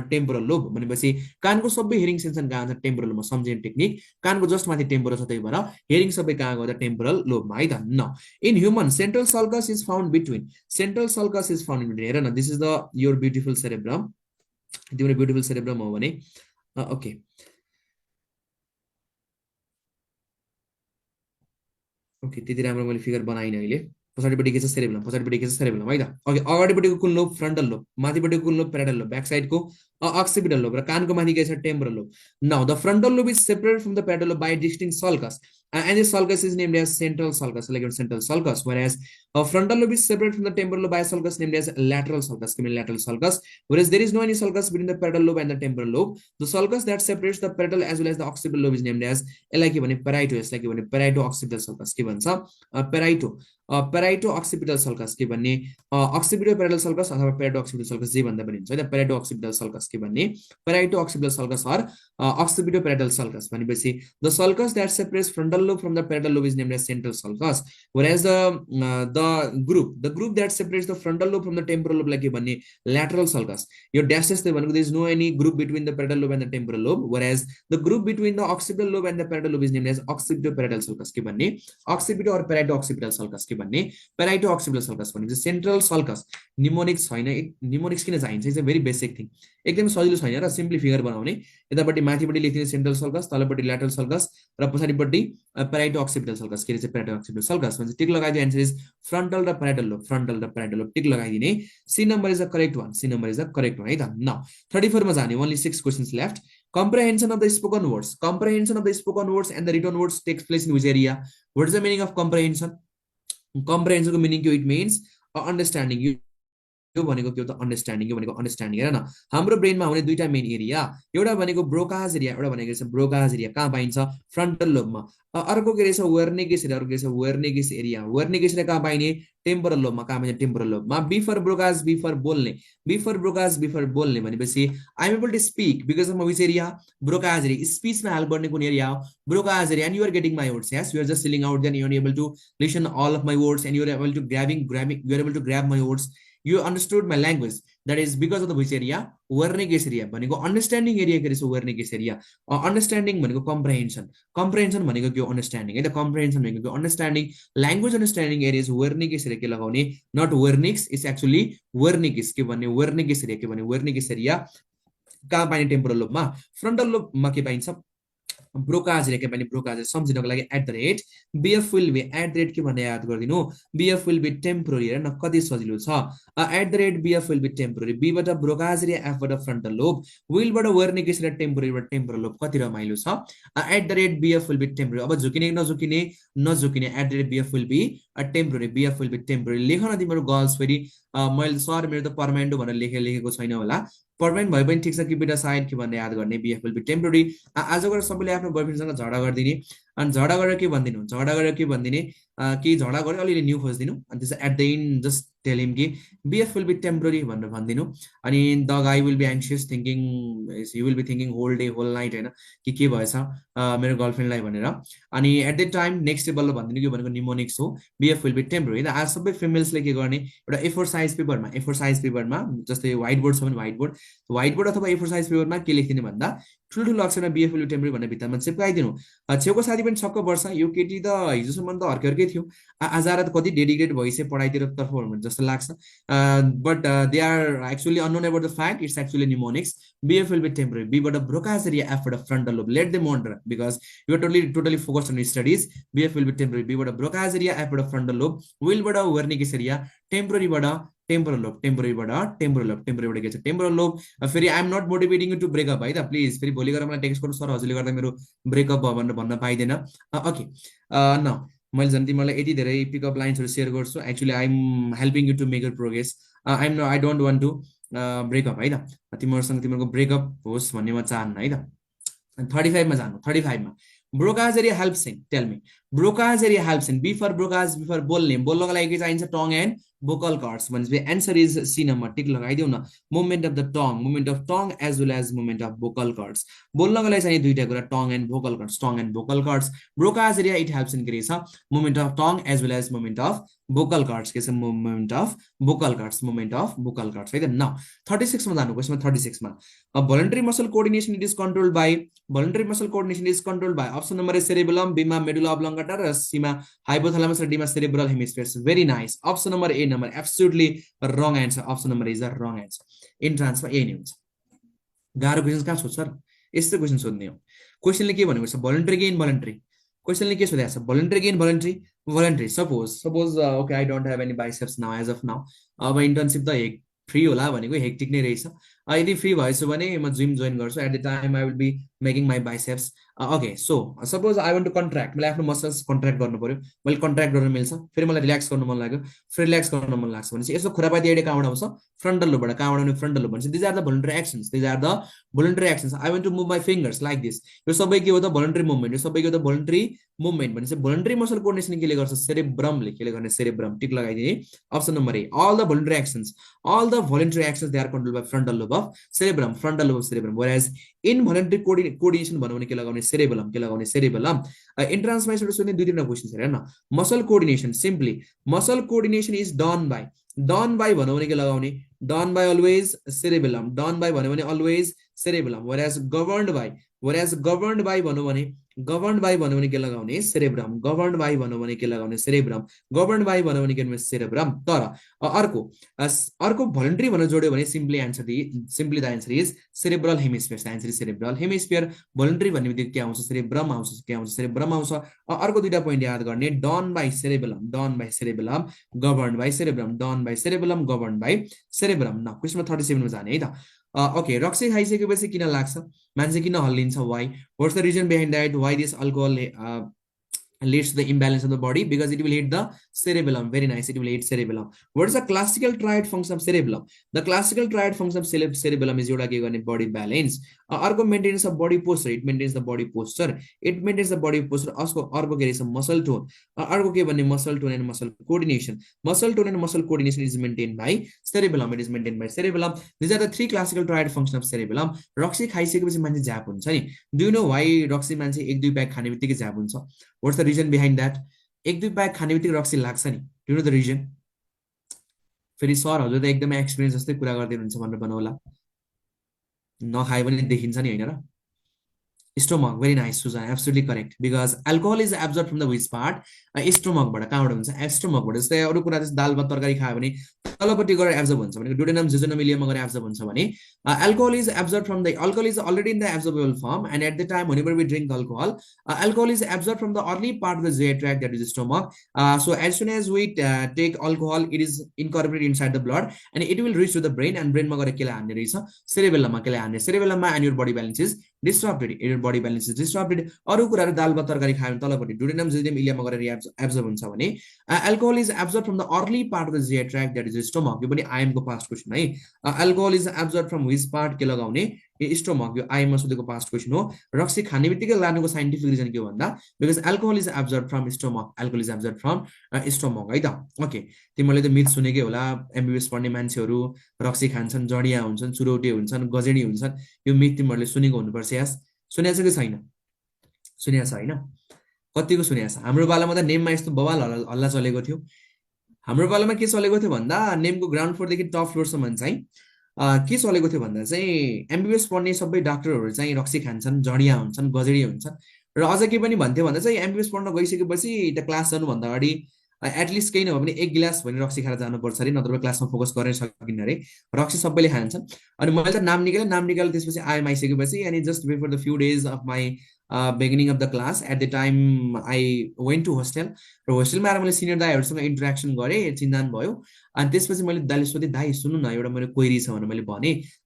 टेम्पोरल लोब भनेपछि कानको सबै हेरिङ सेन्सन कहाँ छ टेम्पोरलमा. सम्झिने टेक्निक कानको जस्ट माथि टेम्पोरल छ त्यही भएर हेरिङ सबै कहाँ गयो त टेम्पोरल लोबमा है त. न in human central sulcus is found between. Central sulcus is found between. हेर न this is the your beautiful cerebrum. तिम्रो ब्युटिफुल सेरेब्रम हो भने ओके ओके त्यति राम्रो मैले फिगर बनाइनँ अहिले. पछाडिपट्टि के छ सेरेब्रम. पछाडिपट्टि के छ सेरेब्रम है त. ओके अगाडिपट्टिको कुन लोब फ्रन्टल लोब. माथिपट्टिको कुन लोब प्याराटल लोब. ब्याक साइडको occipital lobe र कानको माथि के छ temporal lobe. Now the frontal lobe is separated from the parietal lobe by a distinct sulcus and this sulcus is named as central sulcus. Like central sulcus, whereas a frontal lobe is separated from the temporal lobe by a sulcus named as lateral sulcus. Lateral sulcus, whereas there is no any sulcus between the parietal lobe and the temporal lobe. The sulcus that separates the parietal as well as the occipital lobe is named as like parieto. Like parieto occipital sulcus के भन्छ parieto occipital sulcus के भन्ने occipital parietal sulcus अथवा parieto occipital sulcus जे भन्दा पनि हुन्छ हैन. parieto occipital sulcus के भन्ने parieto occipital sulcus or occipital parietal sulcus भनेपछि the sulcus that separates frontal lobe from the parietal lobe is named as central sulcus, whereas the group that separates the frontal lobe from the temporal lobe like के भन्ने lateral sulcus. यो dashes ले भनेको there is no any group between the parietal lobe and the temporal lobe, whereas the group between the occipital lobe and the parietal lobe is named as occipital parietal sulcus के भन्ने occipital or parieto occipital sulcus के भन्ने parieto occipital sulcus भनेको central sulcus. Mnemonics छैन. Mnemonics किन चाहिन्छ? It's a very basic thing. एकदमै सजिलो छैन र सिम्पली फिगर बनाउने. यतापट्टि माथिपट्टि लेखिने सेन्ट्रल सल्कस, तलपट्टि ल्याटरल सल्कस र पछाडिपट्टि प्याराइटो occipital सल्कस के चाहिँ प्याराइटो occipital सल्कस भन्छ. टिक लगाइदियो. आन्सर इज फ्रन्टल र प्याराइटल लोब. फ्रन्टल र प्याराइटल लोब टिक लगाइदिने. C number is the correct one. C number is the correct one है त. नाउ 34 मा जाने. Only 6 questions left. Comprehension of the spoken words. Comprehension of the spoken words and the written words takes place in which area? What is the meaning of comprehension? Comprehension को meaning के it means understanding. यो भनेको के हो त understanding. यो भनेको understanding हैन. हाम्रो ब्रेनमा हुने दुईटा मेन एरिया. एउटा भनेको ब्रोकाज एरिया, एउटा भनेको छ ब्रोकाज एरिया. कहाँ पाइन्छ? फ्रन्टल लोबमा. अर्को के रहेछ वर्निकेस एरिया. अर्को के छ वर्निकेस एरिया. वर्निकेस एरिया कहाँ पाइने? टेम्पोरल लोबमा. कहाँ पाइन्छ? टेम्पोरल लोबमा. B for Broca's, B for बोल्ने. B for Broca's, B for बोल्ने भनेपछि I am able to speak because of which area? Broca's area. स्पीचमा हेल्प गर्ने कुन एरिया हो? Broca's area. And you are getting my words. Yes you are just sealing out then you are able to listen all of my words and you are able to you are able to grab my words. You understood my language. That is because of the which area? Verniges area. भनेको understanding area के रहेछ verniges area. Understanding भनेको comprehension. Comprehension भनेको के हो? Understanding है त. Comprehension भनेको के हो? Understanding. Language understanding area is verniges area के लगाउने. Not vernix. It's actually verniges के भन्ने verniges area के भन्ने verniges area. कहाँ पाइने? टेम्पोरल लोबमा. फ्रन्टल लोबमा के पाइन्छ? ब्रोकाज एरिया के पाइने. ब्रोकाज सम्झिनको लागि @ BF will be @ के भनेर याद गरिदिनु. BF will be temporary हैन. कति सजिलो छ. @ BF will be temporary. B बाट ब्रोकाज एरिया, F बाट फ्रन्टल लोब, will बाट वर्निकेस एरिया, टेम्पोररी बाट टेम्पोरल लोब. कति रमाइलो छ. @ BF will be temporary. अब झुकिने नझुकिने @ BF will be temporary. BF will be temporary. लेख न तिम्रो गर्ल्स फेरि. मैले सर मेरो त पर्मानेन्ट भनेर लेखेको छैन होला. पर्मानेन्ट भए पनि ठिक छ कि बेटा साइड के भन्ने याद गर्ने. BF will be temporary. आज गएर सबैले आफ्नो बॉयफ्रेन्डसँग झगडा गर्दिने. अनि झगडा गरेर के भनिदिनु, झगडा गरेर के भनिदिने, कि झगडा गरेर अलिअलि न्यू खोजिदिनु अनि त्यसै at the end just tell him कि BF विल बी टेम्पोररी भनेर भनिदिनु। अनि the guy will be anxious thinking, you will be thinking whole day whole night होइन कि के भएछ मेरो गर्लफ्रेन्डलाई भनेर। अनि at the time next day बल्ल भनिदिनु कि भनेको निमोनिक्स हो, BF विल बी टेम्पोररी। आज सबै फिमेल्सले के गर्ने, एउटा A4 साइज पेपरमा जस्तै व्हाइट बोर्ड छ भने व्हाइट बोर्ड अथवा A4 साइज पेपरमा के लेखिदिने भन्दा ठुल्ठुलो अक्षरमा BF विल बी टेम्पोररी भनेर भित्तामा चिप्काइदिनु। छेउको साथी पनि छक्क पर्छ, यो केटी त हिजोसम्म त अर्कै थियो, आज आएर त कति डेडिकेट भइसक्यो पढाइतिर तर्फ जस्तो लाग्छ। But they are actually unknown about the fact it's actually mnemonics. BF will be temporary. B but a Broca's area, F but a frontal lobe. Let them wander because you are totally focused on your studies. BF will be temporary. B but a Broca's area, F but a frontal lobe. Will but a Wernicke's area, temporary but a temporal lobe. Temporary but a temporal lobe. Temporary but a temporal lobe. Ferry, I am not motivating you to break up either. Please, very polygram text for Sir Hosligar the break up on the Paidena. Okay. Now. मैले जति मलाई यति धेरै pickup लाइन्सहरु share गर्छु, actually I am helping you to make your progress. I don't want to breakup है त, तिमीहरुसँग तिमीहरुको breakup होस् भन्ने म चाहन्न है त। 35 मा जानु, 35 मा Broca's area helps in, tell me. Broca's area helps in. B for Broca's, B for बोल्ने, बोल्नको लागि के चाहिन्छ, tongue and vocal cords. भनेपछि answer is C number, टिक लगाइदिउ न। Movement of the tongue as well as movement of vocal cords. बोल्नको लागि चाहिँ दुईटा कुरा, tongue and vocal cords. Broca's area it helps in के छ, movement of tongue as well as movement of vocal cords के छ, movement of vocal cords है त। नाउ 36 मा जानु, क्वेशनमा 36 मा voluntary muscle coordination it is controlled by option number is cerebellum, B मा medulla oblongata र C मा hypothalamus र D मा cerebral hemispheres. Very nice. Option number A number absolutely wrong answer. Option number is the wrong answer. Entrance मा A नै हुन्छ। गाह्रो questions कहाँ सोध्छ र, यस्तो क्वेशन सोध्ने हो। क्वेशनले के भनेको छ, voluntary कि involuntary, क्वेशनले के सोधेको छ, voluntary कि involuntary. Suppose okay, I don't have any biceps now as of now. अब इन्टर्नशिप त फ्री होला भनेको हेक्टिक नै रहेछ। यदि फ्री भएछु भने म जिम जोइन गर्छु, at the time I will be making my biceps. Okay, so suppose I want to contract, मैले आफ्नो मसल्स कन्ट्र्याक्ट गर्नु पर्यो, मैले कन्ट्र्याक्ट गर्न मिल्छ, फेरि मलाई रिल्याक्स गर्नु मन लाग्यो, फेरि रिल्याक्स गर्न मन लाग्छ भनेपछि यसो खुरापाती आइडिया कहाँबाट आउँछ, फ्रन्टल लोबबाट। कहाँबाट आउने, फ्रन्टल लोब भनेपछि these are the voluntary actions, I want to move my fingers like this. यो सबै के हो त, भोलुन्टरी मुभमेन्ट, यो सबै के हो त भोलुन्टरी मुभमेन्ट भनेपछि भोलुन्टरी मसल कोर्डिनेसन केले गर्छ, सेरेब्रमले केले गर्ने, सेरेब्रम, टिक लगाइदिने। Option number A, all the voluntary actions they are controlled by frontal lobe of cerebellum, whereas involuntary coordination भन्नु भने के लगाउने, cerebellum। इन्ट्रान्समा यसबाट सोध्ने दुई तीनवटा क्वेशन छ हेर्न। Muscle coordination, simply muscle coordination is done by भन्नु भने के लगाउने, done by always cerebellum, done by भन्नु भने always cerebellum, whereas governed by भन्नु भने के लगाउने, cerebrum, governed by भन्नु भने के लगाउने, cerebrum। तर अर्को भोलुन्टरी भनेर जोड्यो भने simply the answer is cerebral hemisphere। The answer is cerebral hemisphere। भोलुन्टरी भन्ने बित्तिकै के आउँछ, cerebrum आउँछ। अर्को दुईटा पोइन्ट याद गर्ने, done by cerebellum, governed by cerebrum, governed by cerebrum। न क्वेशनमा 37 मा जाने है त। ओके, रक्सी खाइसकेपछि किन लाग्छ, मान्छे किन हल्लिन्छ, why, what's the reason behind that, why this alcohol leads to the imbalance of the body, because it will hit the cerebellum. Very nice, it will hit cerebellum. What is the classical triad function of cerebellum? The classical triad function of cerebellum is एउटा के गर्ने, body balance। अर्को maintenance of body posture, it maintains the body posture। अर्को के रहेछ, muscle tone। अर्को के भन्ने, muscle tone and muscle coordination। Muscle tone and muscle coordination is maintained by cerebellum, These are the three classical triad function of cerebellum। रक्सी खाइसकेपछि मान्छे झ्याप हुन्छ नि, do you know why रक्सी मान्छे एक दुई प्याक खाने बित्तिकै झ्याप हुन्छ? What's the reason behind that? एक दुई प्याक खाने बित्तिकै रक्सी लाग्छ नि, do you know the reason? फेरि सर हजुर त एकदमै एक्सपिरियन्स जस्तै कुरा गर्दै हुनुहुन्छ भनेर बनाउला, नखाए पनि देखिन्छ नि हैन र। Stomach, very nice Susan, absolutely correct, because alcohol is absorbed from the which part, stomach बाट, कहाँबाट हुन्छ, stomach बाट। जस्तै अरु कुरा जस्तो दाल भात तरकारी खायो भने तलपट्टि गएर एब्जर्ब हुन्छ भने, डुडेनम जेजुनम इलियममा गएर एब्जर्ब हुन्छ भने, alcohol is already in the absorbable form, and at the time whenever we drink alcohol is absorbed from the early part of the GI tract, that is the stomach। So as soon as we take alcohol, it is incorporated inside the blood and it will reach to the brain, and brain मा गएर केले हान्ने रहेछ, cerebellum मा केले हान्ने, cerebellum मा, and your body balance is disrupted, अरु कुराहरु दाल भात तरकारी खायो भने तलपट्टि डुडेनम जेजुनम इलियममा गएर एब्जर्ब हुन्छ भने, alcohol is absorbed from the early part of the GI tract, that is the stomach, यो पनि आइएमको पास्ट क्वेसन है। Alcohol is absorb from which part, के लगाउने स्टोमक, यो आइएममा सोधेको पास्ट क्वेसन हो। रक्सी खाने बित्तिकै लानुको साइन्टिफिक रिजन के हो भन्दा because alcohol is absorb from stomach, alcohol is absorb from stomach है त। ओके, तिमीहरूले त मिथ सुनेकै होला, एमबिबिएस पढ्ने मान्छेहरू रक्सी खान्छन्, जडिया हुन्छन्, चुरौटे हुन्छन्, गजेडी हुन्छन्, यो मिथ तिमीहरूले सुनेको हुनुपर्छ। यास सुनेको छ कि छैन? सुनेको छ होइन? कतिको सुनेको छ? हाम्रो पालामा त नेममा यस्तो बवाल हल्ला चलेको थियो। हाम्रो पालामा के चलेको थियो भन्दा नेमको ग्राउन्ड फ्लोरदेखि टप फ्लोरसम्म चाहिँ के चलेको थियो भन्दा चाहिँ एमबिबिएस पढ्ने सबै डाक्टरहरू चाहिँ रक्सी खान्छन्, जडिया हुन्छन्, गजेडी हुन्छन्। र अझ के पनि भन्थ्यो भन्दा चाहिँ एमबिबिएस पढ्न गइसकेपछि त क्लास जानुभन्दा अगाडि एटलिस्ट केही नभए पनि 1 गिलास भने रक्सी खाएर जानुपर्छ अरे, नत्र क्लासमा फोकस गर्न सकिन्न अरे। रक्सी सबैले खान्छन्। अनि मैले त नाम निकालेँ त्यसपछि आइएम आइसकेपछि, अनि just before the few days of my beginning of the class at the time I went to hostel, र होस्टेलमा आएर मैले सिनियर दाईहरूसँग इन्टरेक्सन गरेँ, चिन्जान भयो। अनि त्यसपछि मैले दाइले सोधेँ, दाई सुन्नु न, एउटा मेरो क्वेरी छ भनेर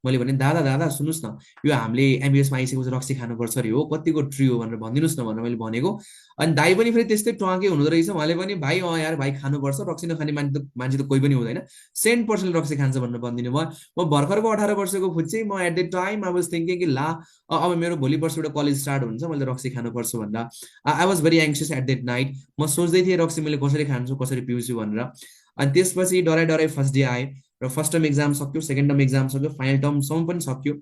मैले भने दादा सुन्नुहोस् न, यो हामीले एमबिबिएसमा आइसकेपछि रक्सी खानुपर्छ अरे, हो कतिको ट्रु हो भनेर भनिदिनुहोस् न भनेर मैले भनेको। अनि दाई पनि फेरि त्यस्तै टुवाकै हुँदो रहेछ, उहाँले पनि भाइ यार भाइ खानुपर्छ, रक्सी नखाने मान्छे त कोही पनि हुँदैन, 100% रक्सी खान्छ भनेर भनिदिनु भयो। म भर्खरको 18 वर्षको फुच्चे, म at the time I was thinking कि ला अब मेरो भोलि पर्सि एउटा कलेज स्टार्ट हुन्छ, मैले रक्सी खानुपर्छ भनेर I was very anxious at that night. म सोच्दै थिएँ रक्सी मैले कसरी खान्छु, कसरी पिउँछु भनेर। अनि त्यसपछि डराइ फर्स्ट डे आयो, र फर्स्ट टर्म एक्जाम सक्यो, सेकेन्ड टर्म एक्जाम सक्यो, फाइनल टर्मसम्म पनि सक्यो।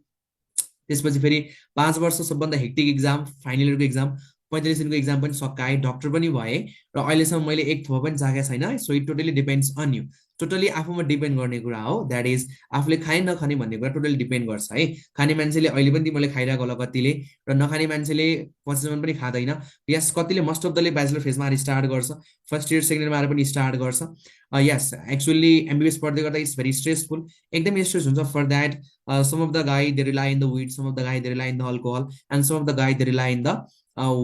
त्यसपछि फेरि 5 वर्ष सबभन्दा हेक्टिक एक्जाम, फाइनल इयरको एक्जाम, 45 दिनको एक्जाम पनि सकाएँ, डक्टर पनि भएँ, र अहिलेसम्म मैले एक थोपा पनि जागेको छैन। So it totally depends on you, totally आफूमा डिपेन्ड गर्ने कुरा हो। द्याट इज आफूले खाने नखाने भन्ने कुरा टोटली डिपेन्ड गर्छ है। खाने मान्छेले अहिले पनि तिमीले खाइरहेको होला कतिले, र नखाने मान्छेले पछिसम्म पनि खाँदैन। यस कतिले मोस्ट अफ दले ब्याचलर फेजमा आएर स्टार्ट गर्छ, फर्स्ट इयर सेकेन्ड इयरमा आएर पनि स्टार्ट गर्छ। यस एक्चुअली एमबिबिएस पढ्दै गर्दा इट्स भेरी स्ट्रेसफुल, एकदम स्ट्रेस हुन्छ। For that some of the guy they rely in the weed, some of the guy they rely in the alcohol, and some of the guy they rely in the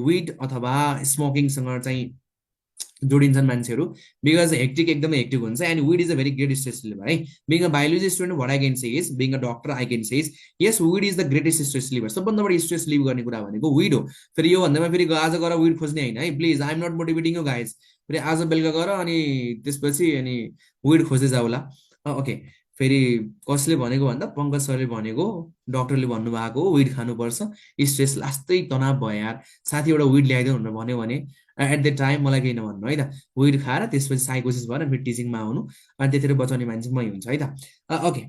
weed अथवा smoking सँग चाहिँ जोडिन्छन् मान्छेहरू, because hectic एकदमै hectic हुन्छ। And weed is a very great stress reliever है। Being a biology student, what I can say is, being a doctor I can say is, yes weed is the greatest stress reliever। सबभन्दा बढी stress relive गर्ने कुरा भनेको weed हो। फेरि यो भन्दामा फेरि आज गएर weed खोज्ने होइन है, please I am not motivating you guys. फेरि आज बेलुका गएर अनि त्यसपछि अनि weed खोज्दै जाउला। ओके, फेरि कसले भनेको भन्दा पङ्कज सरले भनेको, डक्टरले भन्नुभएको विड खानुपर्छ, स्ट्रेस लास्तै तनाव भयो यार, साथी एउटा विड ल्याइदिउँ भनेर भन्यो भने एट द टाइम मलाई केही नभन्नु है त, विड खाएर त्यसपछि साइकोसिस भएर फेरि टिचिङमा आउनु, अनि त्यतिखेर बचाउने मान्छे मै हुन्छ है त। ओके,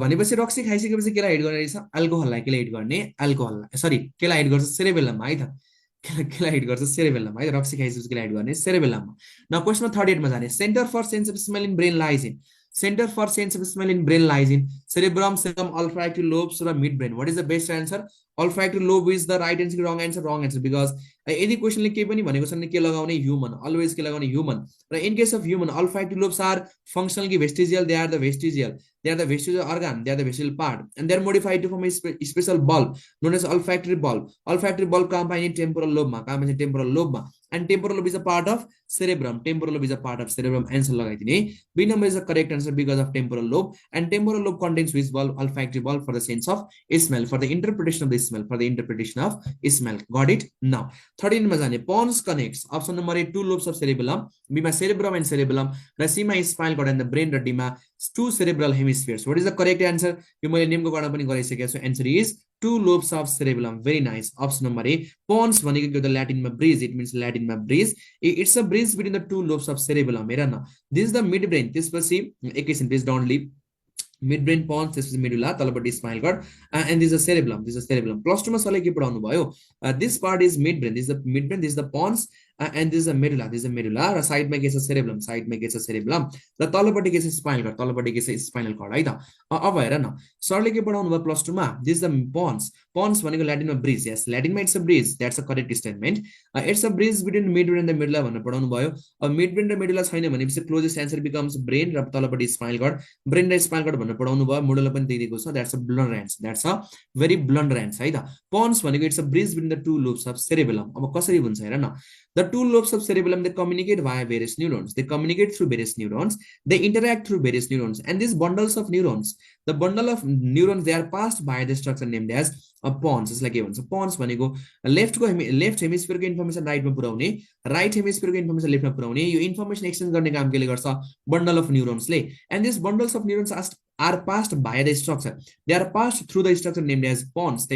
भनेपछि रक्सी खाइसकेपछि केलाई हिट गर्ने रहेछ? अल्कोहललाई। केलाई हिट गर्ने? अल्कोहललाई, सरी केलाई हिट गर्छ? सेरेबेलममा है त। केलाई हिट गर्छ? सेरेबेलममा है। रक्सी खाइसकेपछि केलाई हिट गर्ने? सेरेबेलममा। न क्वेसनमा 38 मा जाने, center for sense of smell in brain lies in, Center for sense of smell in brain lies in cerebrum, cerebellum, olfactory lobes, or midbrain. What is the best answer? Olfactory lobe is the right answer. Wrong answer. Wrong answer. Because यदि क्वेसनले के पनि भनेको छ भने के लगाउने? Human, always के लगाउने? ह्युमन। र in case of human, olfactory lobes are functionally vestigial. They are the vestigial. They are the vestigial organ. They are the vestigial part, and they are modified to form a special bulb known as olfactory bulb. Olfactory bulb combine in temporal lobe मा, combine in temporal lobe मा, and temporal lobe is a part of cerebrum. Temporal lobe is a part of cerebrum. Answer लगाइदिने। B number is the correct answer because of temporal lobe, and temporal lobe contains which bulb? Olfactory bulb, for the sense of smell, for the interpretation of the smell, for the interpretation of smell. Got it? Now 13 मा जाने, pons connects, option number A, two lobes of cerebellum, B मा cerebrum and cerebellum, र C मा spinal cord and the brain, र D मा two cerebral hemispheres. What is the correct answer? यो मैले नेमको गणना पनि गरिसकेको छु। Answer is two lobes of cerebellum. Very nice. Option number A. Pons भनेको के हो त? Latin मा breeze, it means Latin मा breeze. It's a breeze between the two lobes of cerebellum. हेर न, this is the midbrain. त्यसपछि एकैछिन please don't leave. Midbrain, pons, this is medulla, तलपट्टि spinal cord, and this is the cerebellum. This is cerebellum. Plus 2 मा सरले के पढाउनु भयो? This part is midbrain. This is the midbrain. This is the pons, and this is the medulla. This is the medulla. र साइडमा के छ? cerebellum. साइडमा के छ? cerebellum. र तलपट्टि के छ? spinal cord. तलपट्टि के छ? spinal cord है त। अब हेर न, सरले के पढाउनु भयो प्लस 2 मा? This is the pons. Pons भनेको ल्याटिनमा breeze. Yes, ल्याटिनमा it's a breeze. That's a correct statement. It's a breeze between midbrain and the medulla भनेर पढाउनु भयो। अब midbrain र medulla छैन भनेपछि closest answer becomes brain, र तलपट्टि spinal cord. Brain र spinal cord भनेर पढाउनु भयो, मोडुला पनि दिएको छ। That's a blunder answer. That's a very blunder answer है त। Pons भनेको it's a breeze between the two lobes of cerebellum. अब कसरी हुन्छ हेर न, the two lobes of cerebellum, they communicate via various neurons. They communicate through various neurons. They interact through various neurons. And these bundles of neurons, the bundle of neurons, they are passed by the structure named as pons. It's like a pons भनेको left हेमिस्फियरको information राइटमा पुर्याउने, right हेमिस्फियरको information लेफ्टमा पुर्याउने, यो information exchange गर्ने काम केले गर्छ bundle of न्यूरोन्सले. And this bundles of neurons are passed by the structure. They are passed through the structure named as pons.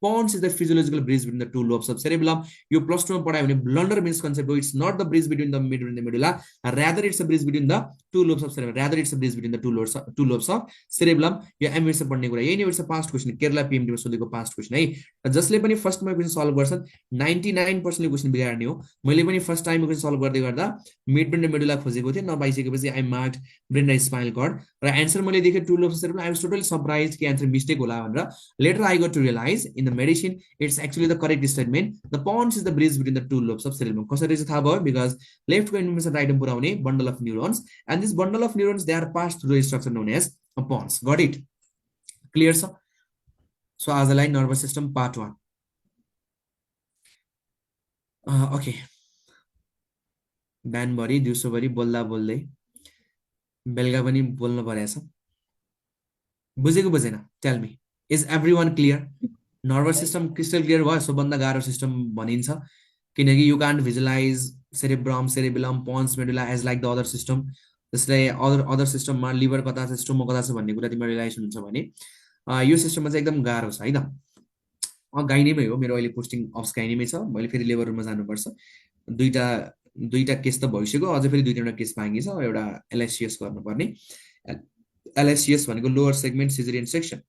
Pons is the physiological bridge between the two lobes of cerebellum. You plus two blunder means concept. It's not the bridge between the middle and the medulla. Rather, it's a bridge between the two lobes of cerebellum. Rather, it's a bridge between the two lobes of cerebellum. Yeah, I'm going to it's a past question. Kerala PMT was the past question. Just like first my question solve person 99% question बिगार्ने हो. मैले पनि first time question solve गर्दै गर्दा mid brain र medulla खोजेको थिएँ, नपाइसकेपछि आई मार्क्ड ब्रेन र स्पाइनल कर्ड र आन्सर मैले देखेँ two lobes cerebrum. I was totally surprised कि आन्सर मिस्टेक होला भनेर. Later I got to realize in the medicine it's actually the correct statement. The pons is the bridge between the two lobes of cerebrum. कसरी चाहिँ थाहा भयो? Because लेफ्टको information राइटमा पुर्याउने bundle of neurons, and this bundle of neurons they are passed through the structure known as pons. Got it? Clear छ? So आजलाई nervous system part 1. Okay, बिहानभरि दिउँसोभरि बोल्दा बोल्दै बेलुका पनि बोल्नु परेछ. बुझेको बुझेन? Tell me, is everyone clear? Nervous system crystal clear भयो? सबभन्दा गाह्रो सिस्टम भनिन्छ किनकि you can't visualize cerebrum, cerebellum, pons, medulla as like the other system. जसले अदर सिस्टममा लिभर कता छ, स्टोमक कता छ भन्ने कुरा तिमीलाई रियलाइज हुन्छ भने यो सिस्टममा चाहिँ एकदम गाह्रो छ है त. गाइनेमै हो, मेरो अहिले पोस्टिङ अफ गाइनेमै छ. मैले फेरि लेबर रुममा जानुपर्छ. दुईटा केस त भइसक्यो, अझै फेरि 2-3वटा केस बाँकी छ. एउटा एलएससीएस गर्नुपर्ने. एलएससीएस भनेको lower segment caesarean section,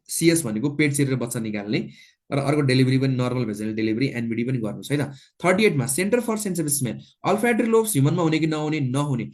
CS भनेको पेट चिरेर बच्चा निकाल्ने, र अर्को डेलिभरी पनि नर्मल भेजनल डेलिभरी एनबीडी पनि गर्नु छ है त. 38 मा centre for sense of smell, olfactory lobes ह्युमनमा हुने कि नहुने?